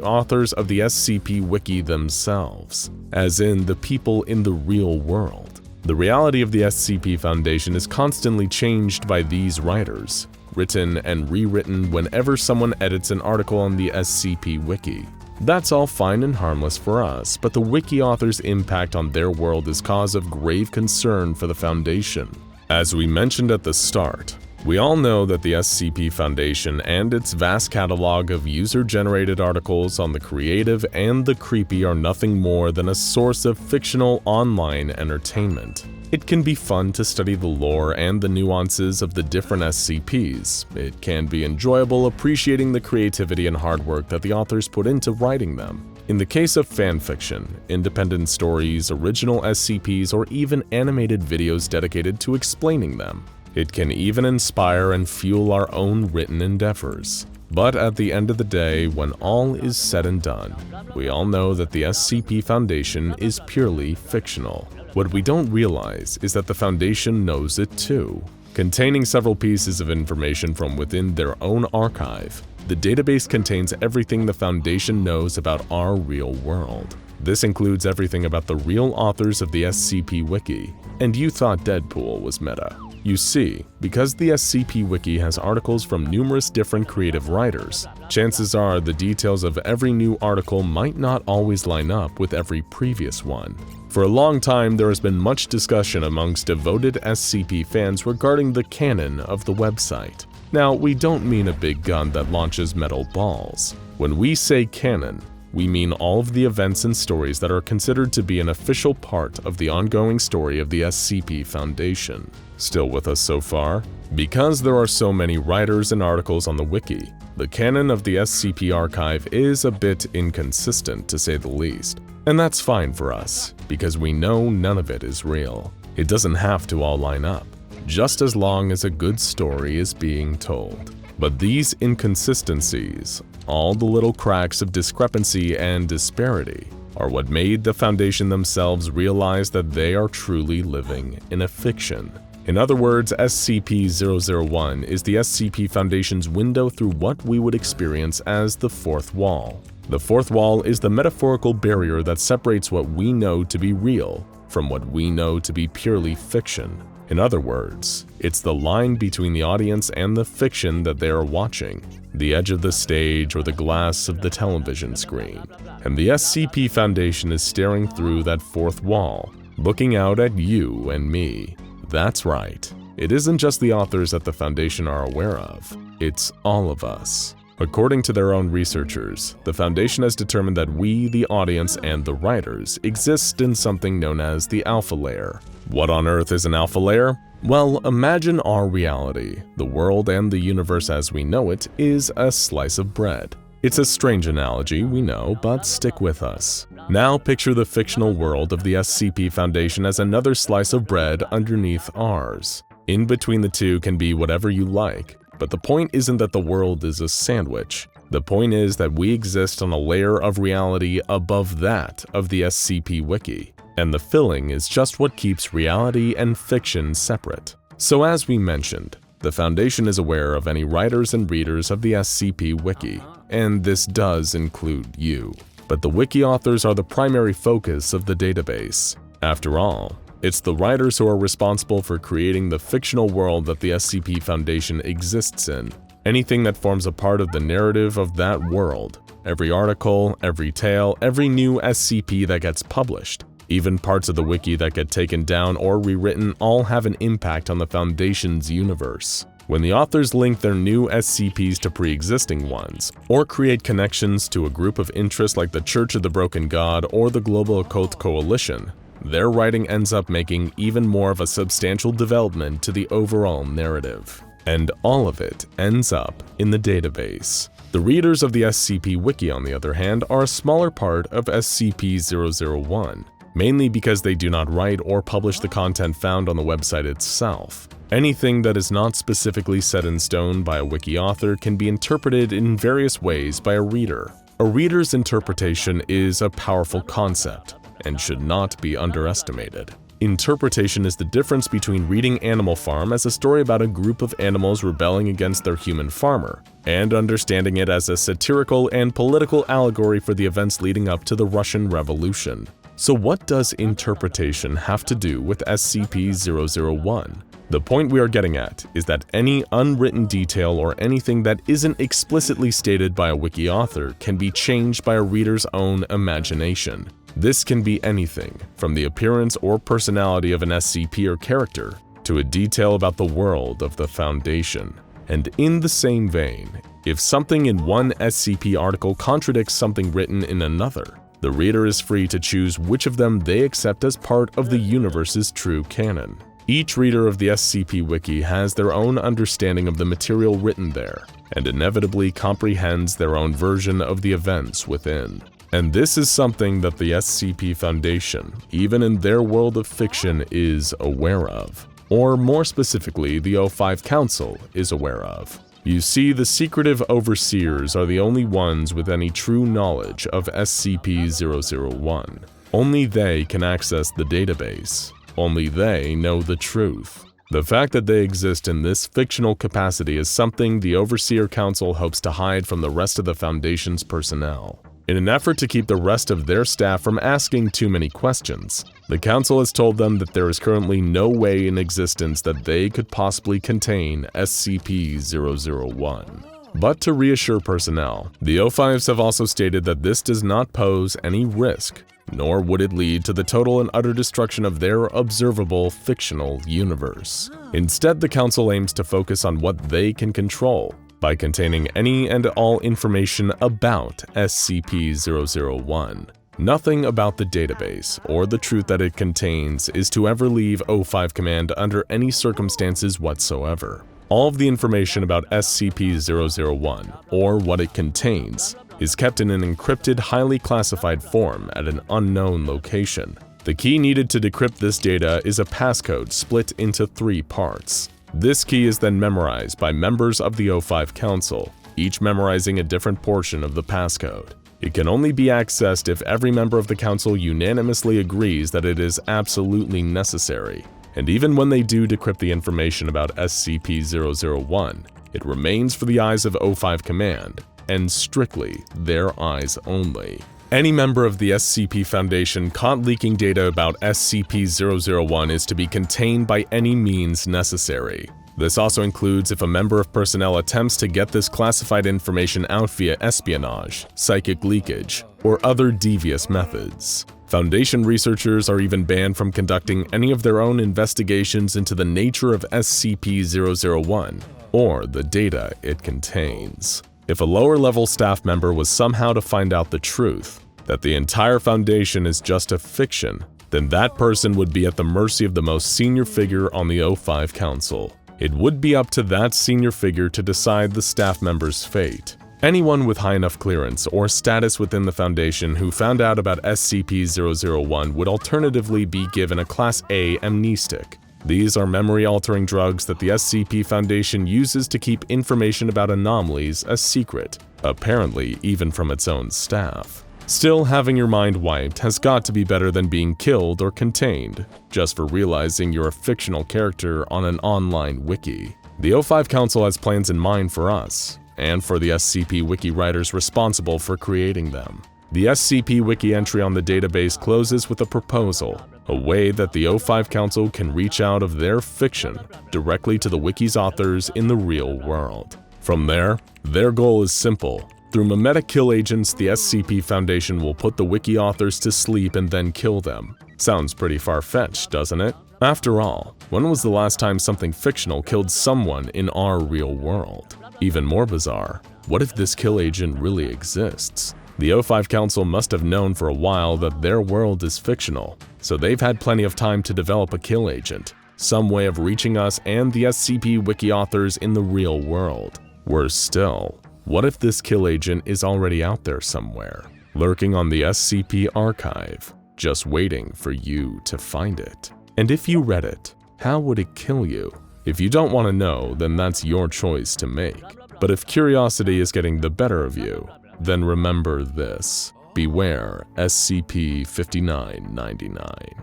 authors of the SCP Wiki themselves, as in the people in the real world. The reality of the SCP Foundation is constantly changed by these writers, written and rewritten whenever someone edits an article on the SCP Wiki. That's all fine and harmless for us, but the Wiki authors' impact on their world is cause of grave concern for the Foundation. As we mentioned at the start, we all know that the SCP Foundation and its vast catalog of user-generated articles on the creative and the creepy are nothing more than a source of fictional online entertainment. It can be fun to study the lore and the nuances of the different SCPs. It can be enjoyable appreciating the creativity and hard work that the authors put into writing them. In the case of fanfiction, independent stories, original SCPs, or even animated videos dedicated to explaining them. It can even inspire and fuel our own written endeavors.
But at the end of the day, when all is said and done, we all know that the SCP Foundation is purely fictional. What we don't realize is that the Foundation knows it too. Containing several pieces of information from within their own archive, the database contains everything the Foundation knows about our real world. This includes everything about the real authors of the SCP Wiki, and you thought Deadpool was meta. You see, because the SCP Wiki has articles from numerous different creative writers, chances are the details of every new article might not always line up with every previous one. For a long time, there has been much discussion amongst devoted SCP fans regarding the canon of the website. Now, we don't mean a big gun that launches metal balls. When we say canon, we mean all of the events and stories that are considered to be an official part of the ongoing story of the SCP Foundation. Still with us so far? Because there are so many writers and articles on the wiki, the canon of the SCP archive is a bit inconsistent to say the least. And that's fine for us, because we know none of it is real. It doesn't have to all line up, just as long as a good story is being told. But these inconsistencies, all the little cracks of discrepancy and disparity, are what made the Foundation themselves realize that they are truly living in a fiction. In other words, SCP-001 is the SCP Foundation's window through what we would experience as the fourth wall. The fourth wall is the metaphorical barrier that separates what we know to be real from what we know to be purely fiction. In other words, it's the line between the audience and the fiction that they are watching, the edge of the stage or the glass of the television screen. And the SCP Foundation is staring through that fourth wall, looking out at you and me. That's right, it isn't just the authors that the Foundation are aware of, it's all of us. According to their own researchers, the Foundation has determined that we, the audience, and the writers exist in something known as the alpha layer. What on earth is an alpha layer? Well, imagine our reality. The world and the universe as we know it is a slice of bread. It's a strange analogy, we know, but stick with us. Now picture the fictional world of the SCP Foundation as another slice of bread underneath ours. In between the two can be whatever you like. But the point isn't that the world is a sandwich. The point is that we exist on a layer of reality above that of the SCP Wiki, and the filling is just what keeps reality and fiction separate. So as we mentioned, the Foundation is aware of any writers and readers of the SCP Wiki, and this does include you. But the Wiki authors are the primary focus of the database. After all, it's the writers who are responsible for creating the fictional world that the SCP Foundation exists in. Anything that forms a part of the narrative of that world, every article, every tale, every new SCP that gets published, even parts of the wiki that get taken down or rewritten all have an impact on the Foundation's universe. When the authors link their new SCPs to pre-existing ones, or create connections to a group of interest like the Church of the Broken God or the Global Occult Coalition, their writing ends up making even more of a substantial development to the overall narrative. And all of it ends up in the database. The readers of the SCP Wiki, on the other hand, are a smaller part of SCP-001, mainly because they do not write or publish the content found on the website itself. Anything that is not specifically set in stone by a wiki author can be interpreted in various ways by a reader. A reader's interpretation is a powerful concept and should not be underestimated. Interpretation is the difference between reading Animal Farm as a story about a group of animals rebelling against their human farmer, and understanding it as a satirical and political allegory for the events leading up to the Russian Revolution. So what does interpretation have to do with SCP-001? The point we are getting at is that any unwritten detail or anything that isn't explicitly stated by a wiki author can be changed by a reader's own imagination. This can be anything, from the appearance or personality of an SCP or character, to a detail about the world of the Foundation. And in the same vein, if something in one SCP article contradicts something written in another, the reader is free to choose which of them they accept as part of the universe's true canon. Each reader of the SCP Wiki has their own understanding of the material written there, and inevitably comprehends their own version of the events within. And this is something that the SCP Foundation, even in their world of fiction, is aware of. Or more specifically, the O5 Council is aware of.
You see, the secretive overseers are the only ones with any true knowledge of SCP-001. Only they can access the database. Only they know the truth. The fact that they exist in this fictional capacity is something the Overseer Council hopes to hide from the rest of the Foundation's personnel. In an effort to keep the rest of their staff from asking too many questions, the Council has told them that there is currently no way in existence that they could possibly contain SCP-001. But to reassure personnel, the O5s have also stated that this does not pose any risk, nor would it lead to the total and utter destruction of their observable fictional universe. Instead, the Council aims to focus on what they can control by containing any and all information about SCP-001. Nothing about the database or the truth that it contains is to ever leave O5 Command under any circumstances whatsoever. All of the information about SCP-001, or what it contains, is kept in an encrypted, highly classified form at an unknown location. The key needed to decrypt this data is a passcode split into 3 parts. This key is then memorized by members of the O5 Council, each memorizing a different portion of the passcode. It can only be accessed if every member of the Council unanimously agrees that it is absolutely necessary. And even when they do decrypt the information about SCP-001, it remains for the eyes of O5 Command, and strictly their eyes only. Any member of the SCP Foundation caught leaking data about SCP-001 is to be contained by any means necessary. This also includes if a member of personnel attempts to get this classified information out via espionage, psychic leakage, or other devious methods. Foundation researchers are even banned from conducting any of their own investigations into the nature of SCP-001 or the data it contains. If a lower-level staff member was somehow to find out the truth, that the entire Foundation is just a fiction, then that person would be at the mercy of the most senior figure on the O5 Council. It would be up to that senior figure to decide the staff member's fate. Anyone with high enough clearance or status within the Foundation who found out about SCP-001 would alternatively be given a Class A amnestic. These are memory-altering drugs that the SCP Foundation uses to keep information about anomalies a secret, apparently even from its own staff. Still, having your mind wiped has got to be better than being killed or contained, just for realizing you're a fictional character on an online wiki. The O5 Council has plans in mind for us, and for the SCP Wiki writers responsible for creating them. The SCP Wiki entry on the database closes with a proposal, a way that the O5 Council can reach out of their fiction directly to the Wiki's authors in the real world. From there, their goal is simple. Through memetic kill agents, the SCP Foundation will put the Wiki authors to sleep and then kill them. Sounds pretty far-fetched, doesn't it? After all, when was the last time something fictional killed someone in our real world? Even more bizarre, what if this kill agent really exists? The O5 Council must have known for a while that their world is fictional, so they've had plenty of time to develop a kill agent, some way of reaching us and the SCP Wiki authors in the real world. Worse still, what if this kill agent is already out there somewhere, lurking on the SCP archive, just waiting for you to find it? And if you read it, how would it kill you? If you don't want to know, then that's your choice to make. But if curiosity is getting the better of you, then remember this. Beware SCP-5999.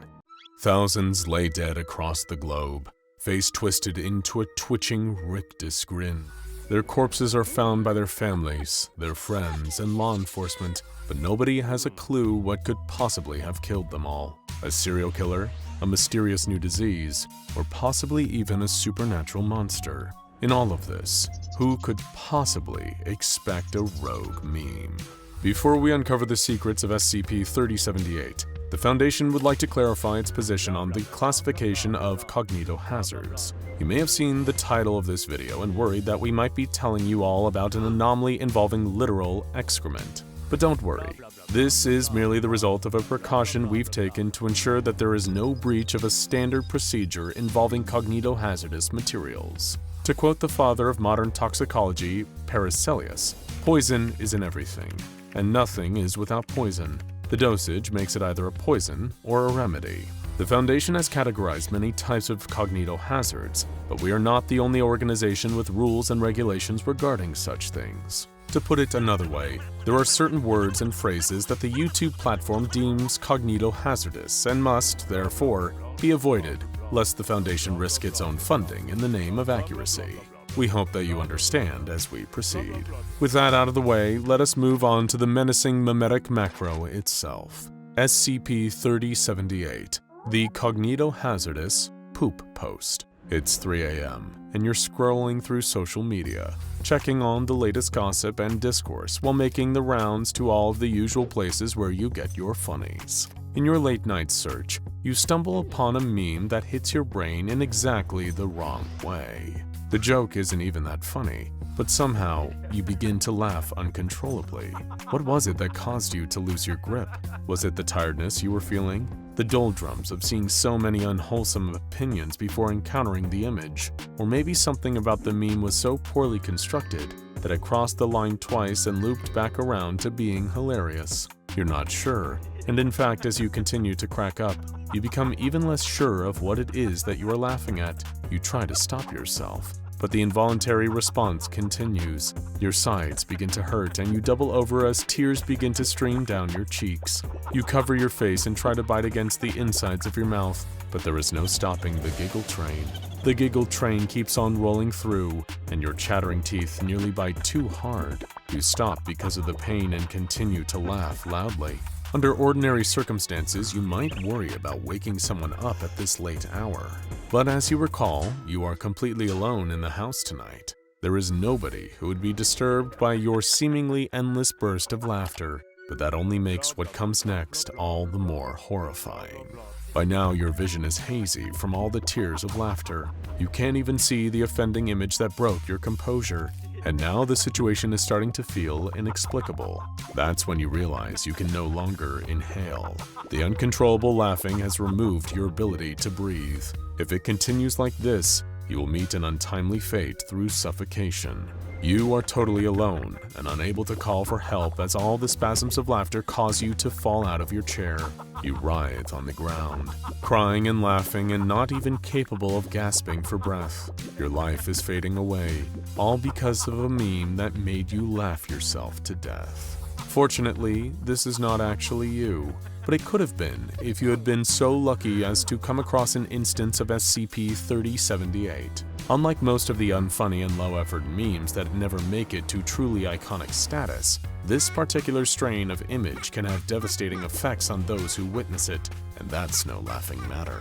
Thousands lay dead across the globe, face twisted into a twitching rictus grin. Their corpses are found by their families, their friends, and law enforcement, but nobody has a clue what could possibly have killed them all. A serial killer, a mysterious new disease, or possibly even a supernatural monster. In all of this, who could possibly expect a rogue meme? Before we uncover the secrets of SCP-3078, the Foundation would like to clarify its position on the classification of Cognitohazards. You may have seen the title of this video and worried that we might be telling you all about an anomaly involving literal excrement. But don't worry, this is merely the result of a precaution we've taken to ensure that there is no breach of a standard procedure involving cognitohazardous materials. To quote the father of modern toxicology, Paracelsus, poison is in everything, and nothing is without poison. The dosage makes it either a poison or a remedy. The Foundation has categorized many types of cognitohazards, but we are not the only organization with rules and regulations regarding such things. To put it another way, there are certain words and phrases that the YouTube platform deems cognitohazardous and must, therefore, be avoided, lest the Foundation risk its own funding in the name of accuracy. We hope that you understand as we proceed. With that out of the way, let us move on to the menacing memetic macro itself. SCP-3078, the Cognitohazardous Poop Post. It's 3 a.m., and you're scrolling through social media, checking on the latest gossip and discourse while making the rounds to all of the usual places where you get your funnies. In your late-night search, you stumble upon a meme that hits your brain in exactly the wrong way. The joke isn't even that funny, but somehow you begin to laugh uncontrollably. What was it that caused you to lose your grip? Was it the tiredness you were feeling? The doldrums of seeing so many unwholesome opinions before encountering the image? Or maybe something about the meme was so poorly constructed that it crossed the line twice and looped back around to being hilarious? You're not sure, and in fact, as you continue to crack up, you become even less sure of what it is that you are laughing at. You try to stop yourself, but the involuntary response continues. Your sides begin to hurt and you double over as tears begin to stream down your cheeks. You cover your face and try to bite against the insides of your mouth, but there is no stopping the giggle train. The giggle train keeps on rolling through, and your chattering teeth nearly bite too hard. You stop because of the pain and continue to laugh loudly. Under ordinary circumstances, you might worry about waking someone up at this late hour. But as you recall, you are completely alone in the house tonight. There is nobody who would be disturbed by your seemingly endless burst of laughter, but that only makes what comes next all the more horrifying. By now, your vision is hazy from all the tears of laughter. You can't even see the offending image that broke your composure. And now the situation is starting to feel inexplicable. That's when you realize you can no longer inhale. The uncontrollable laughing has removed your ability to breathe. If it continues like this, you will meet an untimely fate through suffocation. You are totally alone and unable to call for help as all the spasms of laughter cause you to fall out of your chair. You writhe on the ground, crying and laughing and not even capable of gasping for breath. Your life is fading away, all because of a meme that made you laugh yourself to death. Fortunately, this is not actually you, but it could have been if you had been so lucky as to come across an instance of SCP-3078. Unlike most of the unfunny and low-effort memes that never make it to truly iconic status, this particular strain of image can have devastating effects on those who witness it, and that's no laughing matter.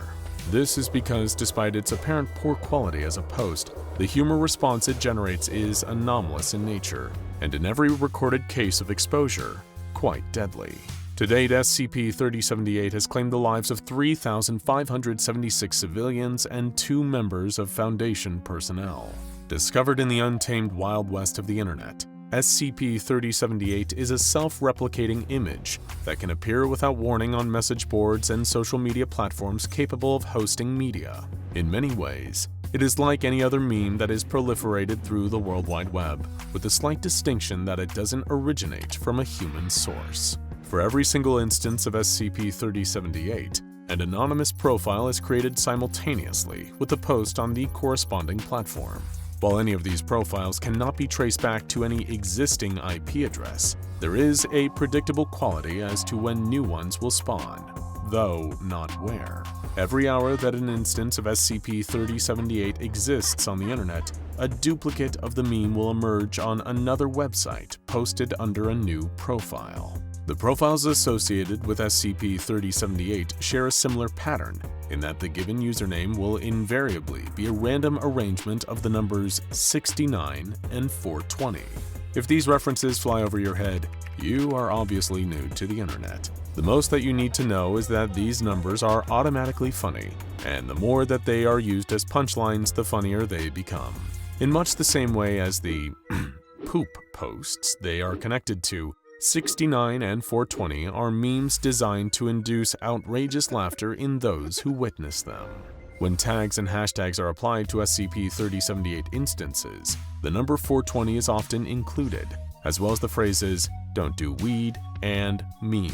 This is because despite its apparent poor quality as a post, the humor response it generates is anomalous in nature, and in every recorded case of exposure, quite deadly. To date, SCP-3078 has claimed the lives of 3,576 civilians and 2 members of Foundation personnel. Discovered in the untamed Wild West of the Internet, SCP-3078 is a self-replicating image that can appear without warning on message boards and social media platforms capable of hosting media. In many ways, it is like any other meme that is proliferated through the World Wide Web, with the slight distinction that it doesn't originate from a human source. For every single instance of SCP-3078, an anonymous profile is created simultaneously with the post on the corresponding platform. While any of these profiles cannot be traced back to any existing IP address, there is a predictable quality as to when new ones will spawn, though not where. Every hour that an instance of SCP-3078 exists on the internet, a duplicate of the meme will emerge on another website posted under a new profile. The profiles associated with SCP-3078 share a similar pattern, in that the given username will invariably be a random arrangement of the numbers 69 and 420. If these references fly over your head, you are obviously new to the internet. The most that you need to know is that these numbers are automatically funny, and the more that they are used as punchlines, the funnier they become. In much the same way as the poop posts they are connected to, 69 and 420 are memes designed to induce outrageous laughter in those who witness them. When tags and hashtags are applied to SCP-3078 instances, the number 420 is often included, as well as the phrases "don't do weed" and "meme."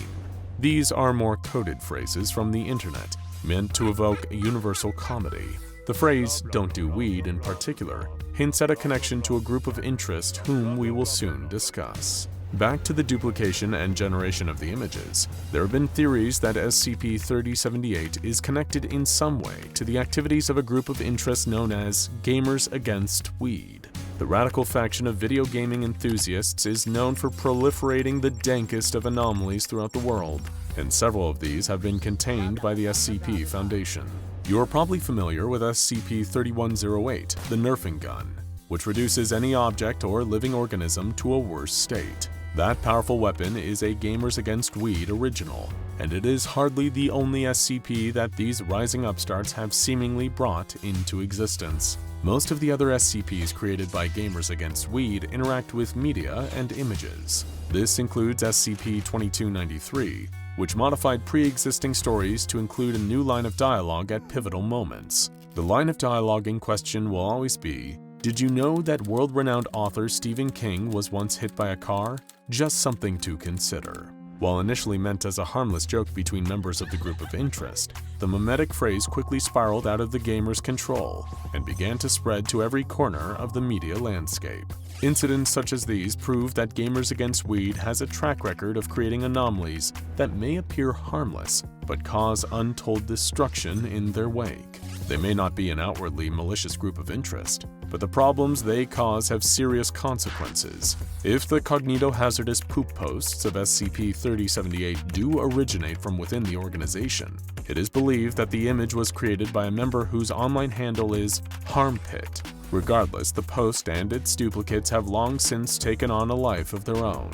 These are more coded phrases from the internet, meant to evoke a universal comedy. The phrase, "don't do weed" in particular, hints at a connection to a group of interest whom we will soon discuss. Back to the duplication and generation of the images, there have been theories that SCP-3078 is connected in some way to the activities of a group of interest known as Gamers Against Weed. The radical faction of video gaming enthusiasts is known for proliferating the dankest of anomalies throughout the world, and several of these have been contained by the SCP Foundation. You are probably familiar with SCP-3108, the Nerfing Gun, which reduces any object or living organism to a worse state. That powerful weapon is a Gamers Against Weed original, and it is hardly the only SCP that these rising upstarts have seemingly brought into existence. Most of the other SCPs created by Gamers Against Weed interact with media and images. This includes SCP-2293, which modified pre-existing stories to include a new line of dialogue at pivotal moments. The line of dialogue in question will always be, "Did you know that world-renowned author Stephen King was once hit by a car? Just something to consider." While initially meant as a harmless joke between members of the group of interest, the mimetic phrase quickly spiraled out of the gamer's control and began to spread to every corner of the media landscape. Incidents such as these prove that Gamers Against Weed has a track record of creating anomalies that may appear harmless but cause untold destruction in their wake. They may not be an outwardly malicious group of interest, but the problems they cause have serious consequences. If the Cognitohazardous poop posts of SCP-3078 do originate from within the organization, it is believed that the image was created by a member whose online handle is Harmpit. Regardless, the post and its duplicates have long since taken on a life of their own.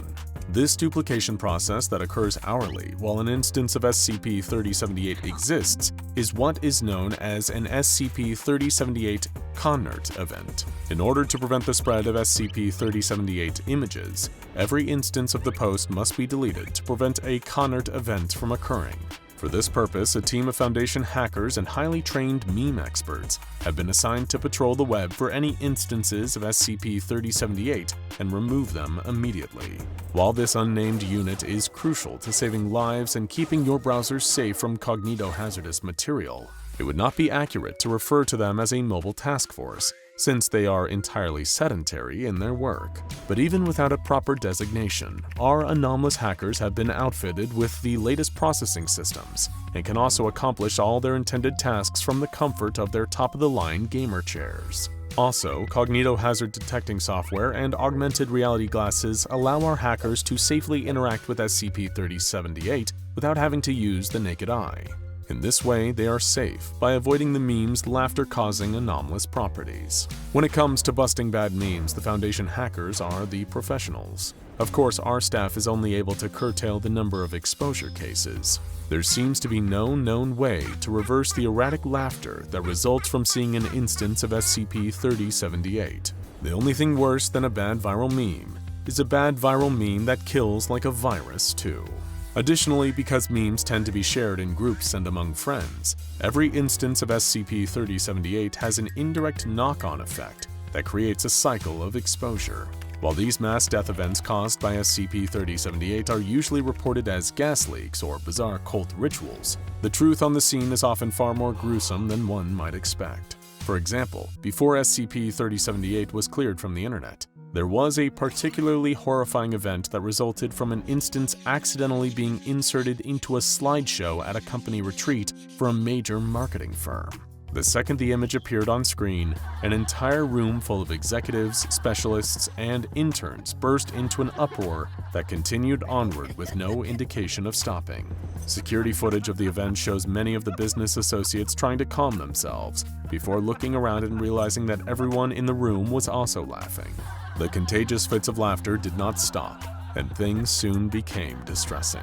This duplication process that occurs hourly while an instance of SCP-3078 exists is what is known as an SCP-3078 Connert event. In order to prevent the spread of SCP-3078 images, every instance of the post must be deleted to prevent a Connert event from occurring. For this purpose, a team of Foundation hackers and highly trained meme experts have been assigned to patrol the web for any instances of SCP-3078 and remove them immediately. While this unnamed unit is crucial to saving lives and keeping your browser safe from cognitohazardous material, it would not be accurate to refer to them as a mobile task force, since they are entirely sedentary in their work. But even without a proper designation, our anomalous hackers have been outfitted with the latest processing systems and can also accomplish all their intended tasks from the comfort of their top-of-the-line gamer chairs. Also, cognitohazard detecting software and augmented reality glasses allow our hackers to safely interact with SCP-3078 without having to use the naked eye. In this way, they are safe by avoiding the meme's laughter-causing anomalous properties. When it comes to busting bad memes, the Foundation hackers are the professionals. Of course, our staff is only able to curtail the number of exposure cases. There seems to be no known way to reverse the erratic laughter that results from seeing an instance of SCP-3078. The only thing worse than a bad viral meme is a bad viral meme that kills like a virus, too. Additionally, because memes tend to be shared in groups and among friends, every instance of SCP-3078 has an indirect knock-on effect that creates a cycle of exposure. While these mass death events caused by SCP-3078 are usually reported as gas leaks or bizarre cult rituals, the truth on the scene is often far more gruesome than one might expect. For example, before SCP-3078 was cleared from the internet, there was a particularly horrifying event that resulted from an instance accidentally being inserted into a slideshow at a company retreat for a major marketing firm. The second the image appeared on screen, an entire room full of executives, specialists, and interns burst into an uproar that continued onward with no indication of stopping. Security footage of the event shows many of the business associates trying to calm themselves before looking around and realizing that everyone in the room was also laughing. The contagious fits of laughter did not stop, and things soon became distressing.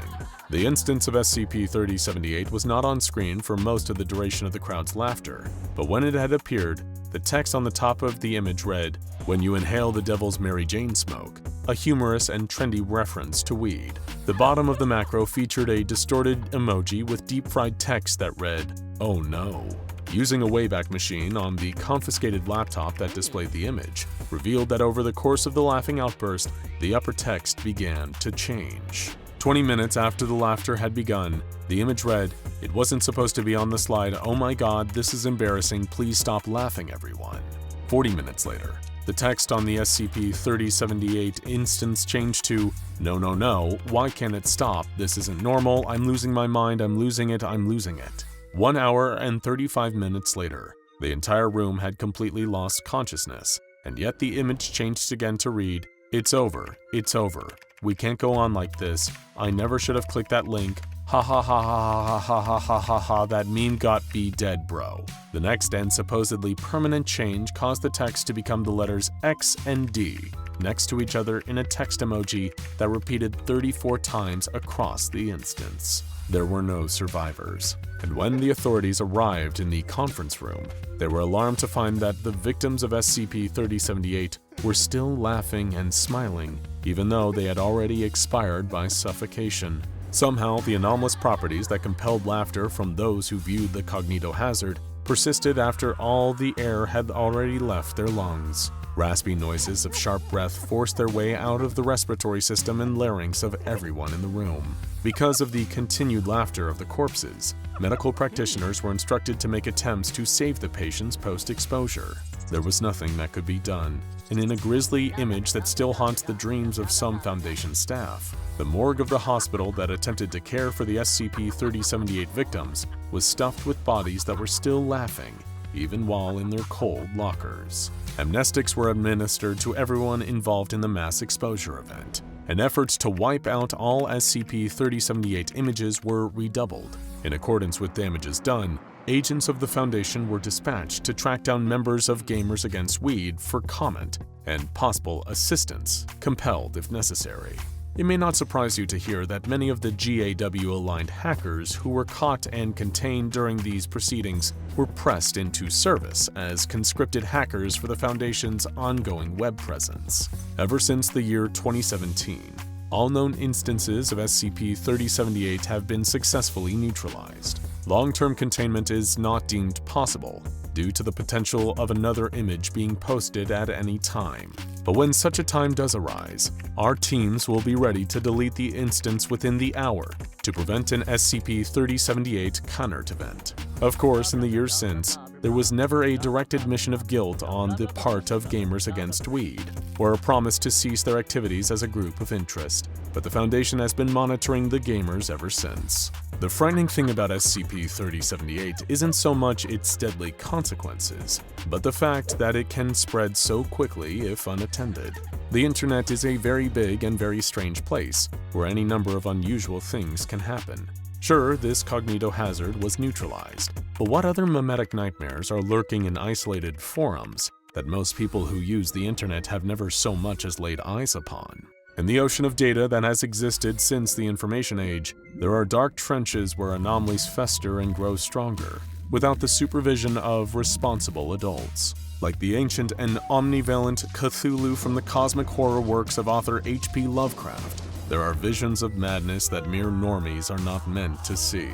The instance of SCP-3078 was not on screen for most of the duration of the crowd's laughter, but when it had appeared, the text on the top of the image read, "When you inhale the devil's Mary Jane smoke," a humorous and trendy reference to weed. The bottom of the macro featured a distorted emoji with deep-fried text that read, "Oh no." Using a Wayback Machine on the confiscated laptop that displayed the image, revealed that over the course of the laughing outburst, the upper text began to change. 20 minutes after the laughter had begun, the image read, It wasn't supposed to be on the slide, "Oh my god, this is embarrassing, please stop laughing everyone." 40 minutes later, the text on the SCP-3078 instance changed to, "No, no, no, why can't it stop? This isn't normal, I'm losing my mind, I'm losing it, I'm losing it." 1 hour and 35 minutes later, the entire room had completely lost consciousness, and yet the image changed again to read, "It's over, it's over. We can't go on like this. I never should have clicked that link. Ha ha ha ha ha ha ha ha ha ha, that meme got be dead, bro." The next and supposedly permanent change caused the text to become the letters X and D next to each other in a text emoji that repeated 34 times across the instance. There were no survivors, and when the authorities arrived in the conference room, they were alarmed to find that the victims of SCP-3078 were still laughing and smiling, even though they had already expired by suffocation. Somehow, the anomalous properties that compelled laughter from those who viewed the Cognitohazard persisted after all the air had already left their lungs. Raspy noises of sharp breath forced their way out of the respiratory system and larynx of everyone in the room. Because of the continued laughter of the corpses, medical practitioners were instructed to make attempts to save the patients post-exposure. There was nothing that could be done, and in a grisly image that still haunts the dreams of some Foundation staff, the morgue of the hospital that attempted to care for the SCP-3078 victims was stuffed with bodies that were still laughing, even while in their cold lockers. Amnestics were administered to everyone involved in the mass exposure event, and efforts to wipe out all SCP-3078 images were redoubled. In accordance with damages done, agents of the Foundation were dispatched to track down members of Gamers Against Weed for comment and possible assistance, compelled if necessary. It may not surprise you to hear that many of the GAW-aligned hackers who were caught and contained during these proceedings were pressed into service as conscripted hackers for the Foundation's ongoing web presence. Ever since the year 2017, all known instances of SCP-3078 have been successfully neutralized. Long-term containment is not deemed possible due to the potential of another image being posted at any time. But when such a time does arise, our teams will be ready to delete the instance within the hour to prevent an SCP-3078 Cunard event. Of course, in the years since, there was never a direct admission of guilt on the part of Gamers Against Weed, or a promise to cease their activities as a group of interest, but the Foundation has been monitoring the gamers ever since. The frightening thing about SCP-3078 isn't so much its deadly consequences, but the fact that it can spread so quickly if unattended. The internet is a very big and very strange place, where any number of unusual things can happen. Sure, this Cognitohazard was neutralized, but what other memetic nightmares are lurking in isolated forums that most people who use the internet have never so much as laid eyes upon? In the ocean of data that has existed since the Information Age, there are dark trenches where anomalies fester and grow stronger, without the supervision of responsible adults. Like the ancient and omnivalent Cthulhu from the cosmic horror works of author H.P. Lovecraft, there are visions of madness that mere normies are not meant to see.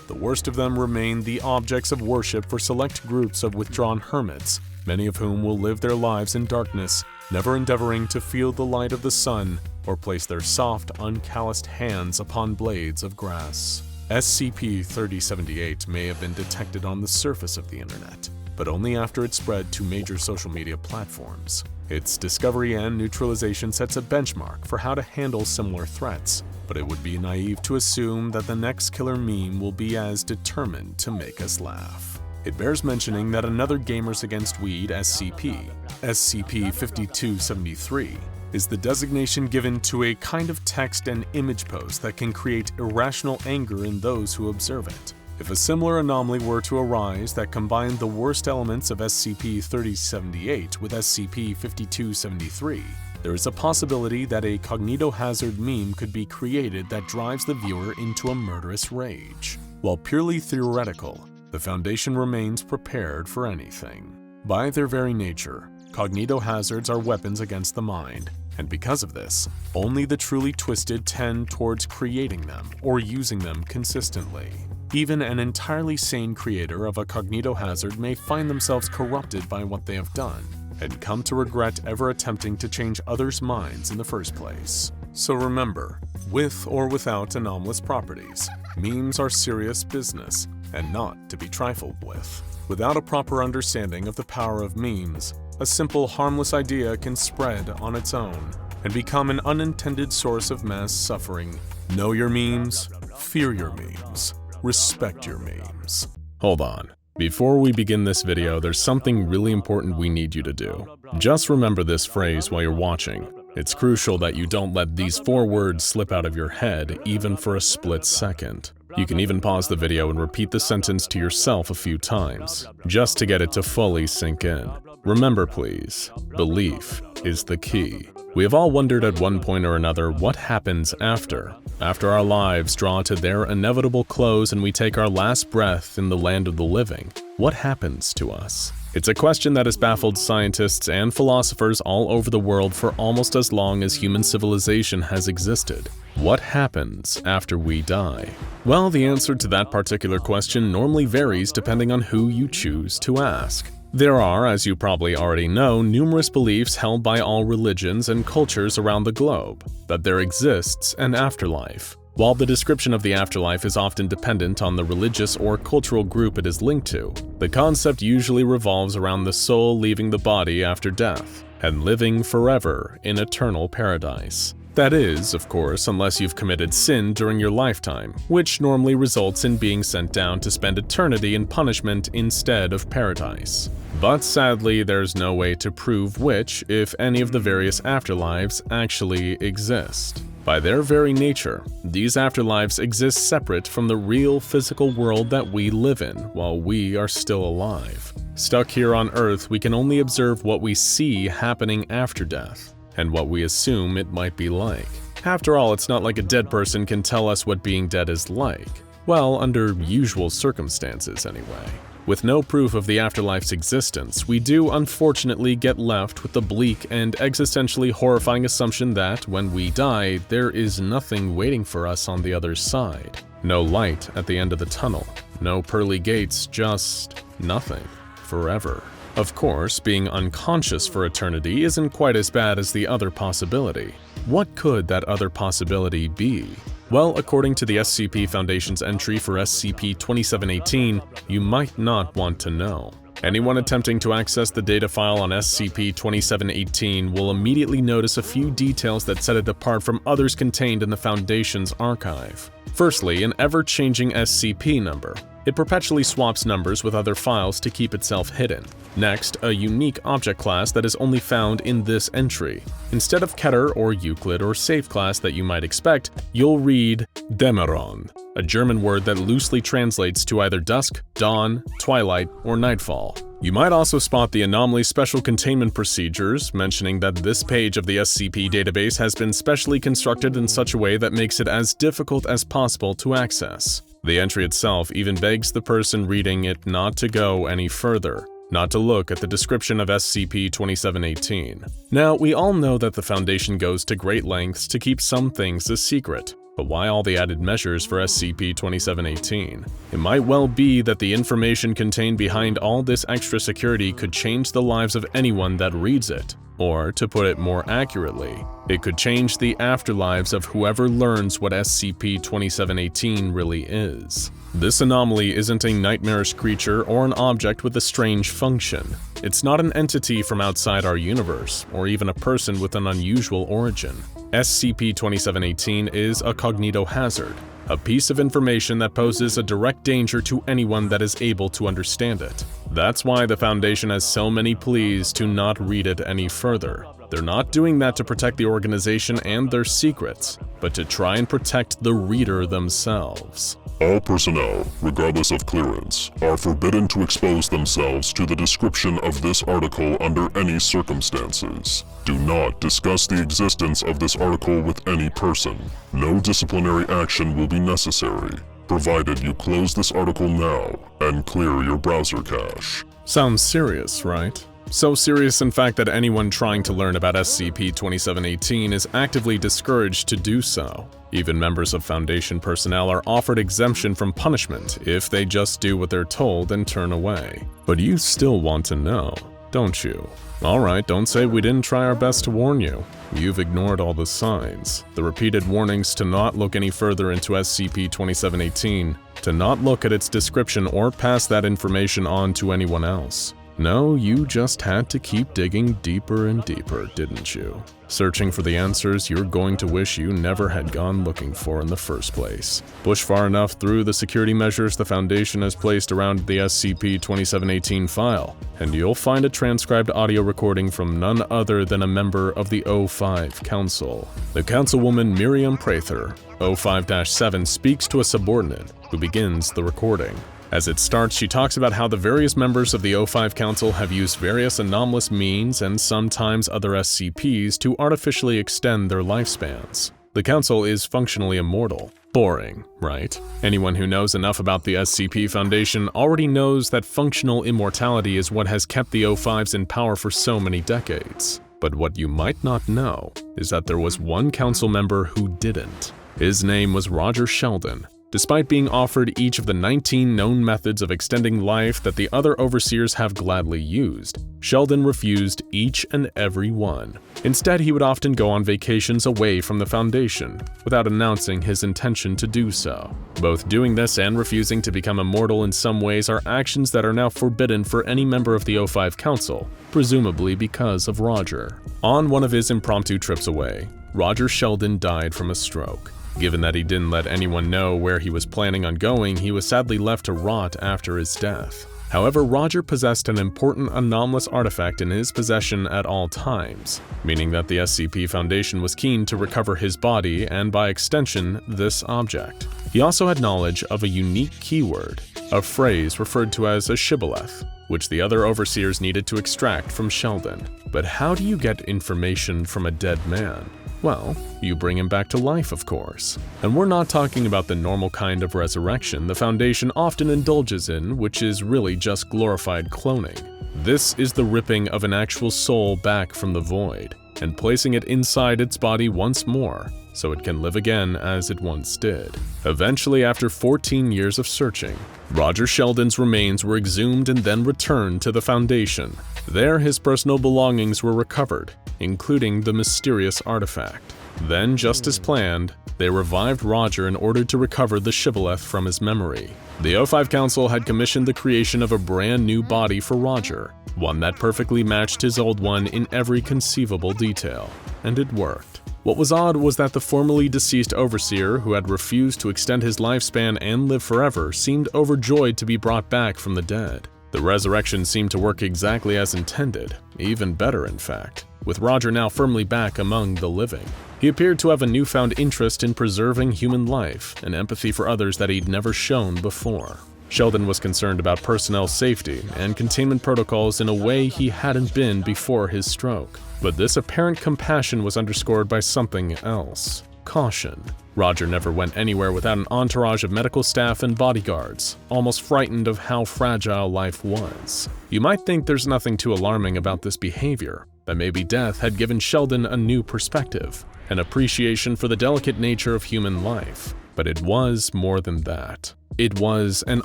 The worst of them remain the objects of worship for select groups of withdrawn hermits, many of whom will live their lives in darkness, never endeavoring to feel the light of the sun or place their soft, uncalloused hands upon blades of grass. SCP-3078 may have been detected on the surface of the internet, but only after it spread to major social media platforms. Its discovery and neutralization sets a benchmark for how to handle similar threats, but it would be naive to assume that the next killer meme will be as determined to make us laugh. It bears mentioning that another Gamers Against Weed SCP, SCP-5273, is the designation given to a kind of text and image post that can create irrational anger in those who observe it. If a similar anomaly were to arise that combined the worst elements of SCP-3078 with SCP-5273, there is a possibility that a Cognitohazard meme could be created that drives the viewer into a murderous rage. While purely theoretical, the Foundation remains prepared for anything. By their very nature, Cognitohazards are weapons against the mind, and because of this, only the truly twisted tend towards creating them or using them consistently. Even an entirely sane creator of a Cognitohazard may find themselves corrupted by what they have done, and come to regret ever attempting to change others' minds in the first place. So remember, with or without anomalous properties, Memes are serious business and not to be trifled with. Without a proper understanding of the power of memes, a simple, harmless idea can spread on its own and become an unintended source of mass suffering. Know your memes, fear your memes, respect your memes.
Hold on. Before we begin this video, there's something really important we need you to do. Just remember this phrase while you're watching. It's crucial that you don't let these 4 words slip out of your head, even for a split second. You can even pause the video and repeat the sentence to yourself a few times, just to get it to fully sink in. Remember please, belief is the key. We have all wondered at one point or another what happens after our lives draw to their inevitable close and we take our last breath in the land of the living. What happens to us? It's a question that has baffled scientists and philosophers all over the world for almost as long as human civilization has existed. What happens after we die? Well, the answer to that particular question normally varies depending on who you choose to ask. There are, as you probably already know, numerous beliefs held by all religions and cultures around the globe that there exists an afterlife. While the description of the afterlife is often dependent on the religious or cultural group it is linked to, the concept usually revolves around the soul leaving the body after death and living forever in eternal paradise. That is, of course, unless you've committed sin during your lifetime, which normally results in being sent down to spend eternity in punishment instead of paradise. But sadly, there's no way to prove which, if any, of the various afterlives actually exist. By their very nature, these afterlives exist separate from the real physical world that we live in while we are still alive. Stuck here on Earth, we can only observe what we see happening after death, and what we assume it might be like. After all, it's not like a dead person can tell us what being dead is like. Well, under usual circumstances anyway. With no proof of the afterlife's existence, we do unfortunately get left with the bleak and existentially horrifying assumption that when we die, there is nothing waiting for us on the other side. No light at the end of the tunnel, no pearly gates, just nothing. Forever. Of course, being unconscious for eternity isn't quite as bad as the other possibility. What could that other possibility be? Well, according to the SCP Foundation's entry for SCP-2718, you might not want to know. Anyone attempting to access the data file on SCP-2718 will immediately notice a few details that set it apart from others contained in the Foundation's archive. Firstly, an ever-changing SCP number. It perpetually swaps numbers with other files to keep itself hidden. Next, a unique object class that is only found in this entry. Instead of Keter or Euclid or Safe class that you might expect, you'll read Dämmerung, a German word that loosely translates to either dusk, dawn, twilight, or nightfall. You might also spot the Anomaly special containment procedures, mentioning that this page of the SCP database has been specially constructed in such a way that makes it as difficult as possible to access. The entry itself even begs the person reading it not to go any further, not to look at the description of SCP-2718. Now, we all know that the Foundation goes to great lengths to keep some things a secret, but why all the added measures for SCP-2718? It might well be that the information contained behind all this extra security could change the lives of anyone that reads it. Or, to put it more accurately, it could change the afterlives of whoever learns what SCP-2718 really is. This anomaly isn't a nightmarish creature or an object with a strange function. It's not an entity from outside our universe, or even a person with an unusual origin. SCP-2718 is a Cognitohazard, a piece of information that poses a direct danger to anyone that is able to understand it. That's why the Foundation has so many pleas to not read it any further. They're not doing that to protect the organization and their secrets, but to try and protect the reader themselves.
All personnel, regardless of clearance, are forbidden to expose themselves to the description of this article under any circumstances. Do not discuss the existence of this article with any person. No disciplinary action will be necessary, provided you close this article now and clear your browser cache.
Sounds serious, right? So serious, in fact, that anyone trying to learn about SCP-2718 is actively discouraged to do so. Even members of Foundation personnel are offered exemption from punishment if they just do what they're told and turn away. But you still want to know. don't you? Alright, don't say we didn't try our best to warn you. You've ignored all the signs, the repeated warnings to not look any further into SCP-2718, to not look at its description or pass that information on to anyone else. No, you just had to keep digging deeper and deeper, didn't you? Searching for the answers you're going to wish you never had gone looking for in the first place. Push far enough through the security measures the Foundation has placed around the SCP-2718 file, and you'll find a transcribed audio recording from none other than a member of the O5 Council. The Councilwoman Miriam Prather, O5-7, speaks to a subordinate, who begins the recording. As it starts, she talks about how the various members of the O5 Council have used various anomalous means and sometimes other SCPs to artificially extend their lifespans. The Council is functionally immortal. Boring, right? Anyone who knows enough about the SCP Foundation already knows that functional immortality is what has kept the O5s in power for so many decades. But what you might not know is that there was one Council member who didn't. His name was Roger Sheldon. Despite being offered each of the 19 known methods of extending life that the other overseers have gladly used, Sheldon refused each and every one. Instead, he would often go on vacations away from the Foundation, without announcing his intention to do so. Both doing this and refusing to become immortal in some ways are actions that are now forbidden for any member of the O5 Council, presumably because of Roger. On one of his impromptu trips away, Roger Sheldon died from a stroke. Given that he didn't let anyone know where he was planning on going, he was sadly left to rot after his death. However, Roger possessed an important anomalous artifact in his possession at all times, meaning that the SCP Foundation was keen to recover his body and, by extension, this object. He also had knowledge of a unique keyword, a phrase referred to as a shibboleth, which the other overseers needed to extract from Sheldon. But how do you get information from a dead man? Well, you bring him back to life, of course. And we're not talking about the normal kind of resurrection the Foundation often indulges in, which is really just glorified cloning. This is the ripping of an actual soul back from the void, and placing it inside its body once more, so it can live again as it once did. Eventually, after 14 years of searching, Roger Sheldon's remains were exhumed and then returned to the Foundation. There, his personal belongings were recovered, including the mysterious artifact. Then, just as planned, they revived Roger in order to recover the shibboleth from his memory. The O5 Council had commissioned the creation of a brand new body for Roger, one that perfectly matched his old one in every conceivable detail. And it worked. What was odd was that the formerly deceased overseer, who had refused to extend his lifespan and live forever, seemed overjoyed to be brought back from the dead. The resurrection seemed to work exactly as intended, even better in fact, with Roger now firmly back among the living. He appeared to have a newfound interest in preserving human life and empathy for others that he'd never shown before. Sheldon was concerned about personnel safety and containment protocols in a way he hadn't been before his stroke. But this apparent compassion was underscored by something else: caution. Roger never went anywhere without an entourage of medical staff and bodyguards, almost frightened of how fragile life was. You might think there's nothing too alarming about this behavior, that maybe death had given Sheldon a new perspective, an appreciation for the delicate nature of human life. But it was more than that. It was an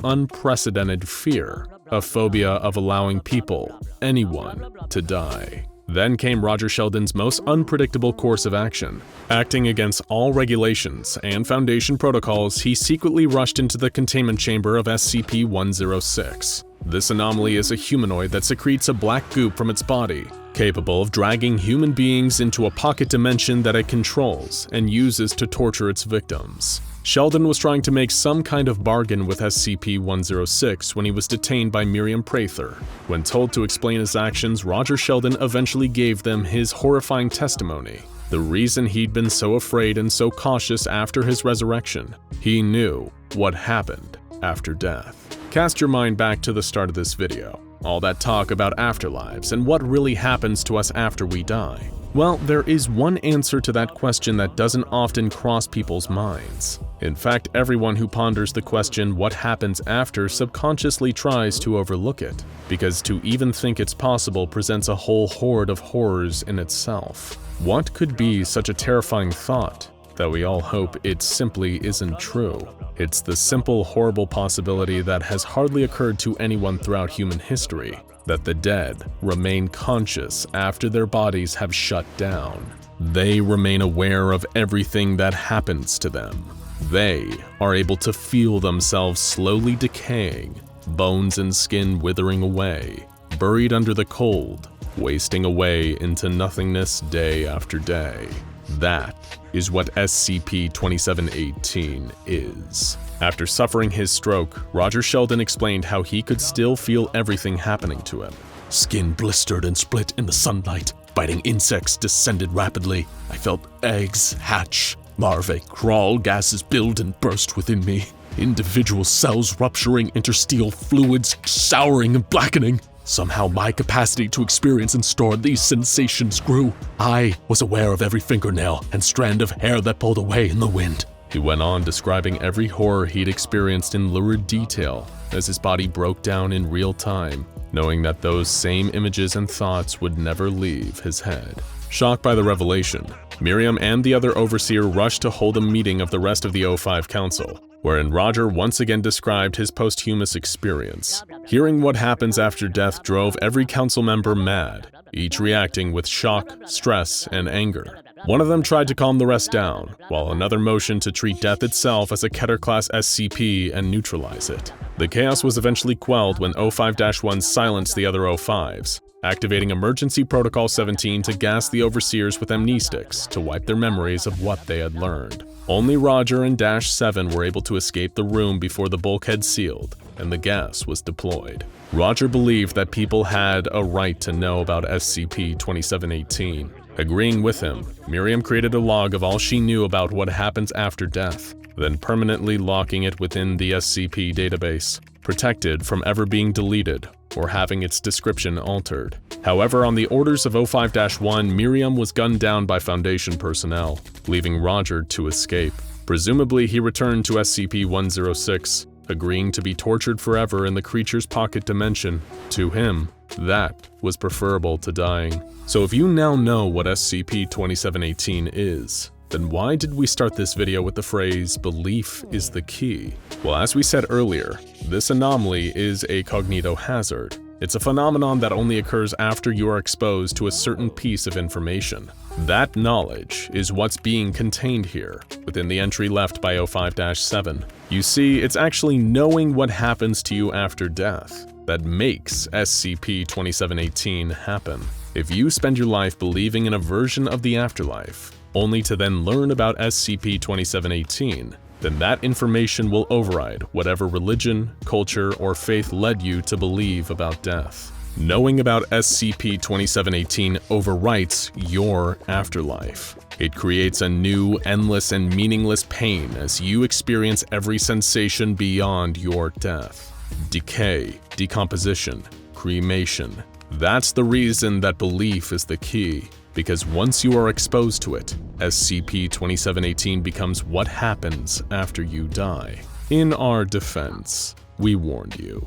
unprecedented fear, a phobia of allowing people, anyone, to die. Then came Roger Sheldon's most unpredictable course of action. Acting against all regulations and Foundation protocols, he secretly rushed into the containment chamber of SCP-106. This anomaly is a humanoid that secretes a black goop from its body, capable of dragging human beings into a pocket dimension that it controls and uses to torture its victims. Sheldon was trying to make some kind of bargain with SCP-106 when he was detained by Miriam Prather. When told to explain his actions, Roger Sheldon eventually gave them his horrifying testimony. The reason he'd been so afraid and so cautious after his resurrection. He knew what happened after death. Cast your mind back to the start of this video. All that talk about afterlives and what really happens to us after we die. Well, there is one answer to that question that doesn't often cross people's minds. In fact, everyone who ponders the question what happens after subconsciously tries to overlook it, because to even think it's possible presents a whole horde of horrors in itself. What could be such a terrifying thought?
that we all hope it simply isn't true. It's the simple, horrible possibility that has hardly occurred to anyone throughout human history, that the dead remain conscious after their bodies have shut down. They remain aware of everything that happens to them. They are able to feel themselves slowly decaying, bones and skin withering away, buried under the cold, wasting away into nothingness day after day. That is what SCP-2718 is. After suffering his stroke, Roger Sheldon explained how he could still feel everything happening to him.
Skin blistered and split in the sunlight. Biting insects descended rapidly. I felt eggs hatch. Larvae crawl, gases build and burst within me. Individual cells rupturing, interstitial fluids souring and blackening. Somehow my capacity to experience and store these sensations grew. I was aware of every fingernail and strand of hair that pulled away in the wind.
He went on describing every horror he'd experienced in lurid detail as his body broke down in real time, knowing that those same images and thoughts would never leave his head. Shocked by the revelation, Miriam and the other overseer rushed to hold a meeting of the rest of the O5 Council, wherein Roger once again described his posthumous experience. Hearing what happens after death drove every council member mad, each reacting with shock, stress, and anger. One of them tried to calm the rest down, while another motioned to treat death itself as a Keter-class SCP and neutralize it. The chaos was eventually quelled when O5-1 silenced the other O5s, activating Emergency Protocol 17 to gas the overseers with amnestics to wipe their memories of what they had learned. Only Roger and -7 were able to escape the room before the bulkhead sealed and the gas was deployed. Roger believed that people had a right to know about SCP-2718. Agreeing with him, Miriam created a log of all she knew about what happens after death, then permanently locking it within the SCP database, protected from ever being deleted or having its description altered. However, on the orders of O5-1, Miriam was gunned down by Foundation personnel, leaving Roger to escape. Presumably, he returned to SCP-106, agreeing to be tortured forever in the creature's pocket dimension. To him, that was preferable to dying. So if you now know what SCP-2718 is, then why did we start this video with the phrase, "belief is the key"? Well, as we said earlier, this anomaly is a cognitohazard. It's a phenomenon that only occurs after you are exposed to a certain piece of information. That knowledge is what's being contained here, within the entry left by O5-7. You see, it's actually knowing what happens to you after death that makes SCP-2718 happen. If you spend your life believing in a version of the afterlife, only to then learn about SCP-2718, then that information will override whatever religion, culture, or faith led you to believe about death. Knowing about SCP-2718 overwrites your afterlife. It creates a new, endless, and meaningless pain as you experience every sensation beyond your death. Decay, decomposition, cremation. That's the reason that belief is the key. Because once you are exposed to it, SCP-2718 becomes what happens after you die. In our defense, we warned you.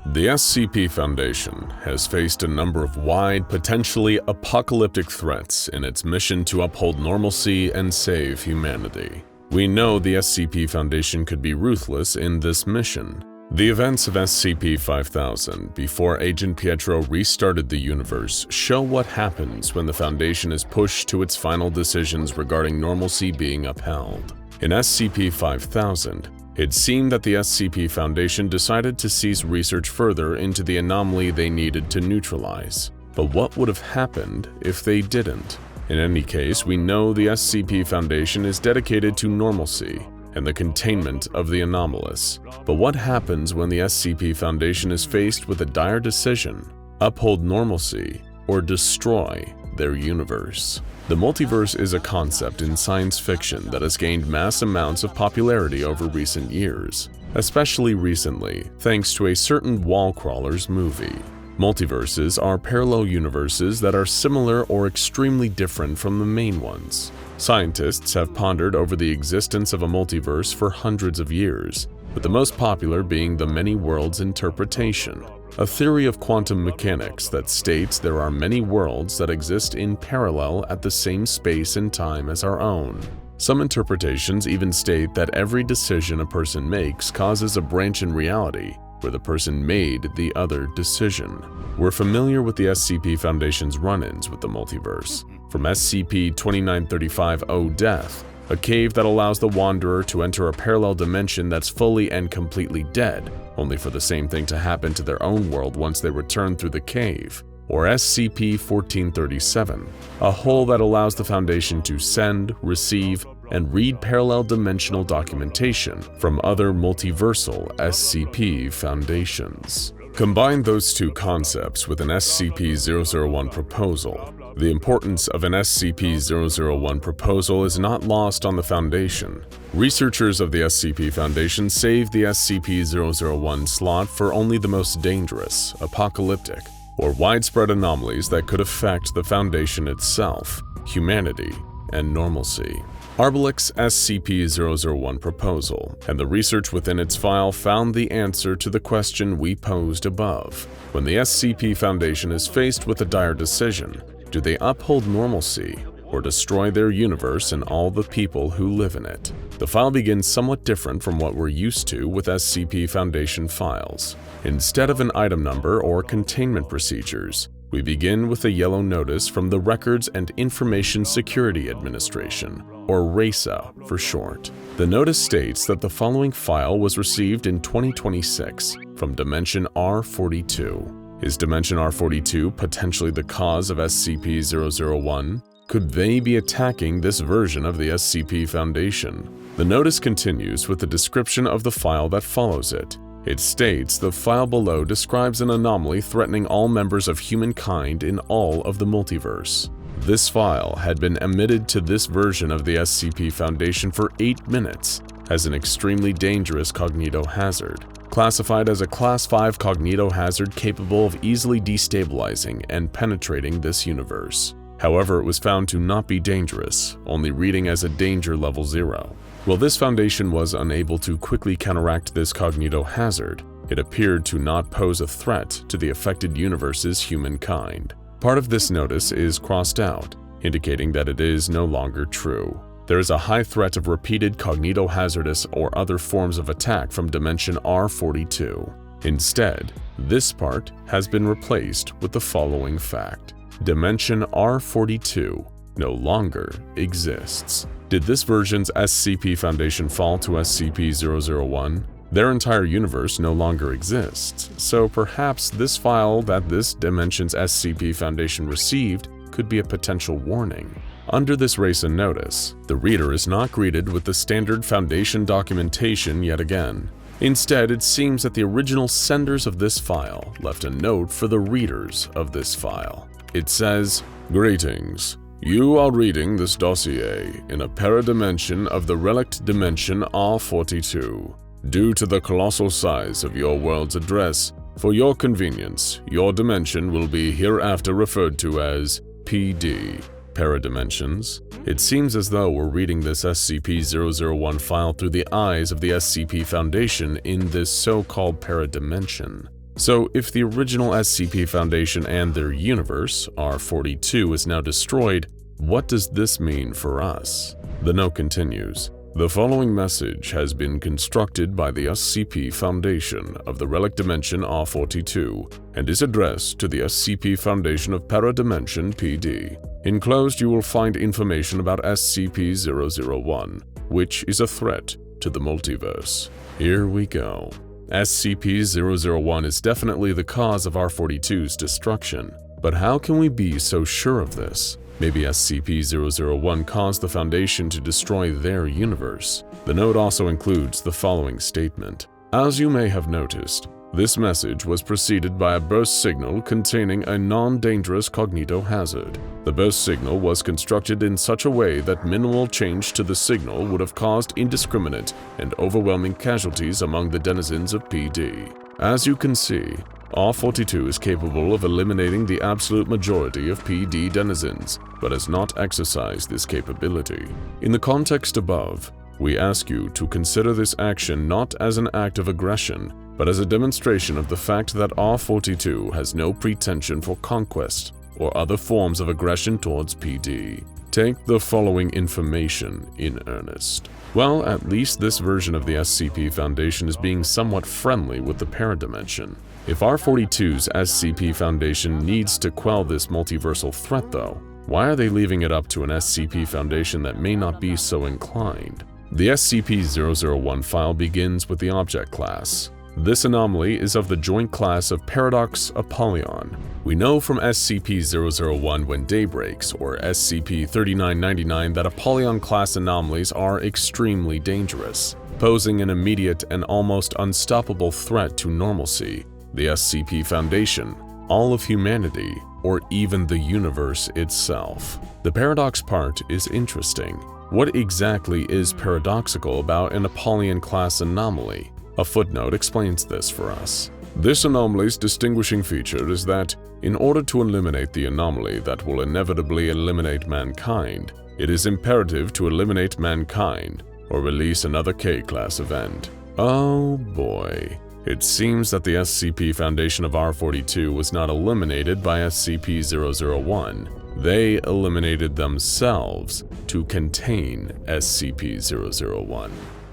The SCP Foundation has faced a number of wide, potentially apocalyptic threats in its mission to uphold normalcy and save humanity. We know the SCP Foundation could be ruthless in this mission. The events of SCP-5000 before Agent Pietro restarted the universe show what happens when the Foundation is pushed to its final decisions regarding normalcy being upheld. In SCP-5000, it seemed that the SCP Foundation decided to cease research further into the anomaly they needed to neutralize. But what would have happened if they didn't? In any case, we know the SCP Foundation is dedicated to normalcy and the containment of the anomalous. But what happens when the SCP Foundation is faced with a dire decision: uphold normalcy or destroy their universe? The multiverse is a concept in science fiction that has gained mass amounts of popularity over recent years, especially recently thanks to a certain wall crawlers movie. Multiverses are parallel universes that are similar or extremely different from the main ones. Scientists have pondered over the existence of a multiverse for hundreds of years, with the most popular being the many worlds interpretation, a theory of quantum mechanics that states there are many worlds that exist in parallel at the same space and time as our own.
Some interpretations even state that every decision a person makes causes a branch in reality where the person made the other decision. We're familiar with the SCP Foundation's run-ins with the multiverse, from SCP-2935-0 Death, a cave that allows the Wanderer to enter a parallel dimension that's fully and completely dead, only for the same thing to happen to their own world once they return through the cave, or SCP-1437, a hole that allows the Foundation to send, receive, and read parallel dimensional documentation from other multiversal SCP Foundations. Combine those two concepts with an SCP-001 proposal. The importance of an SCP-001 proposal is not lost on the Foundation. Researchers of the SCP Foundation saved the SCP-001 slot for only the most dangerous, apocalyptic, or widespread anomalies that could affect the Foundation itself, humanity, and normalcy. Arbalic's SCP-001 proposal and the research within its file found the answer to the question we posed above. When the SCP Foundation is faced with a dire decision, do they uphold normalcy or destroy their universe and all the people who live in it? The file begins somewhat different from what we're used to with SCP Foundation files. Instead of an item number or containment procedures, we begin with a yellow notice from the Records and Information Security Administration, or RASA for short. The notice states that the following file was received in 2026 from Dimension R42. Is Dimension R42 potentially the cause of SCP-001? Could they be attacking this version of the SCP Foundation? The notice continues with the description of the file that follows it. It states the file below describes an anomaly threatening all members of humankind in all of the multiverse. This file had been emitted to this version of the SCP Foundation for 8 minutes as an extremely dangerous cognitohazard, classified as a Class 5 cognitohazard capable of easily destabilizing and penetrating this universe. However, it was found to not be dangerous, only reading as a danger level 0. While this Foundation was unable to quickly counteract this cognitohazard, it appeared to not pose a threat to the affected universe's humankind. Part of this notice is crossed out, indicating that it is no longer true. There is a high threat of repeated cognitohazardous or other forms of attack from Dimension R42. Instead, this part has been replaced with the following fact. Dimension R42 no longer exists. Did this version's SCP Foundation fall to SCP-001? Their entire universe no longer exists, so perhaps this file that this dimension's SCP Foundation received could be a potential warning. Under this RASA notice, the reader is not greeted with the standard Foundation documentation yet again. Instead, it seems that the original senders of this file left a note for the readers of this file. It says, "Greetings. You are reading this dossier in a paradimension of the relict dimension R42. Due to the colossal size of your world's address, for your convenience, your dimension will be hereafter referred to as PD, paradimensions." It seems as though we're reading this SCP-001 file through the eyes of the SCP Foundation in this so-called paradimension. So if the original SCP Foundation and their universe, R42, is now destroyed, what does this mean for us? The note continues. The following message has been constructed by the SCP Foundation of the Relic Dimension R42 and is addressed to the SCP Foundation of Paradimension PD. Enclosed you will find information about SCP-001, which is a threat to the multiverse. Here we go. SCP-001 is definitely the cause of R42's destruction, but how can we be so sure of this? Maybe SCP-001 caused the Foundation to destroy their universe. The note also includes the following statement. As you may have noticed, this message was preceded by a burst signal containing a non-dangerous cognitohazard. The burst signal was constructed in such a way that minimal change to the signal would have caused indiscriminate and overwhelming casualties among the denizens of PD. As you can see, R42 is capable of eliminating the absolute majority of PD denizens, but has not exercised this capability. In the context above, we ask you to consider this action not as an act of aggression, but as a demonstration of the fact that R42 has no pretension for conquest or other forms of aggression towards PD. Take the following information in earnest. Well, at least this version of the SCP Foundation is being somewhat friendly with the paradimension. If R42's SCP Foundation needs to quell this multiversal threat though, why are they leaving it up to an SCP Foundation that may not be so inclined? The SCP-001 file begins with the object class. This anomaly is of the joint class of Paradox Apollyon. We know from SCP-001 When Day Breaks, or SCP-3999, that Apollyon-class anomalies are extremely dangerous, posing an immediate and almost unstoppable threat to normalcy, the SCP Foundation, all of humanity, or even the universe itself. The paradox part is interesting. What exactly is paradoxical about an Apollyon-class anomaly? A footnote explains this for us. This anomaly's distinguishing feature is that, in order to eliminate the anomaly that will inevitably eliminate mankind, it is imperative to eliminate mankind, or release another K-class event. Oh boy. It seems that the SCP Foundation of R42 was not eliminated by SCP-001. They eliminated themselves to contain SCP-001.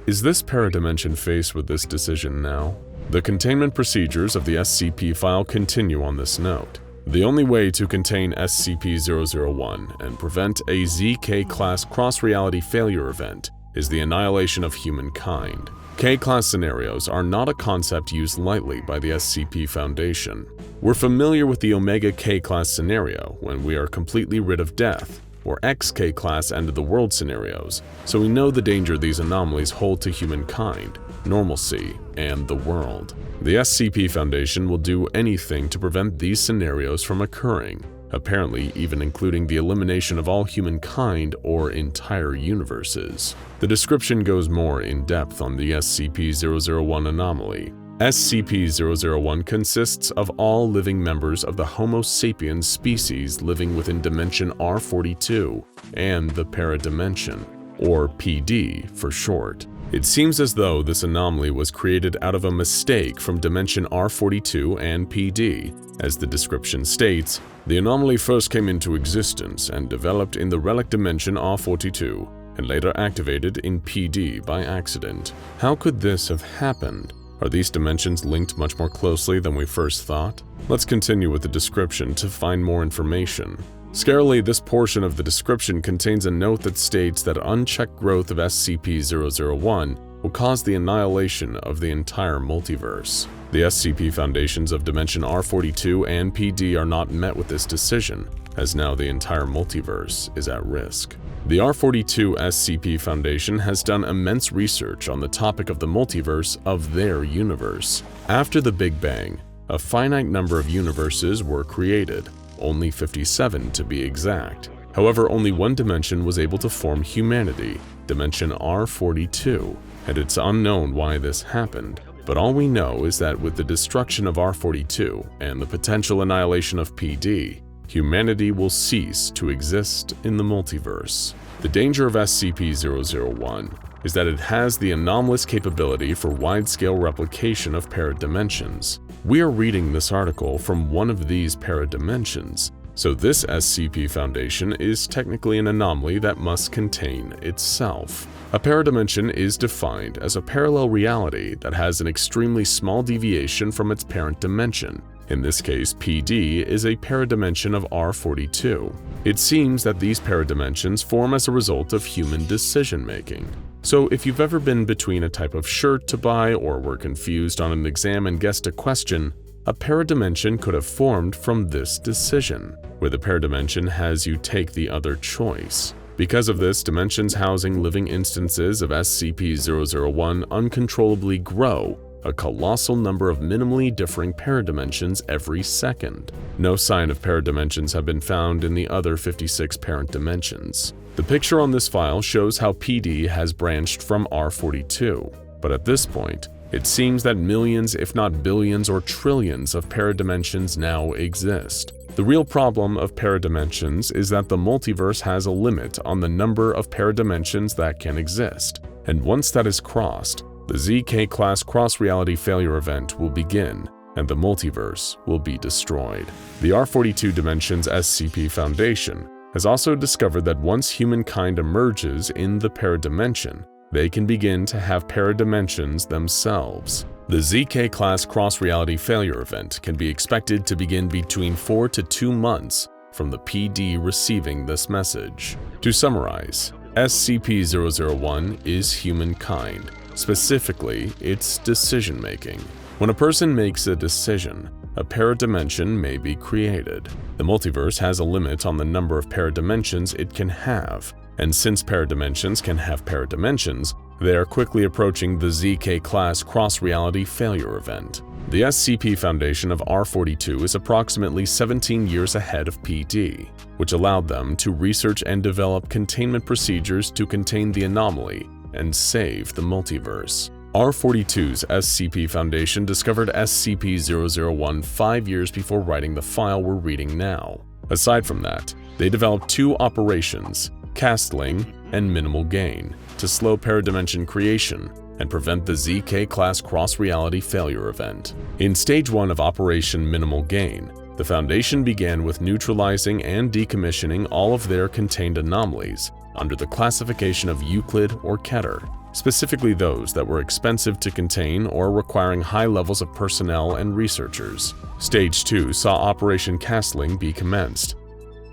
Is this paradimension faced with this decision now? The containment procedures of the SCP file continue on this note. The only way to contain SCP-001 and prevent a ZK-class cross-reality failure event is the annihilation of humankind. K-class scenarios are not a concept used lightly by the SCP Foundation. We're familiar with the Omega K-class scenario when we are completely rid of death, or XK-class end-of-the-world scenarios, so we know the danger these anomalies hold to humankind, normalcy, and the world. The SCP Foundation will do anything to prevent these scenarios from occurring, apparently even including the elimination of all humankind or entire universes. The description goes more in depth on the SCP-001 anomaly. SCP-001 consists of all living members of the Homo sapiens species living within Dimension R42 and the Paradimension, or PD for short. It seems as though this anomaly was created out of a mistake from Dimension R42 and PD. As the description states, the anomaly first came into existence and developed in the relic Dimension R42 and later activated in PD by accident. How could this have happened? Are these dimensions linked much more closely than we first thought? Let's continue with the description to find more information. Scarily, this portion of the description contains a note that states that unchecked growth of SCP-001 will cause the annihilation of the entire multiverse. The SCP Foundations of Dimension R42 and PD are not met with this decision, as now the entire multiverse is at risk. The R42 SCP Foundation has done immense research on the topic of the multiverse of their universe. After the Big Bang, a finite number of universes were created, only 57 to be exact. However, only one dimension was able to form humanity, Dimension R42, and it's unknown why this happened. But all we know is that with the destruction of R42 and the potential annihilation of PD, humanity will cease to exist in the multiverse. The danger of SCP-001 is that it has the anomalous capability for wide-scale replication of paradimensions. We are reading this article from one of these paradimensions, so this SCP Foundation is technically an anomaly that must contain itself. A paradimension is defined as a parallel reality that has an extremely small deviation from its parent dimension. In this case, PD is a paradimension of R42. It seems that these paradimensions form as a result of human decision-making. So if you've ever been between a type of shirt to buy or were confused on an exam and guessed a question, a paradimension could have formed from this decision, where the paradimension has you take the other choice. Because of this, dimensions housing living instances of SCP-001 uncontrollably grow, a colossal number of minimally differing paradimensions every second. No sign of paradimensions have been found in the other 56 parent dimensions. The picture on this file shows how PD has branched from R42, but at this point, it seems that millions, if not billions or trillions of paradimensions now exist. The real problem of paradimensions is that the multiverse has a limit on the number of paradimensions that can exist, and once that is crossed, the ZK-class cross-reality failure event will begin, and the multiverse will be destroyed. The R42 Dimensions SCP Foundation has also discovered that once humankind emerges in the paradimension, they can begin to have paradimensions themselves. The ZK-class cross-reality failure event can be expected to begin between 4 to 2 months from the PD receiving this message. To summarize, SCP-001 is humankind, specifically its decision-making. When a person makes a decision, a paradimension may be created. The multiverse has a limit on the number of paradimensions it can have, and since paradimensions can have paradimensions, they are quickly approaching the ZK-class cross-reality failure event. The SCP Foundation of R42 is approximately 17 years ahead of PD, which allowed them to research and develop containment procedures to contain the anomaly and save the multiverse. R42's SCP Foundation discovered SCP-001 5 years before writing the file we're reading now. Aside from that, they developed 2 operations, Castling and Minimal Gain, to slow paradimension creation and prevent the ZK-class cross-reality failure event. In Stage 1 of Operation Minimal Gain, the Foundation began with neutralizing and decommissioning all of their contained anomalies under the classification of Euclid or Keter, specifically those that were expensive to contain or requiring high levels of personnel and researchers. Stage 2 saw Operation Castling be commenced.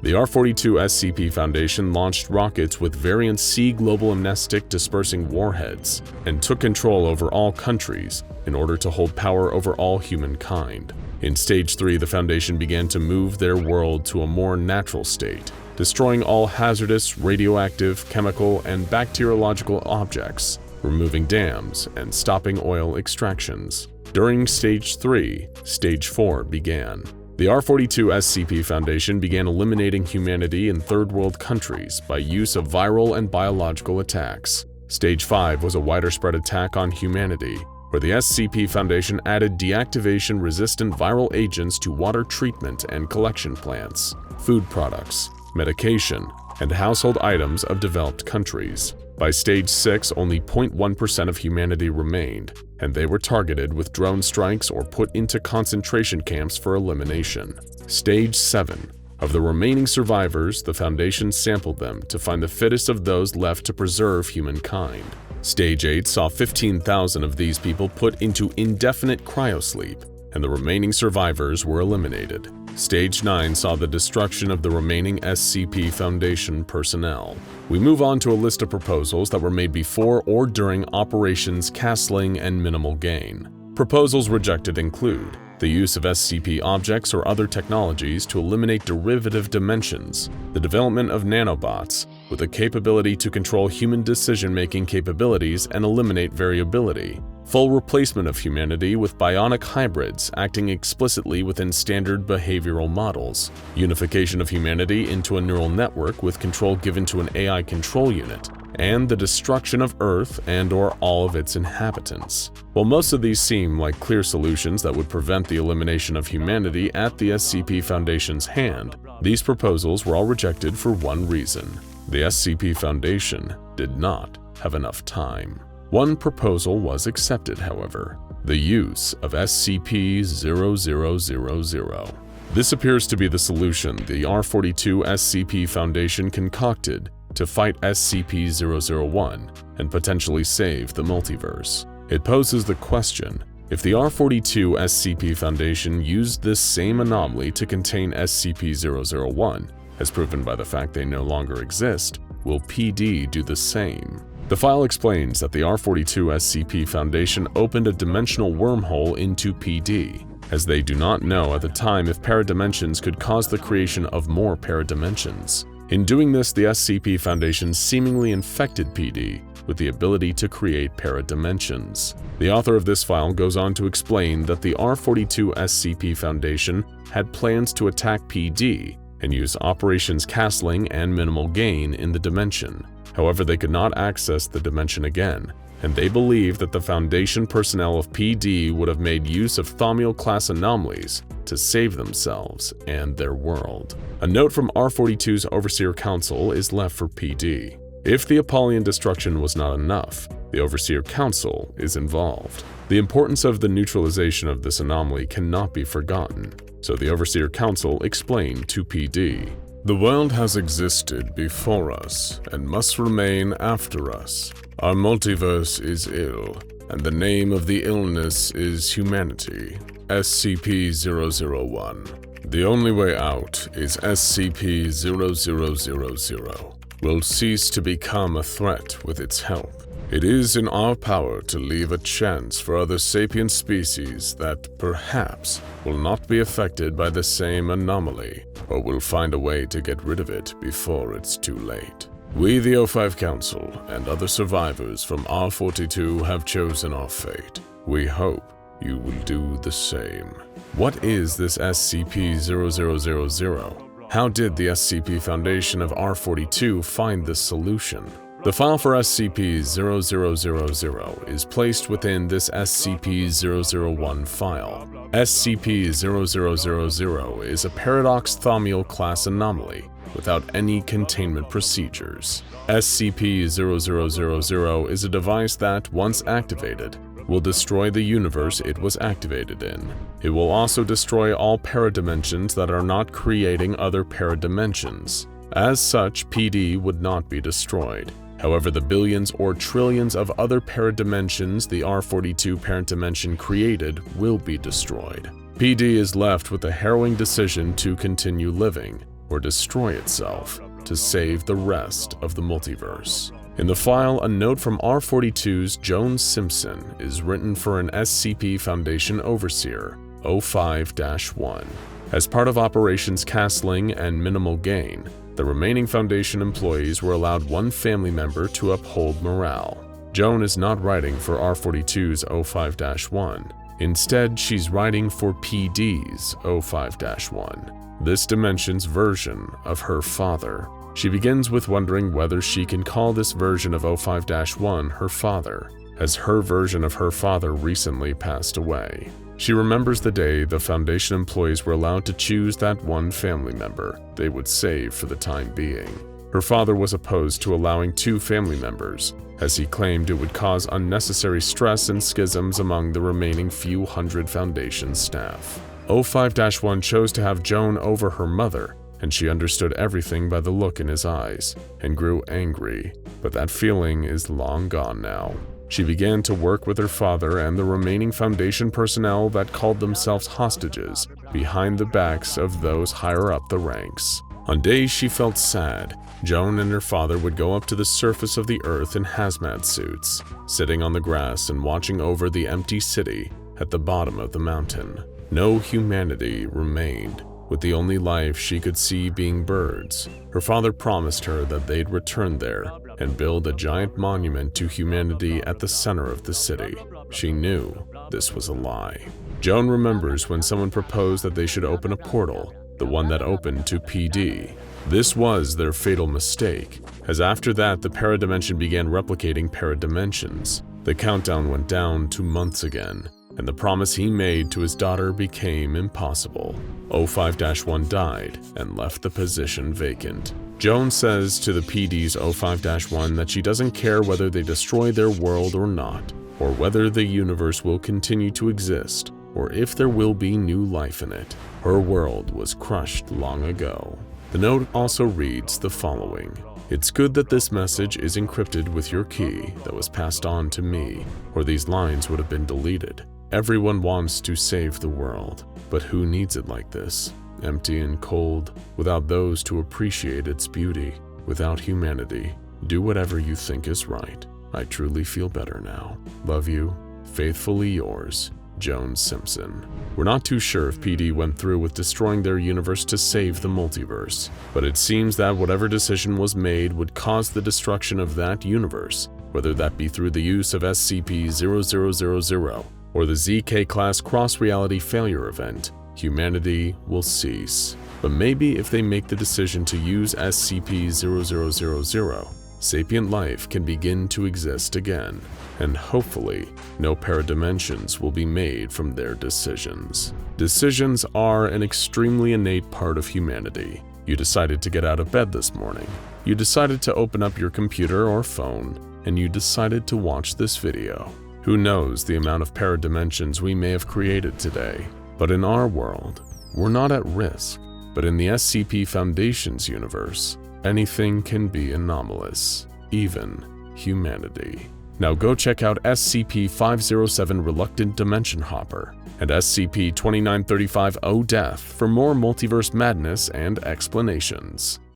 The R42 SCP Foundation launched rockets with variant C global amnestic dispersing warheads and took control over all countries in order to hold power over all humankind. In Stage 3, the Foundation began to move their world to a more natural state, destroying all hazardous, radioactive, chemical, and bacteriological objects, removing dams, and stopping oil extractions. During Stage 3, Stage 4 began. The R42 SCP Foundation began eliminating humanity in third world countries by use of viral and biological attacks. Stage 5 was a wider spread attack on humanity, where the SCP Foundation added deactivation-resistant viral agents to water treatment and collection plants, food products, medication, and household items of developed countries. By Stage 6, only 0.1% of humanity remained, and they were targeted with drone strikes or put into concentration camps for elimination. Stage 7. Of the remaining survivors, the Foundation sampled them to find the fittest of those left to preserve humankind. Stage 8 saw 15,000 of these people put into indefinite cryosleep, and the remaining survivors were eliminated. Stage 9 saw the destruction of the remaining SCP Foundation personnel. We move on to a list of proposals that were made before or during Operations Castling and Minimal Gain. Proposals rejected include the use of SCP objects or other technologies to eliminate derivative dimensions, the development of nanobots with the capability to control human decision-making capabilities and eliminate variability, full replacement of humanity with bionic hybrids acting explicitly within standard behavioral models, unification of humanity into a neural network with control given to an AI control unit, and the destruction of Earth and/or all of its inhabitants. While most of these seem like clear solutions that would prevent the elimination of humanity at the SCP Foundation's hand, these proposals were all rejected for one reason: the SCP Foundation did not have enough time. One proposal was accepted, however: the use of SCP-0000. This appears to be the solution the R42 SCP Foundation concocted to fight SCP-001 and potentially save the multiverse. It poses the question: if the R42 SCP Foundation used this same anomaly to contain SCP-001, as proven by the fact they no longer exist, will PD do the same? The file explains that the R42 SCP Foundation opened a dimensional wormhole into PD, as they do not know at the time if paradimensions could cause the creation of more paradimensions. In doing this, the SCP Foundation seemingly infected PD with the ability to create paradimensions. The author of this file goes on to explain that the R42 SCP Foundation had plans to attack PD and use Operations Castling and Minimal Gain in the dimension. However, they could not access the dimension again, and they believe that the Foundation personnel of PD would have made use of Thaumiel-class anomalies to save themselves and their world. A note from R42's Overseer Council is left for PD.
If the Apollyon destruction was not enough, the Overseer Council is involved. The importance of the neutralization of this anomaly cannot be forgotten, so the Overseer Council explained to PD.
The world has existed before us and must remain after us. Our multiverse is ill, and the name of the illness is humanity. SCP-001. The only way out is SCP-0000. Will cease to become a threat with its help. It is in our power to leave a chance for other sapient species that perhaps will not be affected by the same anomaly, or will find a way to get rid of it before it's too late. We, the O5 Council, and other survivors from R42 have chosen our fate. We hope you will do the same. What is this SCP-0000? How did the SCP Foundation of R42 find this solution? The file for SCP-0000 is placed within this SCP-001 file. SCP-0000 is a paradox thaumiel class anomaly without any containment procedures. SCP-0000 is a device that, once activated, will destroy the universe it was activated in. It will also destroy all paradimensions that are not creating other paradimensions. As such, PD would not be destroyed. However, the billions or trillions of other paradimensions the R42 parent dimension created will be destroyed. PD is left with the harrowing decision to continue living or destroy itself to save the rest of the multiverse. In the file, a note from R42's Joan Simpson is written for an SCP Foundation Overseer, 05-1. As part of Operations Castling and Minimal Gain, the remaining Foundation employees were allowed one family member to uphold morale. Joan is not writing for R42's 05-1. Instead, she's writing for PD's 05-1, this dimension's version of her father. She begins with wondering whether she can call this version of 05-1 her father, as her version of her father recently passed away. She remembers the day the Foundation employees were allowed to choose that one family member they would save for the time being. Her father was opposed to allowing two family members, as he claimed it would cause unnecessary stress and schisms among the remaining few hundred Foundation staff. 05-1 chose to have Joan over her mother, and she understood everything by the look in his eyes, and grew angry, but that feeling is long gone now. She began to work with her father and the remaining Foundation personnel that called themselves hostages behind the backs of those higher up the ranks. On days she felt sad, Joan and her father would go up to the surface of the earth in hazmat suits, sitting on the grass and watching over the empty city at the bottom of the mountain. No humanity remained, with the only life she could see being birds. Her father promised her that they'd return there and build a giant monument to humanity at the center of the city. She knew this was a lie. Joan remembers when someone proposed that they should open a portal, the one that opened to PD. This was their fatal mistake, as after that the paradimension began replicating paradimensions. The countdown went down to months again, and the promise he made to his daughter became impossible. 05-1 died and left the position vacant. Joan says to the PD's 05-1 that she doesn't care whether they destroy their world or not, or whether the universe will continue to exist, or if there will be new life in it. Her world was crushed long ago. The note also reads the following: "It's good that this message is encrypted with your key that was passed on to me, or these lines would have been deleted. Everyone wants to save the world, but who needs it like this? Empty and cold, without those to appreciate its beauty, without humanity. Do whatever you think is right. I truly feel better now. Love you. Faithfully yours, Joan Simpson." We're not too sure if PD went through with destroying their universe to save the multiverse, but it seems that whatever decision was made would cause the destruction of that universe, whether that be through the use of SCP-0000 or the ZK-class cross-reality failure event. Humanity will cease. But maybe if they make the decision to use SCP-0000, sapient life can begin to exist again, and hopefully, no paradimensions will be made from their decisions. Decisions are an extremely innate part of humanity. You decided to get out of bed this morning. You decided to open up your computer or phone, and you decided to watch this video. Who knows the amount of paradimensions we may have created today? But in our world, we're not at risk. But in the SCP Foundation's universe, anything can be anomalous, even humanity. Now go check out SCP-507 Reluctant Dimension Hopper and SCP-2935 O-Death for more multiverse madness and explanations.